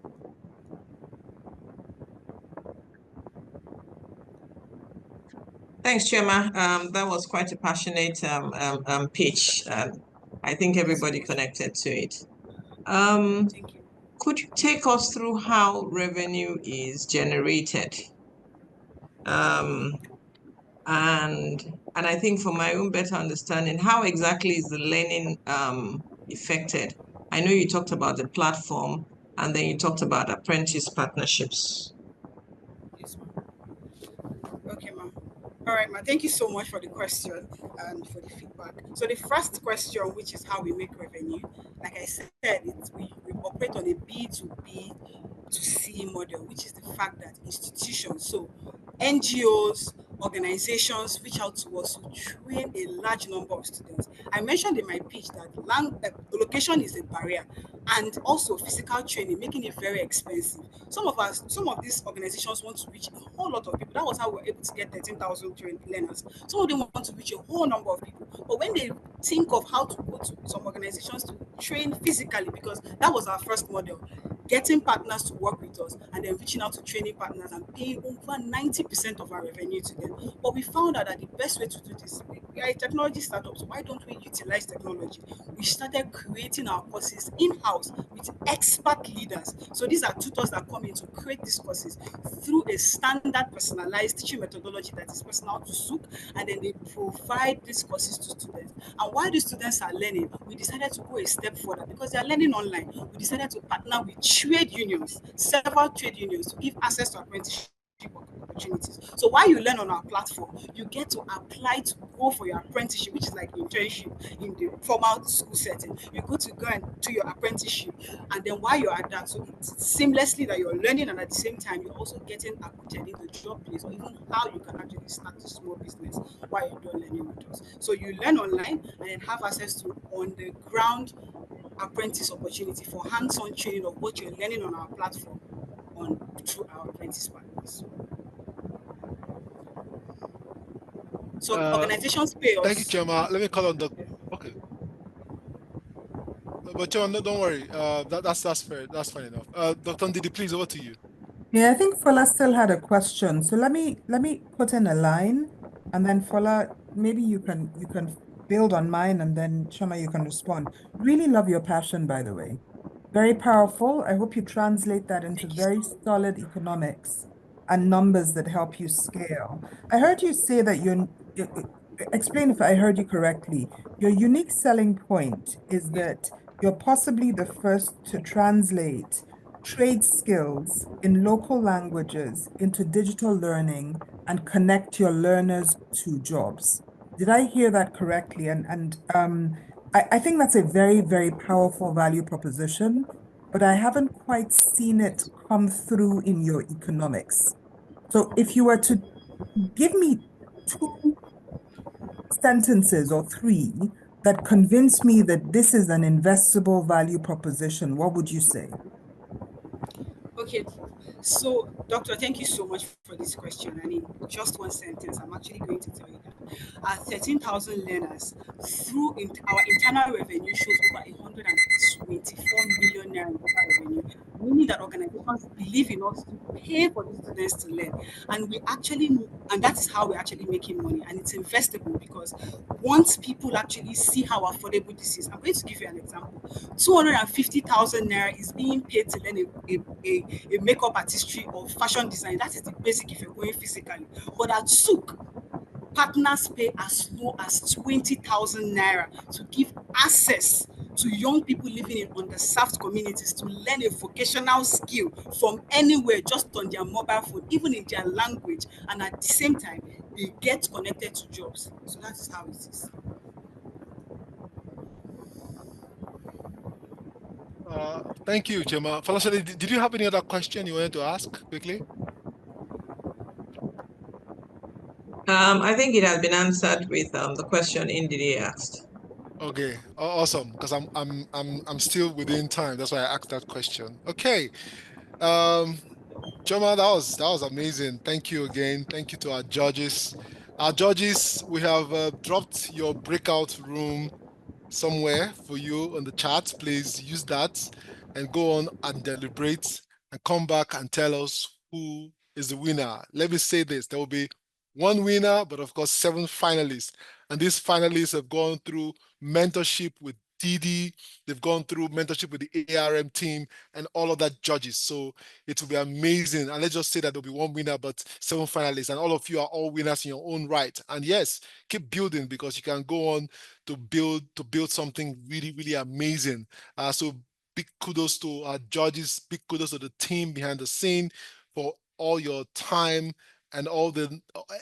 L: Thanks, Chema. That was quite a passionate pitch. I think everybody connected to it. Could you take us through how revenue is generated? And I think for my own better understanding, how exactly is the learning affected? I know you talked about the platform, and then you talked about apprentice partnerships.
T: Yes, ma'am. Okay, ma'am. All right, ma'am. Thank you so much for the question and for the feedback. So the first question, which is how we make revenue, like I said, we operate on a B2B to C model, which is the fact that institutions, so NGOs, organizations reach out to us to train a large number of students. I mentioned in my pitch that location is a barrier, and also physical training, making it very expensive. Some of these organizations want to reach a whole lot of people. That was how we were able to get 13,000 trained learners. Some of them want to reach a whole number of people. But when they think of how to go to some organizations to train physically, because that was our first model, getting partners to work with us and then reaching out to training partners and paying over 90% of our revenue to them. But we found out that the best way to do this, we are a technology startup, so why don't we utilize technology? We started creating our courses in-house with expert leaders. So these are tutors that come in to create these courses through a standard personalized teaching methodology that is personal to SUK, and then they provide these courses to students. And while the students are learning, we decided to go a step further because they are learning online. We decided to partner with trade unions, several trade unions, to give access to apprenticeship opportunities. So while you learn on our platform, you get to apply to go for your apprenticeship, which is like internship in the formal school setting. You go to go and do your apprenticeship, and then while you're at that, so it's seamlessly that you're learning, and at the same time you're also getting acquainted in the job place, or even how you can actually start a small business while you're done learning with us. So you learn online and then have access to on the ground apprentice opportunity for hands-on training of what you're learning on our platform through our apprentice partners. So organizations pay us.
A: Thank you, Chema. Let me call on the. Okay. But Chema, no, don't worry. That's fair. That's fine enough. Dr. Ndidi, please, over to you.
J: Yeah, I think Fola still had a question. So let me put in a line, and then Fola, maybe you can build on mine, and then Chema, you can respond. Really love your passion, by the way. Very powerful. I hope you translate that into very solid economics and numbers that help you scale. I heard you say that explain if I heard you correctly. Your unique selling point is that you're possibly the first to translate trade skills in local languages into digital learning and connect your learners to jobs. Did I hear that correctly? I think that's a very, very powerful value proposition, but I haven't quite seen it come through in your economics. So if you were to give me 2 sentences or 3 that convince me that this is an investable value proposition, what would you say?
T: Okay, so Doctor, thank you so much for this question. And in just one sentence, I'm actually going to tell you that our 13,000 learners through our internal revenue shows over 124 million naira in total revenue, meaning that organizations believe in us to pay for the students to learn. And that is how we're actually making money. And it's investable because once people actually see how affordable this is, I'm going to give you an example. 250,000 naira is being paid to learn a makeup artistry or fashion design. That is the basic if you're going physically. But at SUK, partners pay as low as 20,000 naira to give access to young people living in underserved communities to learn a vocational skill from anywhere, just on their mobile phone, even in their language, and at the same time they get connected to jobs. So that is how it is.
A: Thank you, Chema. Falasade, did you have any other question you wanted to ask quickly?
L: I think it has been answered with the question Ndidi asked.
A: Okay, awesome. Because I'm still within time. That's why I asked that question. Okay. Chema, that was amazing. Thank you again. Thank you to our judges. Our judges, we have dropped your breakout room somewhere for you on the chat. Please use that and go on and deliberate and come back and tell us who is the winner. Let me say this, there will be one winner, but of course 7 finalists. And these finalists have gone through mentorship with DD, they've gone through mentorship with the ARM team and all of that judges. So it will be amazing. And let's just say that there'll be one winner, but 7 finalists, and all of you are all winners in your own right. And yes, keep building because you can go on to build something really, really amazing. So big kudos to our judges, big kudos to the team behind the scene for all your time and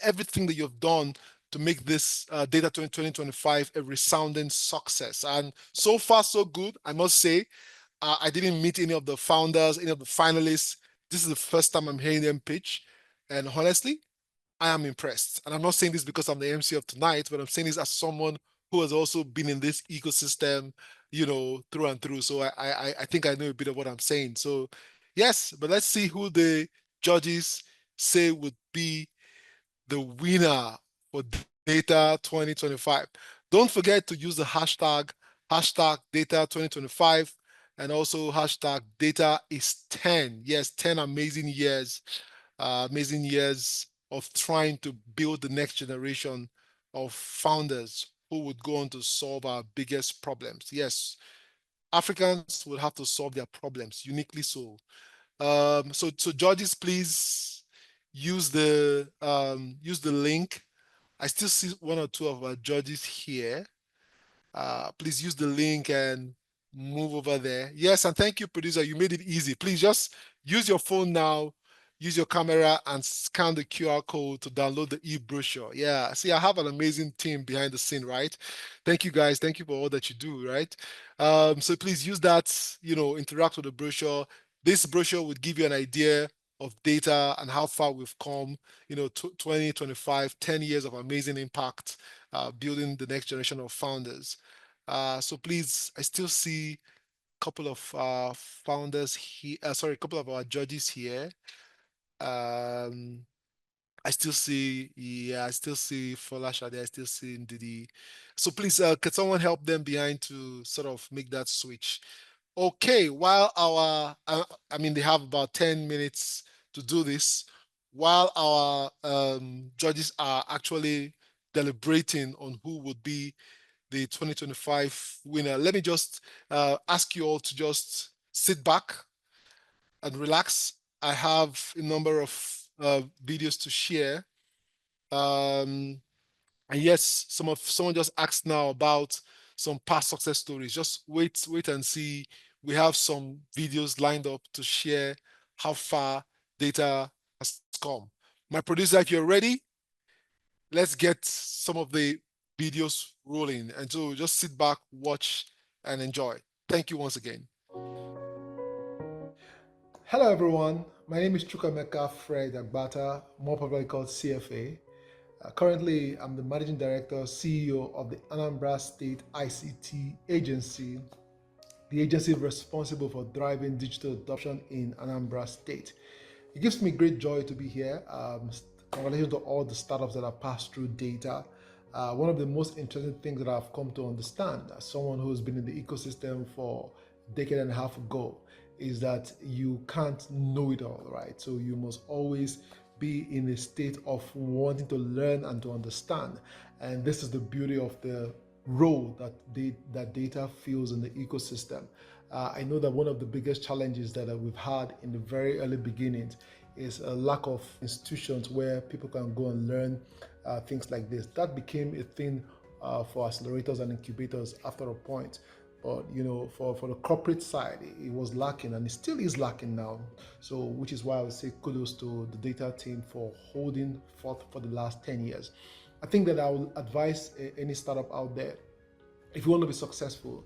A: everything that you've done to make this DAAYTA 2025 a resounding success. And so far, so good, I must say. I didn't meet any of the founders, any of the finalists. This is the first time I'm hearing them pitch. And honestly, I am impressed. And I'm not saying this because I'm the MC of tonight, but I'm saying this as someone who has also been in this ecosystem, through and through. So I think I know a bit of what I'm saying. So yes, but let's see who the judges say would be the winner for DAAYTA 2025. Don't forget to use the hashtag DAAYTA 2025 and also hashtag DAAYTA is 10. Yes, 10 amazing years of trying to build the next generation of founders who would go on to solve our biggest problems. Yes, Africans will have to solve their problems, uniquely so. So judges, please use the link. I still see one or two of our judges here. Please use the link and move over there. Yes, and thank you, producer. You made it easy. Please just use your phone now, use your camera and scan the QR code to download the e-brochure. Yeah, see, I have an amazing team behind the scene, right? Thank you, guys. Thank you for all that you do, right? So please use that, interact with the brochure. This brochure would give you an idea of DAAYTA and how far we've come, 2025, 10 years of amazing impact, building the next generation of founders. So please, I still see a couple of founders here, sorry, a couple of our judges here. I still see, yeah, I still see Folasha there, I still see Ndidi. So please, could someone help them behind to sort of make that switch? Okay, while I mean, they have about 10 minutes to do this, while our judges are actually deliberating on who would be the 2025 winner. Let me just ask you all to just sit back and relax. I have a number of videos to share. And yes, someone just asked now about some past success stories. Just wait and see. We have some videos lined up to share how far DAAYTA has come. My producer, if you're ready, let's get some of the videos rolling. And so just sit back, watch, and enjoy. Thank you once again. Hello, everyone. My name is Chukwuemeka Fred Agbata, more popularly called CFA. Currently, I'm the Managing Director, CEO of the Anambra State ICT Agency, the agency responsible for driving digital adoption in Anambra State. It gives me great joy to be here. Congratulations to all the startups that have passed through DAAYTA. One of the most interesting things that I've come to understand as someone who's been in the ecosystem for a decade and a half ago is that you can't know it all, right? So you must always be in a state of wanting to learn and to understand. And this is the beauty of the role that DAAYTA fills in the ecosystem. I know that one of the biggest challenges that we've had in the very early beginnings is a lack of institutions where people can go and learn things like this. That became a thing for accelerators and incubators after a point. But for the corporate side, it was lacking, and it still is lacking now. So, which is why I would say kudos to the DAAYTA team for holding forth for the last 10 years. I think that I will advise any startup out there, if you want to be successful,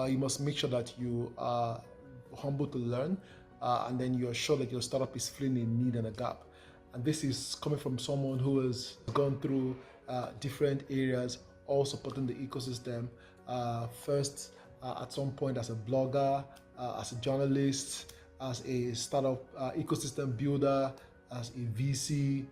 A: you must make sure that you are humble to learn, and then you're sure that your startup is filling a need and a gap. And this is coming from someone who has gone through different areas, all supporting the ecosystem. First, at some point as a blogger, as a journalist, as a startup ecosystem builder, as a VC,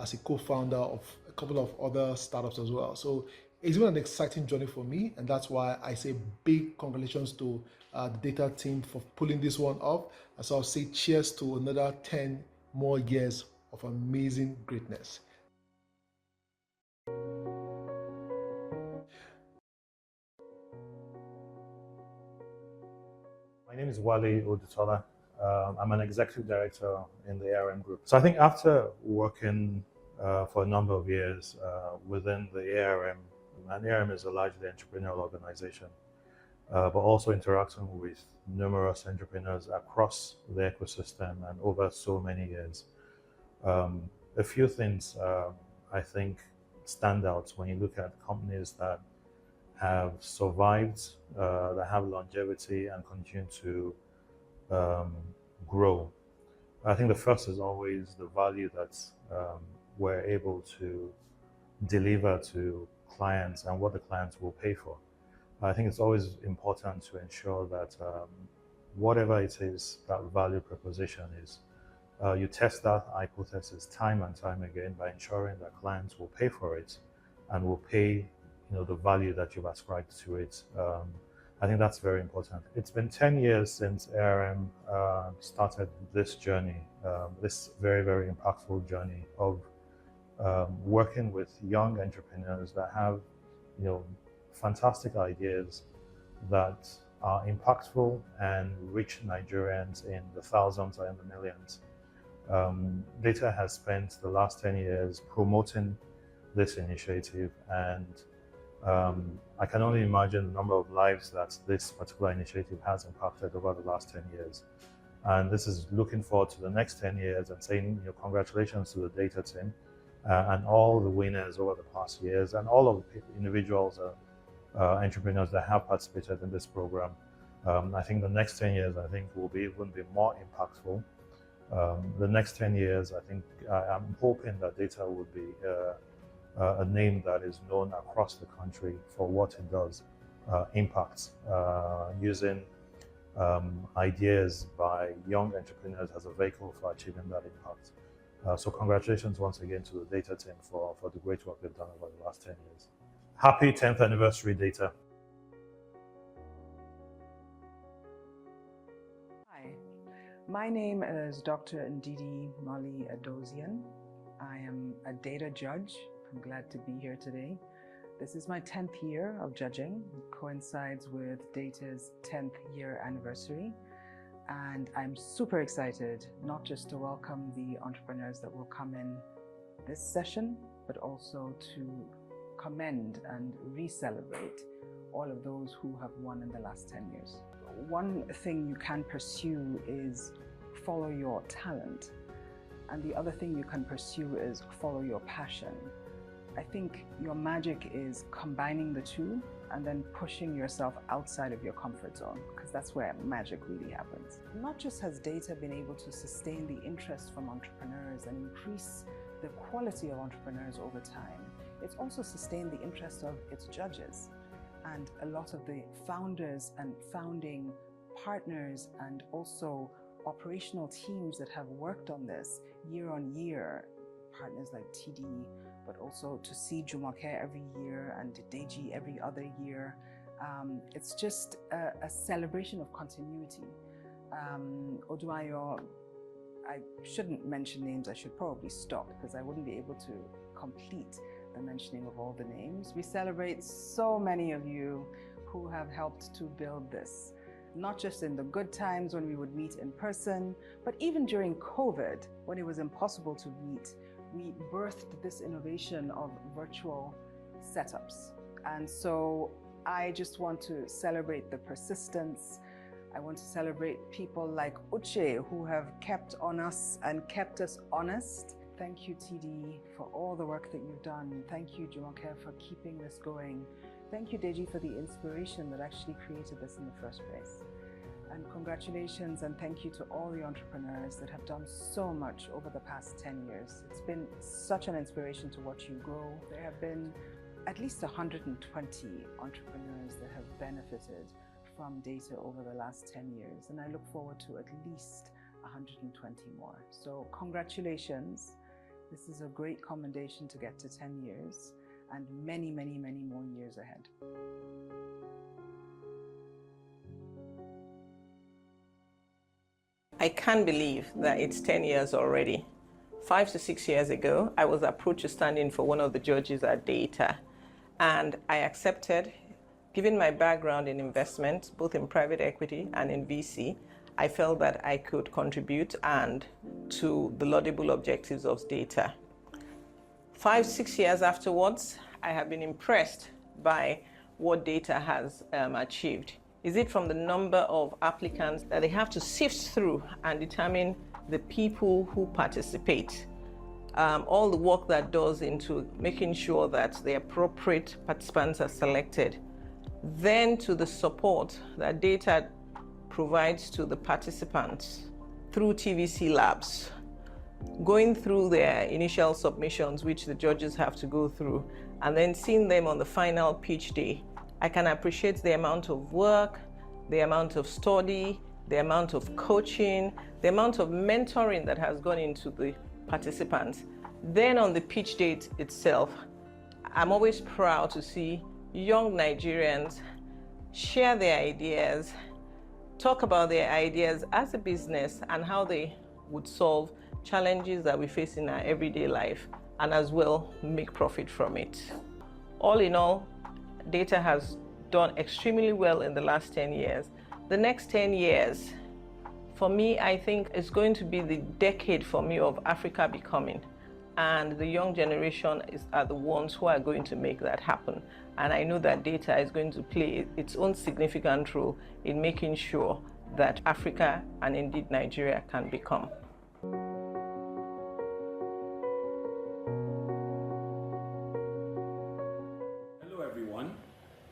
A: as a co-founder of a couple of other startups as well. So it's been an exciting journey for me, and that's why I say big congratulations to the DAAYTA team for pulling this one off. And so I'll say cheers to another 10 more years of amazing greatness.
M: My name is Wale Odutola. I'm an executive director in the ARM group. So I think after working for a number of years within the ARM, and ARM is a largely entrepreneurial organization, but also interacting with numerous entrepreneurs across the ecosystem and over so many years. A few things I think stand out when you look at companies that have survived, that have longevity and continue to grow. I think the first is always the value that we're able to deliver to clients and what the clients will pay for. I think it's always important to ensure that whatever it is that value proposition is, you test that hypothesis time and time again by ensuring that clients will pay for it and will pay, the value that you've ascribed to it. I think that's very important. It's been 10 years since ARM started this journey, this very, very impactful journey of working with young entrepreneurs that have, fantastic ideas that are impactful and reach Nigerians in the thousands and the millions. DAAYTA has spent the last 10 years promoting this initiative, and I can only imagine the number of lives that this particular initiative has impacted over the last 10 years. And this is looking forward to the next 10 years and saying, congratulations to the DAAYTA team and all the winners over the past years and all of the individuals, entrepreneurs that have participated in this program. I think the next 10 years, will be even more impactful. The next 10 years, I'm hoping that DAAYTA will be a name that is known across the country for what it does, impacts, using ideas by young entrepreneurs as a vehicle for achieving that impact. So congratulations once again to the DAAYTA team for the great work they've done over the last 10 years. Happy 10th anniversary, DAAYTA.
U: Hi, my name is Dr. Ndidi Mali Adozian. I am a data judge. I'm glad to be here today. This is my 10th year of judging. It coincides with DAAYTA's 10th year anniversary. And I'm super excited, not just to welcome the entrepreneurs that will come in this session, but also to commend and re-celebrate all of those who have won in the last 10 years. One thing you can pursue is follow your talent. And the other thing you can pursue is follow your passion. I think your magic is combining the two and then pushing yourself outside of your comfort zone, because that's where magic really happens. Not just has DAAYTA been able to sustain the interest from entrepreneurs and increase the quality of entrepreneurs over time, it's also sustained the interest of its judges. And a lot of the founders and founding partners and also operational teams that have worked on this year on year, partners like TD, but also to see Jumoke every year and Deji every other year. It's just a celebration of continuity. Oduayo, I shouldn't mention names, I should probably stop because I wouldn't be able to complete the mentioning of all the names. We celebrate so many of you who have helped to build this, not just in the good times when we would meet in person, but even during COVID, when it was impossible to meet, we birthed this innovation of virtual setups. And so I just want to celebrate the persistence. I want to celebrate people like Uche who have kept on us and kept us honest. Thank you, TD, for all the work that you've done. Thank you, Jumoke, for keeping this going. Thank you, Deji, for the inspiration that actually created this in the first place. And congratulations and thank you to all the entrepreneurs that have done so much over the past 10 years. It's been such an inspiration to watch you grow. There have been at least 120 entrepreneurs that have benefited from DAAYTA over the last 10 years. And I look forward to at least 120 more. So congratulations. This is a great commendation to get to 10 years and many, many, many more years ahead.
L: I can't believe that it's 10 years already. 5 to 6 years ago, I was approached to stand in for one of the judges at DAAYTA, and I accepted. Given my background in investment, both in private equity and in VC, I felt that I could contribute and to the laudable objectives of DAAYTA. 5, 6 years afterwards, I have been impressed by what DAAYTA has achieved. Is it from the number of applicants that they have to sift through and determine the people who participate? All the work that goes into making sure that the appropriate participants are selected. Then to the support that DAAYTA provides to the participants through TVC labs, going through their initial submissions, which the judges have to go through, and then seeing them on the final pitch day, I can appreciate the amount of work, the amount of study, the amount of coaching, the amount of mentoring that has gone into the participants. Then on the pitch date itself, I'm always proud to see young Nigerians share their ideas, talk about their ideas as a business and how they would solve challenges that we face in our everyday life, and as well make profit from it. All in all, DAAYTA has done extremely well in the last 10 years. The next 10 years, for me, I think it's going to be the decade for me of Africa becoming. And the young generation are the ones who are going to make that happen. And I know that DAAYTA is going to play its own significant role in making sure that Africa and indeed Nigeria can become.
G: Hello everyone,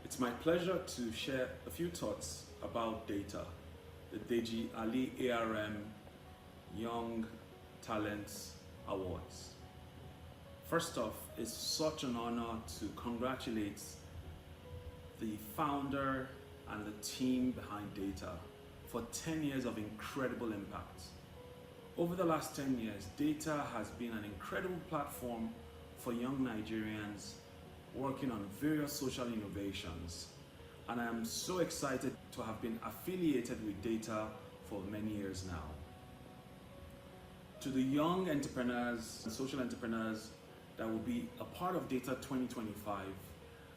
G: it's my pleasure to share a few thoughts about DAAYTA, the Deji Ali ARM Young Talents Awards. First off, it's such an honor to congratulate the founder and the team behind DAAYTA for 10 years of incredible impact. Over the last 10 years, DAAYTA has been an incredible platform for young Nigerians working on various social innovations. And I am so excited to have been affiliated with DAAYTA for many years now. To the young entrepreneurs and social entrepreneurs that will be a part of DAAYTA 2025,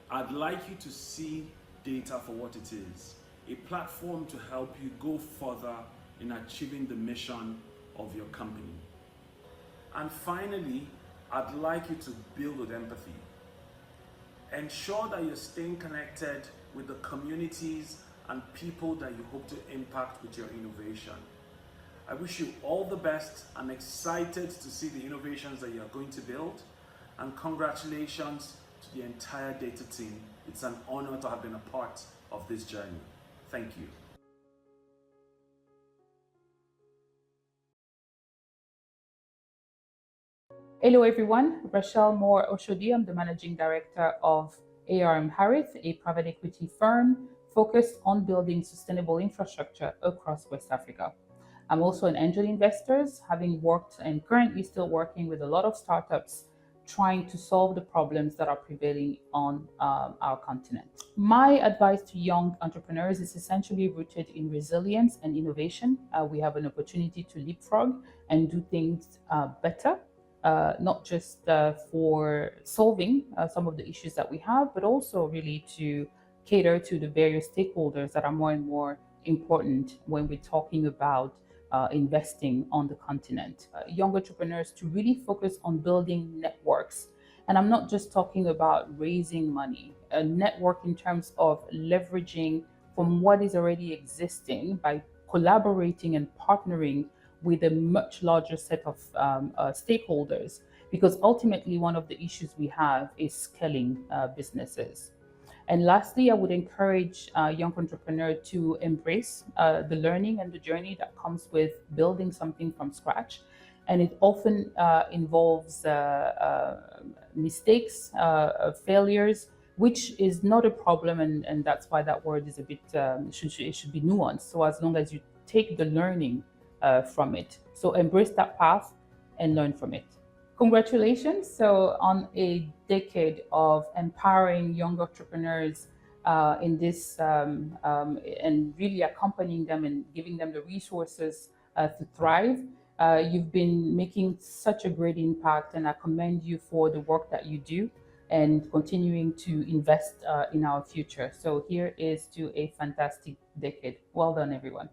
G: I'd like you to see DAAYTA for what it is, a platform to help you go further in achieving the mission of your company. And finally, I'd like you to build with empathy. Ensure that you're staying connected with the communities and people that you hope to impact with your innovation. I wish you all the best. I'm excited to see the innovations that you're going to build, and congratulations to the entire DAAYTA team. It's an honor to have been a part of this journey. Thank you.
I: Hello everyone, Rachel Moore Oshodi. I'm the Managing Director of ARM Harith, a private equity firm focused on building sustainable infrastructure across West Africa. I'm also an angel investor, having worked and currently still working with a lot of startups trying to solve the problems that are prevailing on our continent. My advice to young entrepreneurs is essentially rooted in resilience and innovation. We have an opportunity to leapfrog and do things better. Not just for solving some of the issues that we have, but also really to cater to the various stakeholders that are more and more important when we're talking about investing on the continent. Young entrepreneurs to really focus on building networks. And I'm not just talking about raising money, a network in terms of leveraging from what is already existing by collaborating and partnering with a much larger set of stakeholders, because ultimately one of the issues we have is scaling businesses. And lastly, I would encourage young entrepreneurs to embrace the learning and the journey that comes with building something from scratch. And it often involves mistakes, failures, which is not a problem. And that's why that word is a bit, it should be nuanced. So as long as you take the learning from it. So embrace that path and learn from it. Congratulations. So on a decade of empowering young entrepreneurs in this and really accompanying them and giving them the resources to thrive. You've been making such a great impact, and I commend you for the work that you do and continuing to invest in our future. So here is to a fantastic decade. Well done, everyone.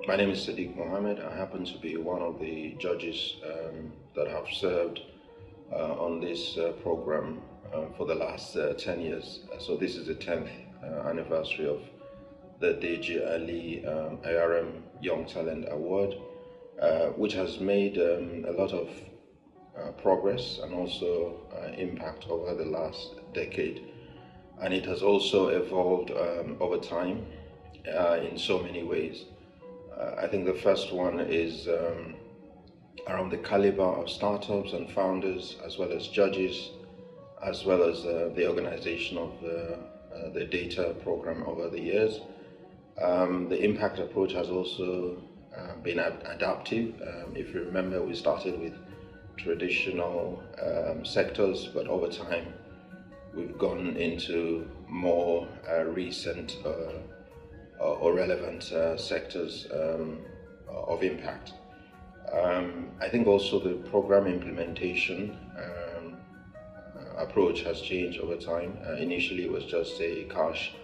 B: My name is Sadiq Mohammed. I happen to be one of the judges that have served on this program for the last 10 years. So this is the 10th anniversary of the DG Ali ARM Young Talent Award, which has made a lot of progress and also impact over the last decade. And it has also evolved over time. in so many ways. I think the first one is around the caliber of startups and founders, as well as judges, as well as the organization of the data program over the years. The impact approach has also been adaptive. If you remember, we started with traditional sectors, but over time we've gone into more recent or relevant sectors of impact. I think also the program implementation approach has changed over time. Initially, it was just a cash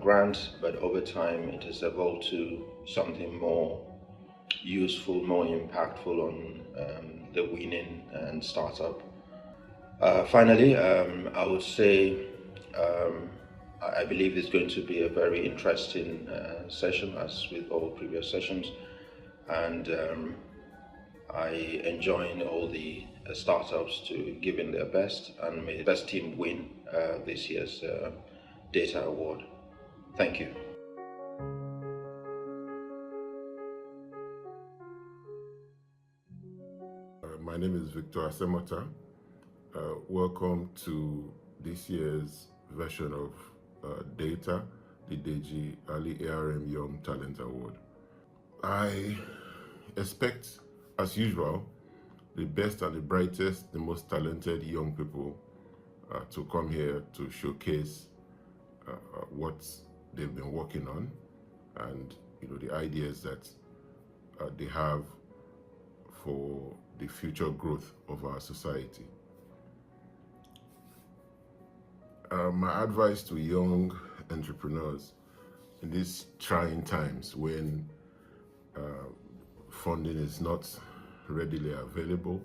B: grant, but over time it has evolved to something more useful, more impactful on the winning and startup. Finally, I would say I believe it's going to be a very interesting session, as with all previous sessions, and I enjoin all the startups to give in their best, and may the best team win this year's DAAYTA award. Thank you.
E: My name is Victor Asemota. Welcome to this year's version of DAAYTA, the Deji Ali ARM Young Talent Award. I expect, as usual, the best and the brightest, the most talented young people to come here to showcase what they've been working on, and the ideas that they have for the future growth of our society. My advice to young entrepreneurs in these trying times when funding is not readily available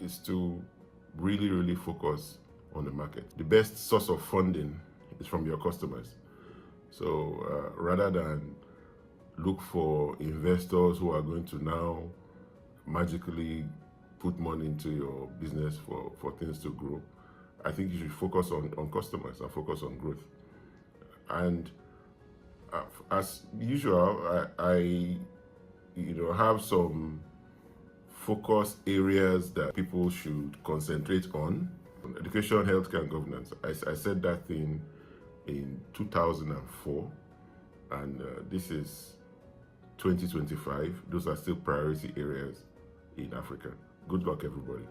E: is to really focus on the market. The best source of funding is from your customers. So rather than look for investors who are going to now magically put money into your business for things to grow, I think you should focus on customers and focus on growth. And as usual, I have some focus areas that people should concentrate on. Education, healthcare, and governance. I said that thing in 2004, and this is 2025. Those are still priority areas in Africa. Good luck, everybody.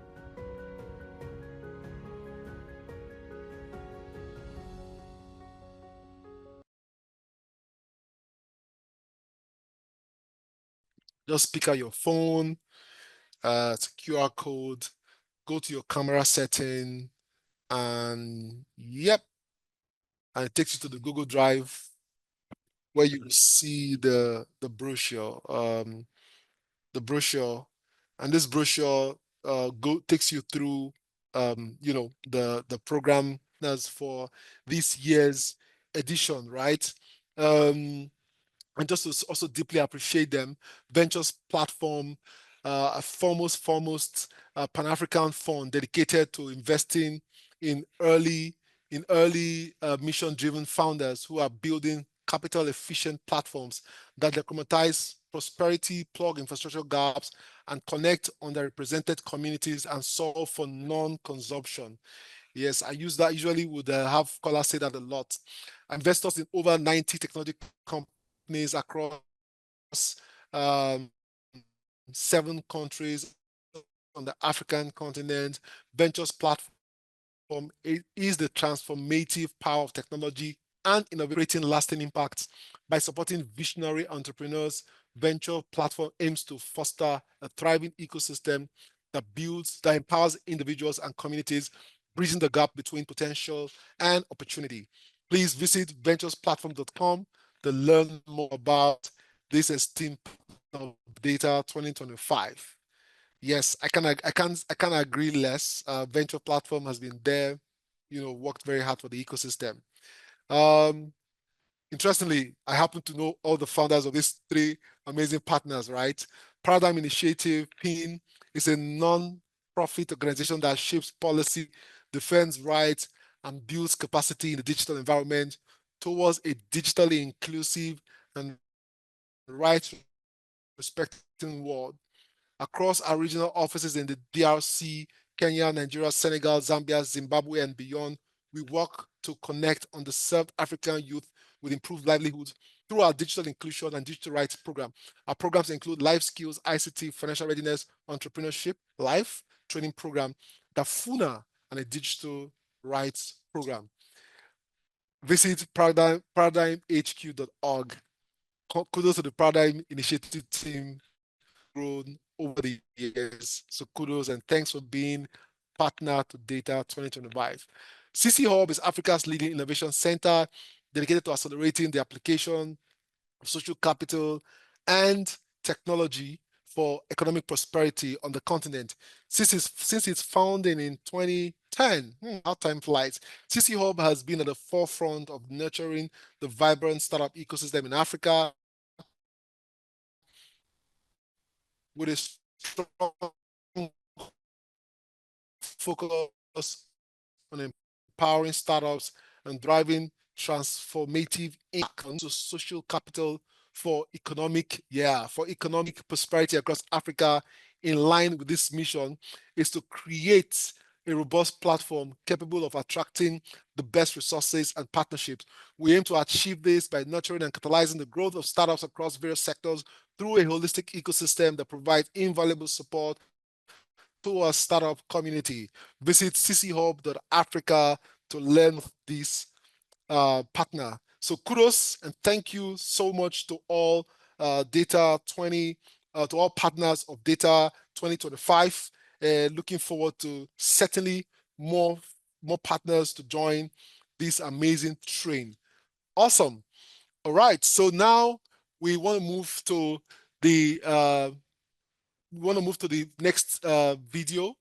A: Just pick out your phone, it's a QR code, go to your camera setting, and yep, and it takes you to the Google Drive where you see the brochure, and this brochure takes you through the program that's for this year's edition, right? And just to also deeply appreciate them, Ventures Platform, a foremost Pan-African fund dedicated to investing in early mission-driven founders who are building capital-efficient platforms that democratize prosperity, plug infrastructure gaps, and connect underrepresented communities and solve for non-consumption. Yes, I use that. Usually would have callers say that a lot. Investors in over 90 technology companies across 7 countries on the African continent. Ventures Platform is the transformative power of technology and innovating lasting impacts. By supporting visionary entrepreneurs, Venture Platform aims to foster a thriving ecosystem that empowers individuals and communities, bridging the gap between potential and opportunity. Please visit venturesplatform.com to learn more about this esteemed of DAAYTA 2025. Yes, I can't agree less. Venture Platform has been there, worked very hard for the ecosystem. Interestingly, I happen to know all the founders of these 3 amazing partners, right? Paradigm Initiative, PIN, is a non-profit organization that shapes policy, defends rights, and builds capacity in the digital environment. towards a digitally inclusive and rights-respecting world. Across our regional offices in the DRC, Kenya, Nigeria, Senegal, Zambia, Zimbabwe, and beyond, we work to connect underserved African youth with improved livelihoods through our digital inclusion and digital rights program. Our programs include life skills, ICT, financial readiness, entrepreneurship, life training program, the FUNA, and a digital rights program. Visit paradigmhq.org. Kudos to the Paradigm Initiative team grown over the years. So kudos and thanks for being partner to DAAYTA 2025. CC Hub is Africa's leading innovation center dedicated to accelerating the application of social capital and technology for economic prosperity on the continent. Since its founding in 2010, how time flies, CC Hub has been at the forefront of nurturing the vibrant startup ecosystem in Africa with a strong focus on empowering startups and driving transformative impact to social capital for economic prosperity across Africa. In line with this mission is to create a robust platform capable of attracting the best resources and partnerships. We aim to achieve this by nurturing and catalyzing the growth of startups across various sectors through a holistic ecosystem that provides invaluable support to our startup community. Visit cchub.africa to learn this partner. So kudos and thank you so much to all to all partners of DAAYTA 2025. Looking forward to certainly more partners to join this amazing train. Awesome. All right. So now we want to move to the next video.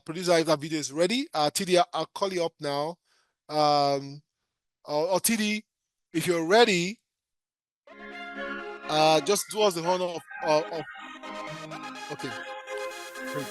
A: Producer, if that video is ready. TD, I'll call you up now. Or TD, if you're ready, just do us the honor of okay. Great.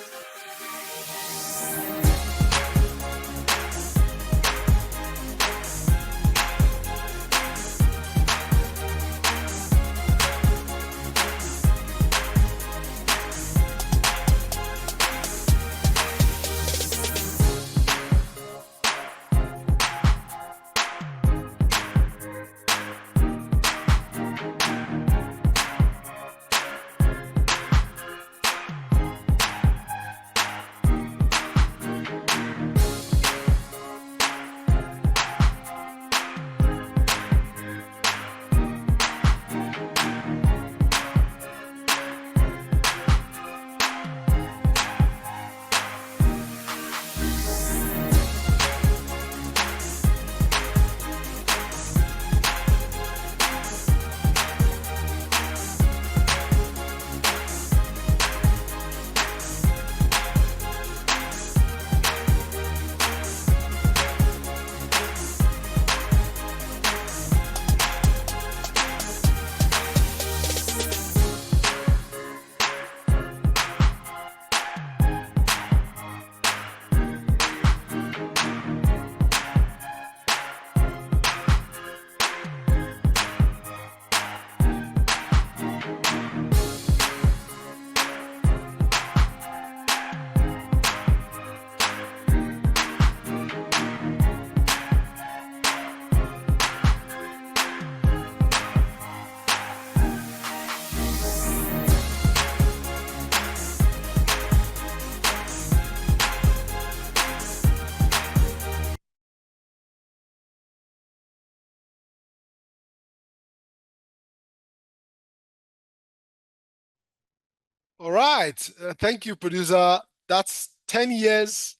A: All right. Thank you, producer. That's 10 years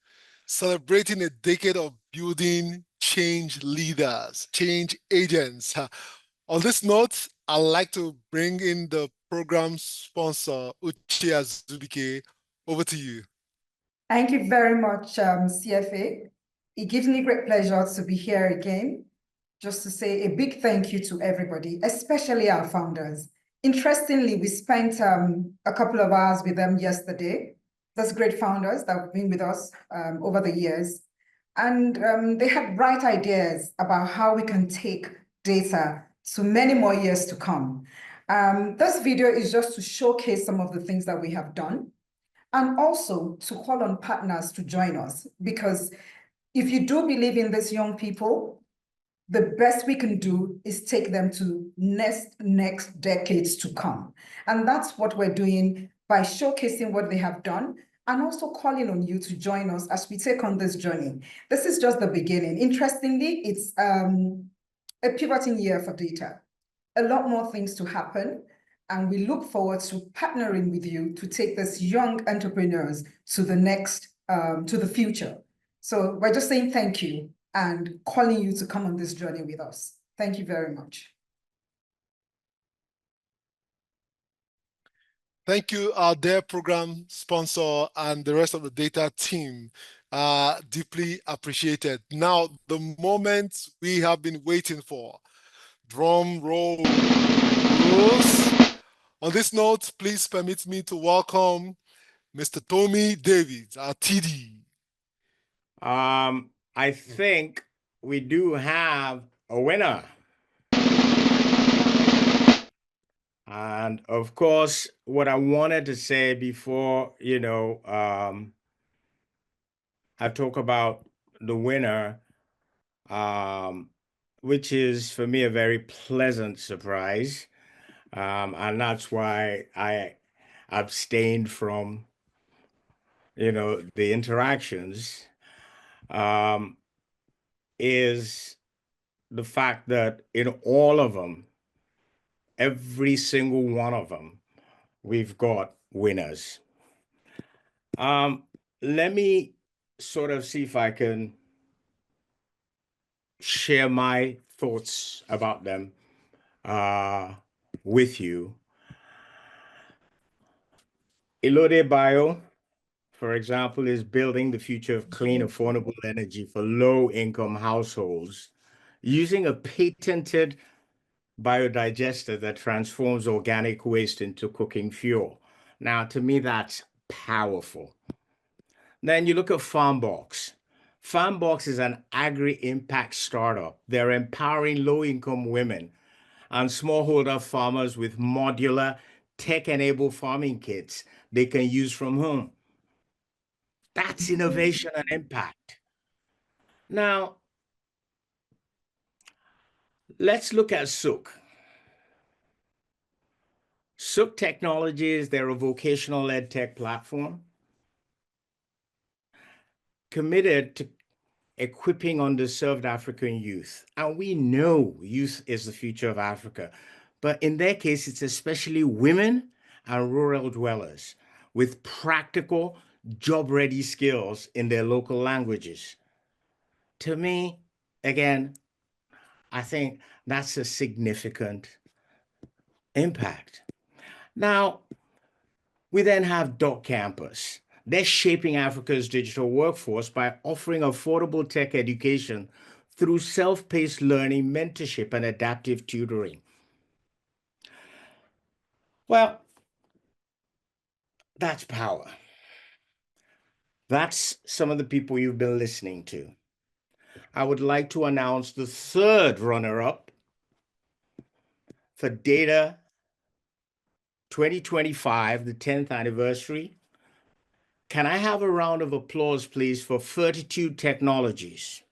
A: celebrating a decade of building change leaders, change agents. On this note, I'd like to bring in the program sponsor, Uche Azubike. Over to you.
D: Thank you very much, CFA. It gives me great pleasure to be here again, just to say a big thank you to everybody, especially our founders. Interestingly, we spent a couple of hours with them yesterday. Those great founders that have been with us over the years. And they had bright ideas about how we can take DAAYTA to many more years to come. This video is just to showcase some of the things that we have done and also to call on partners to join us, because if you do believe in these young people, the best we can do is take them to next decades to come. And that's what we're doing by showcasing what they have done and also calling on you to join us as we take on this journey. This is just the beginning. Interestingly, it's a pivoting year for DAAYTA. A lot more things to happen, and we look forward to partnering with you to take these young entrepreneurs to the next, to the future. So we're just saying thank you and calling you to come on this journey with us. Thank you very much.
A: Thank you, our dear program sponsor and the rest of the DAAYTA team. Deeply appreciated. Now, the moment we have been waiting for. Drum rolls. On this note, please permit me to welcome Mr. Tommy Davids, our TD.
C: I think we do have a winner. And of course, what I wanted to say before, I talk about the winner, which is for me a very pleasant surprise. And that's why I abstained from, the interactions, is the fact that in all of them, every single one of them, we've got winners. Let me sort of see if I can share my thoughts about them with you. Ilode Bio, for example, is building the future of clean, affordable energy for low-income households using a patented biodigester that transforms organic waste into cooking fuel. Now, to me, that's powerful. Then you look at Farmbox. Farmbox is an agri-impact startup. They're empowering low-income women and smallholder farmers with modular, tech-enabled farming kits they can use from home. That's innovation and impact. Now, let's look at Sook. Sook Technologies, they're a vocational ed tech platform committed to equipping underserved African youth. And we know youth is the future of Africa. But in their case, it's especially women and rural dwellers with practical, job-ready skills in their local languages. To me, again, I think that's a significant impact. Now, we then have Dot Campus. They're shaping Africa's digital workforce by offering affordable tech education through self-paced learning, mentorship, and adaptive tutoring. Well, that's power. That's some of the people you've been listening to. I would like to announce the third runner-up for DAAYTA 2025, the 10th anniversary. Can I have a round of applause, please, for Fortitude Technologies?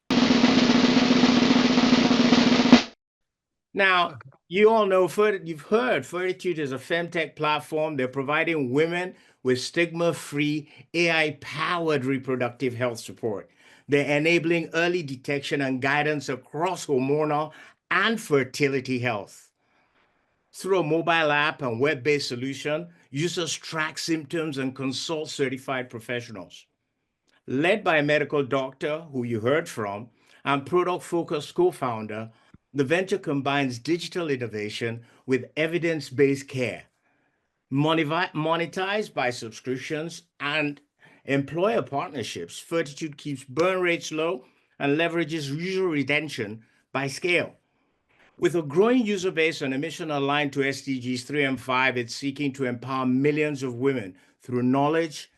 C: Now, you all know, you've heard Fortitude is a femtech platform. They're providing women with stigma-free, AI-powered reproductive health support. They're enabling early detection and guidance across hormonal and fertility health. Through a mobile app and web-based solution, users track symptoms and consult certified professionals. Led by a medical doctor who you heard from and product-focused co-founder, the venture combines digital innovation with evidence-based care, monetized by subscriptions and employer partnerships. Fortitude keeps burn rates low and leverages user retention by scale. With a growing user base and a mission aligned to SDGs 3 and 5, it's seeking to empower millions of women through knowledge,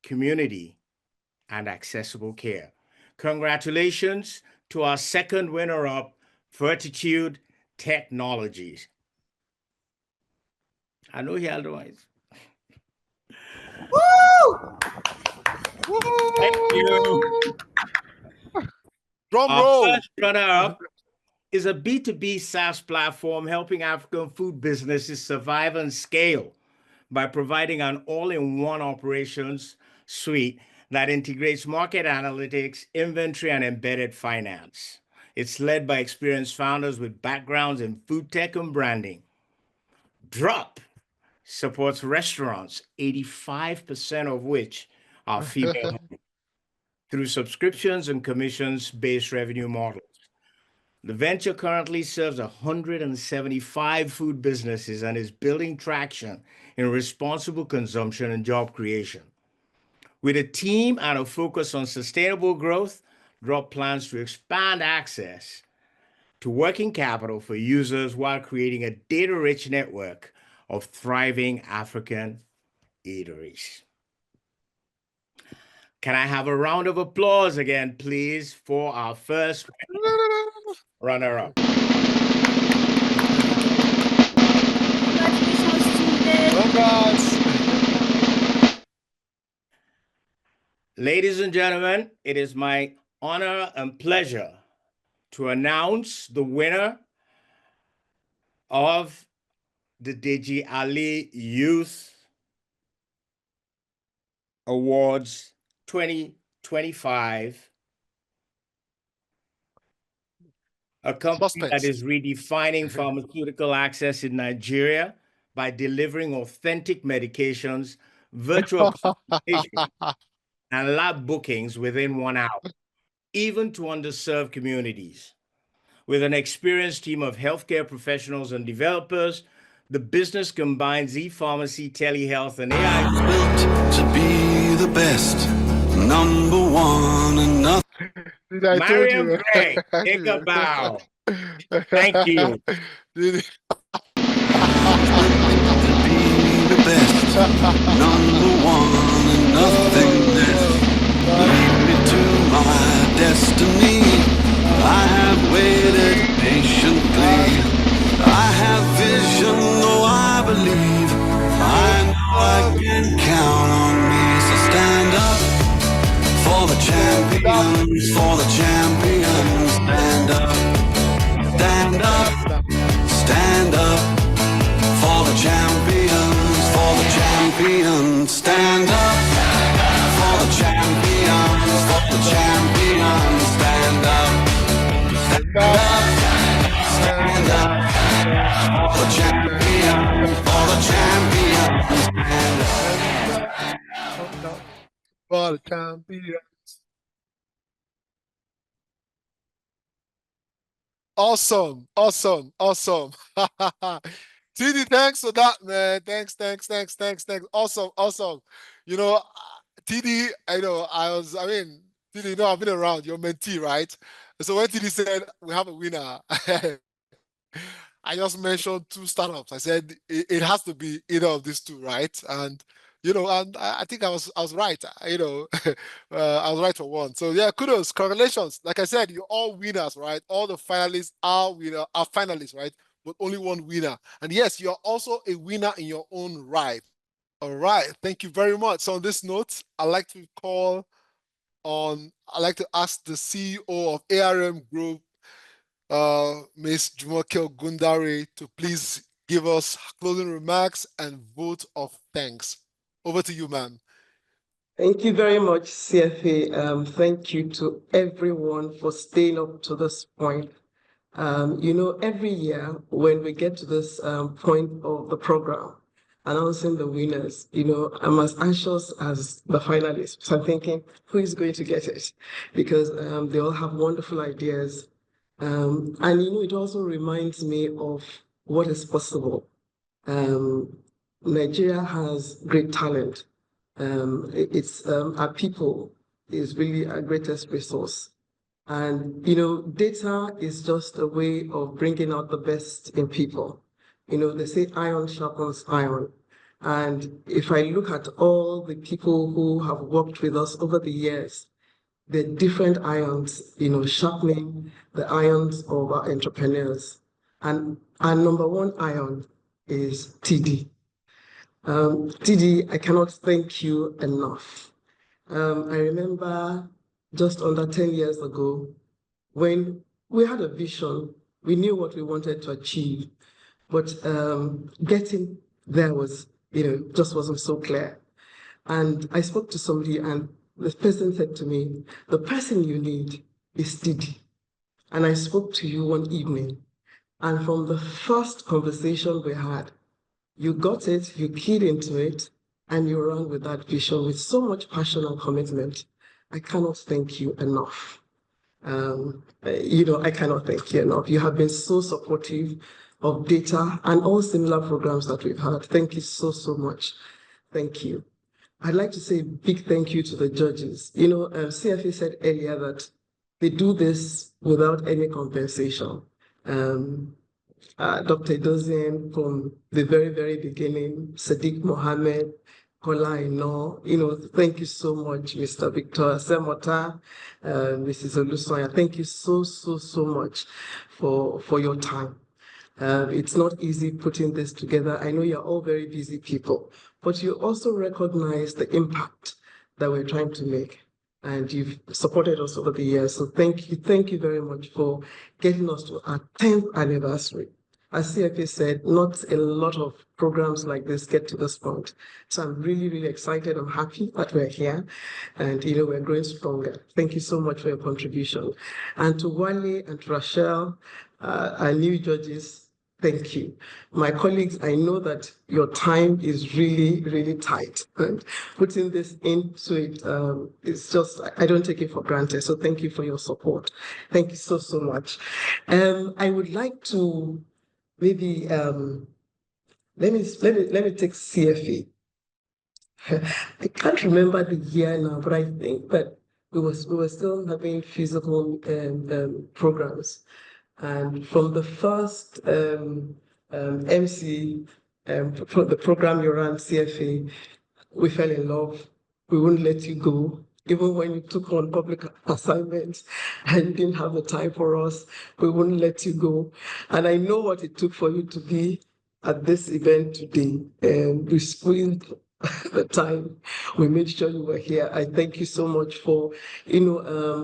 C: community, and accessible care. Congratulations to our second winner-up, Fortitude Technologies. I know he otherwise.
A: Woo!
C: Thank you.
A: Drum
C: Our
A: roll.
C: first runner-up is a B2B SaaS platform helping African food businesses survive and scale by providing an all-in-one operations suite that integrates market analytics, inventory, and embedded finance. It's led by experienced founders with backgrounds in food tech and branding. Drop supports restaurants, 85% of which are female, through subscriptions and commissions-based revenue models. The venture currently serves 175 food businesses and is building traction in responsible consumption and job creation. With a team and a focus on sustainable growth, Drop plans to expand access to working capital for users while creating a data-rich network of thriving African eateries. Can I have a round of applause again, please, for our first runner-up?
A: Congrats.
C: Ladies and gentlemen, it is my honor and pleasure to announce the winner of the Deji Ali Youth Awards 2025, a company that is redefining pharmaceutical access in Nigeria by delivering authentic medications, virtual consultations, and lab bookings within 1 hour, even to underserved communities. With an experienced team of healthcare professionals and developers, the business combines e-pharmacy, telehealth, and AI.
F: Built to be the best, number one, and nothing.
C: Mariam Gray, take a bow. Thank you.
F: The best, number one, and nothing less. Lead me to my destiny. I have waited patiently. I have vision, though I believe. I know I can count on me. So stand up for the champions, for the champions. Stand up, stand up, stand up for the champions, for the champions. Stand up for the champions, for the champions. Stand up, stand up, stand up for the champions, for the champions. Stand up
A: for the champions. Awesome, awesome, awesome. TD, thanks for that, man. Thanks. Awesome, awesome. You know, TD, TD, you know, I've been around, your mentee, right? So when TD said we have a winner, I just mentioned 2 startups. I said it has to be either of these 2, right? And you know, and I think I was right. You know, I was right for one. So yeah, kudos, congratulations. Like I said, you're all winners, right? All the finalists are finalists, right? But only one winner. And yes, you're also a winner in your own right. All right, thank you very much. So on this note, I'd like to ask the CEO of ARM Group, Ms. Jumoke Gundare, to please give us closing remarks and vote of thanks. Over to you, ma'am.
V: Thank you very much, CFA. Thank you to everyone for staying up to this point. You know, every year when we get to this point of the program, announcing the winners, you know, I'm as anxious as the finalists. So I'm thinking, who is going to get it? Because they all have wonderful ideas. And, you know, it also reminds me of what is possible. Nigeria has great talent. Our people is really our greatest resource. And, you know, data is just a way of bringing out the best in people. You know, they say iron sharpens iron. And if I look at all the people who have worked with us over the years, the different irons, you know, sharpening the irons of our entrepreneurs. And our number one ion is TD. TD, I cannot thank you enough. I remember just under 10 years ago, when we had a vision, we knew what we wanted to achieve, but getting there was, just wasn't so clear. And I spoke to somebody and the person said to me, the person you need is TD. And I spoke to you one evening, and from the first conversation we had, you got it, you keyed into it, and you ran with that vision with so much passion and commitment. I cannot thank you enough. I cannot thank you enough. You have been so supportive of DAAYTA and all similar programs that we've had. Thank you so, so much. Thank you. I'd like to say a big thank you to the judges. CFA said earlier that they do this without any compensation. Dr. Dozian from the very, very beginning, Sadiq Mohammed, Kola Ino, thank you so much, Mr. Victor Semota, Mrs. Olusoya. Thank you so, so, so much for your time. It's not easy putting this together. I know you're all very busy people, but you also recognize the impact that we're trying to make. And you've supported us over the years. So thank you very much for getting us to our 10th anniversary. As CFA said, not a lot of programs like this get to this point. So I'm really, really excited. I'm happy that we're here and we're growing stronger. Thank you so much for your contribution. And to Wale and to Rachel, our new judges, thank you. My colleagues, I know that your time is really, really tight. And putting this into it, it's just, I don't take it for granted. So thank you for your support. Thank you so, so much. I would like to maybe, let me take CFA. I can't remember the year now, but I think that we were still having physical programs. And from the first MC, the program you ran, CFA, we fell in love. We wouldn't let you go. Even when you took on public assignments and you didn't have the time for us, we wouldn't let you go. And I know what it took for you to be at this event today. We squeezed the time. We made sure you were here. I thank you so much for,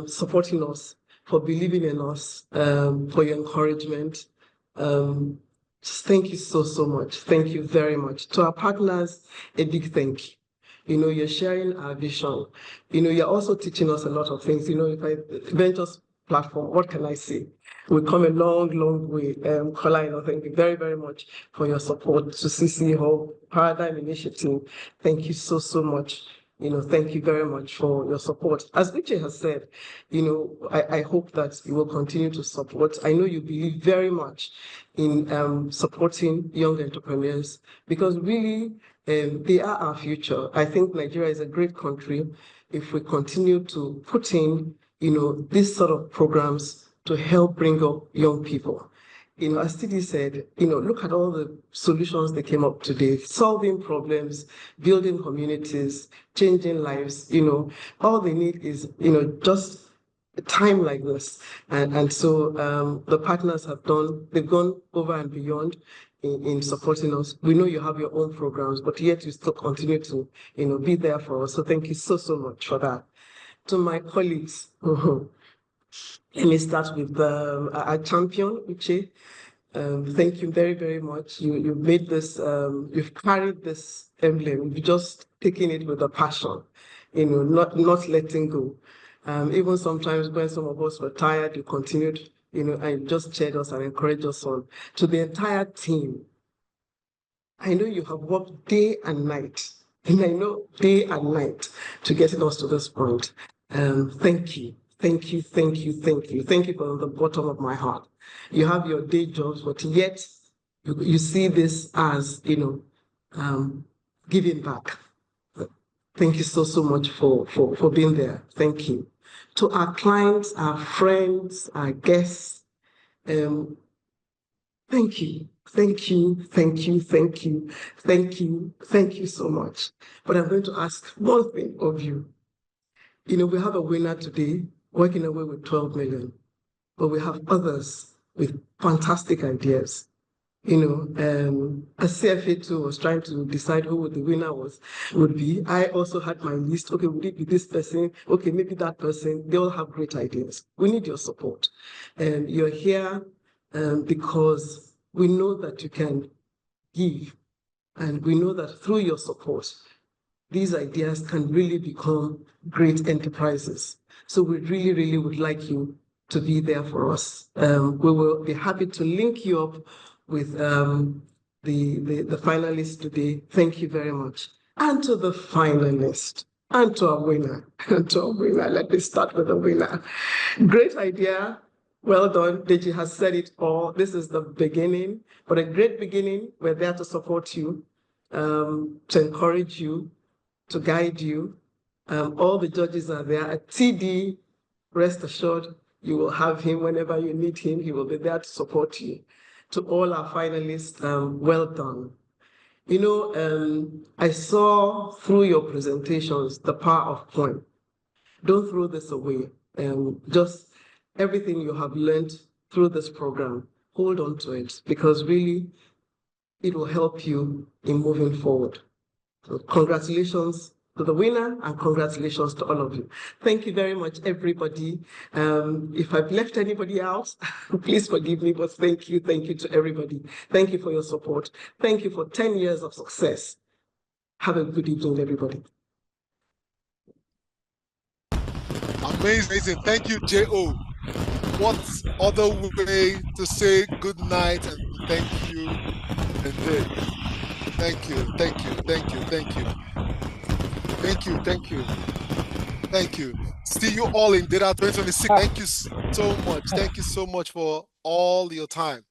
V: supporting us, for believing in us, for your encouragement. Just thank you so, so much. Thank you very much. To our partners, a big thank you. You're sharing our vision. You're also teaching us a lot of things. If I Ventures platform, what can I say? We've come a long, long way. Kola, thank you very, very much for your support. To CC Hub, Paradigm Initiative, thank you so, so much. Thank you very much for your support. As Uche has said, I hope that you will continue to support. I know you believe very much in supporting young entrepreneurs because really they are our future. I think Nigeria is a great country if we continue to put in, these sort of programs to help bring up young people. As TD said, look at all the solutions they came up today, solving problems, building communities, changing lives, all they need is, just a time like this. And so the partners they've gone over and beyond in supporting us. We know you have your own programs, but yet you still continue to, be there for us. So thank you so, so much for that. To my colleagues, let me start with our champion, Uche. Thank you very, very much. You made this, you've carried this emblem. You've just taken it with a passion, not letting go. Even sometimes when some of us were tired, you continued, and just cheered us and encouraged us on. To the entire team, I know you have worked day and night, and I know day and night to getting us to this point. Thank you. Thank you, thank you, thank you. Thank you from the bottom of my heart. You have your day jobs, but yet you see this as, giving back. Thank you so, so much for being there. Thank you. To our clients, our friends, our guests, thank you. Thank you, thank you, thank you, thank you, thank you so much. But I'm going to ask one thing of you. We have a winner today, working away with 12 million, but we have others with fantastic ideas. You know, as CFA too was trying to decide who the winner would be. I also had my list. Okay, would it be this person? Okay, maybe that person. They all have great ideas. We need your support. You're here because we know that you can give, and we know that through your support, these ideas can really become great enterprises. So we really, really would like you to be there for us. We will be happy to link you up with the finalists today. Thank you very much. And to the finalist, and to our winner, and to our winner. Let me start with the winner. Great idea. Well done. Deji has said it all. This is the beginning, but a great beginning. We're there to support you, to encourage you, to guide you. All the judges are there. At TD, rest assured, you will have him whenever you need him. He will be there to support you. To all our finalists, well done. You know, I saw through your presentations the power of point. Don't throw this away. Just everything you have learned through this program, hold on to it, because really it will help you in moving forward. So congratulations to the winner and congratulations to all of you. Thank you very much, everybody. If I've left anybody out, please forgive me, but thank you to everybody. Thank you for your support. Thank you for 10 years of success. Have a good evening, everybody.
A: Amazing. Thank you, J.O. What other way to say good night and thank you than this? Thank you, thank you, thank you, thank you. Thank you, thank you. Thank you. See you all in DAAYTA 2026. Thank you so much. Thank you so much for all your time.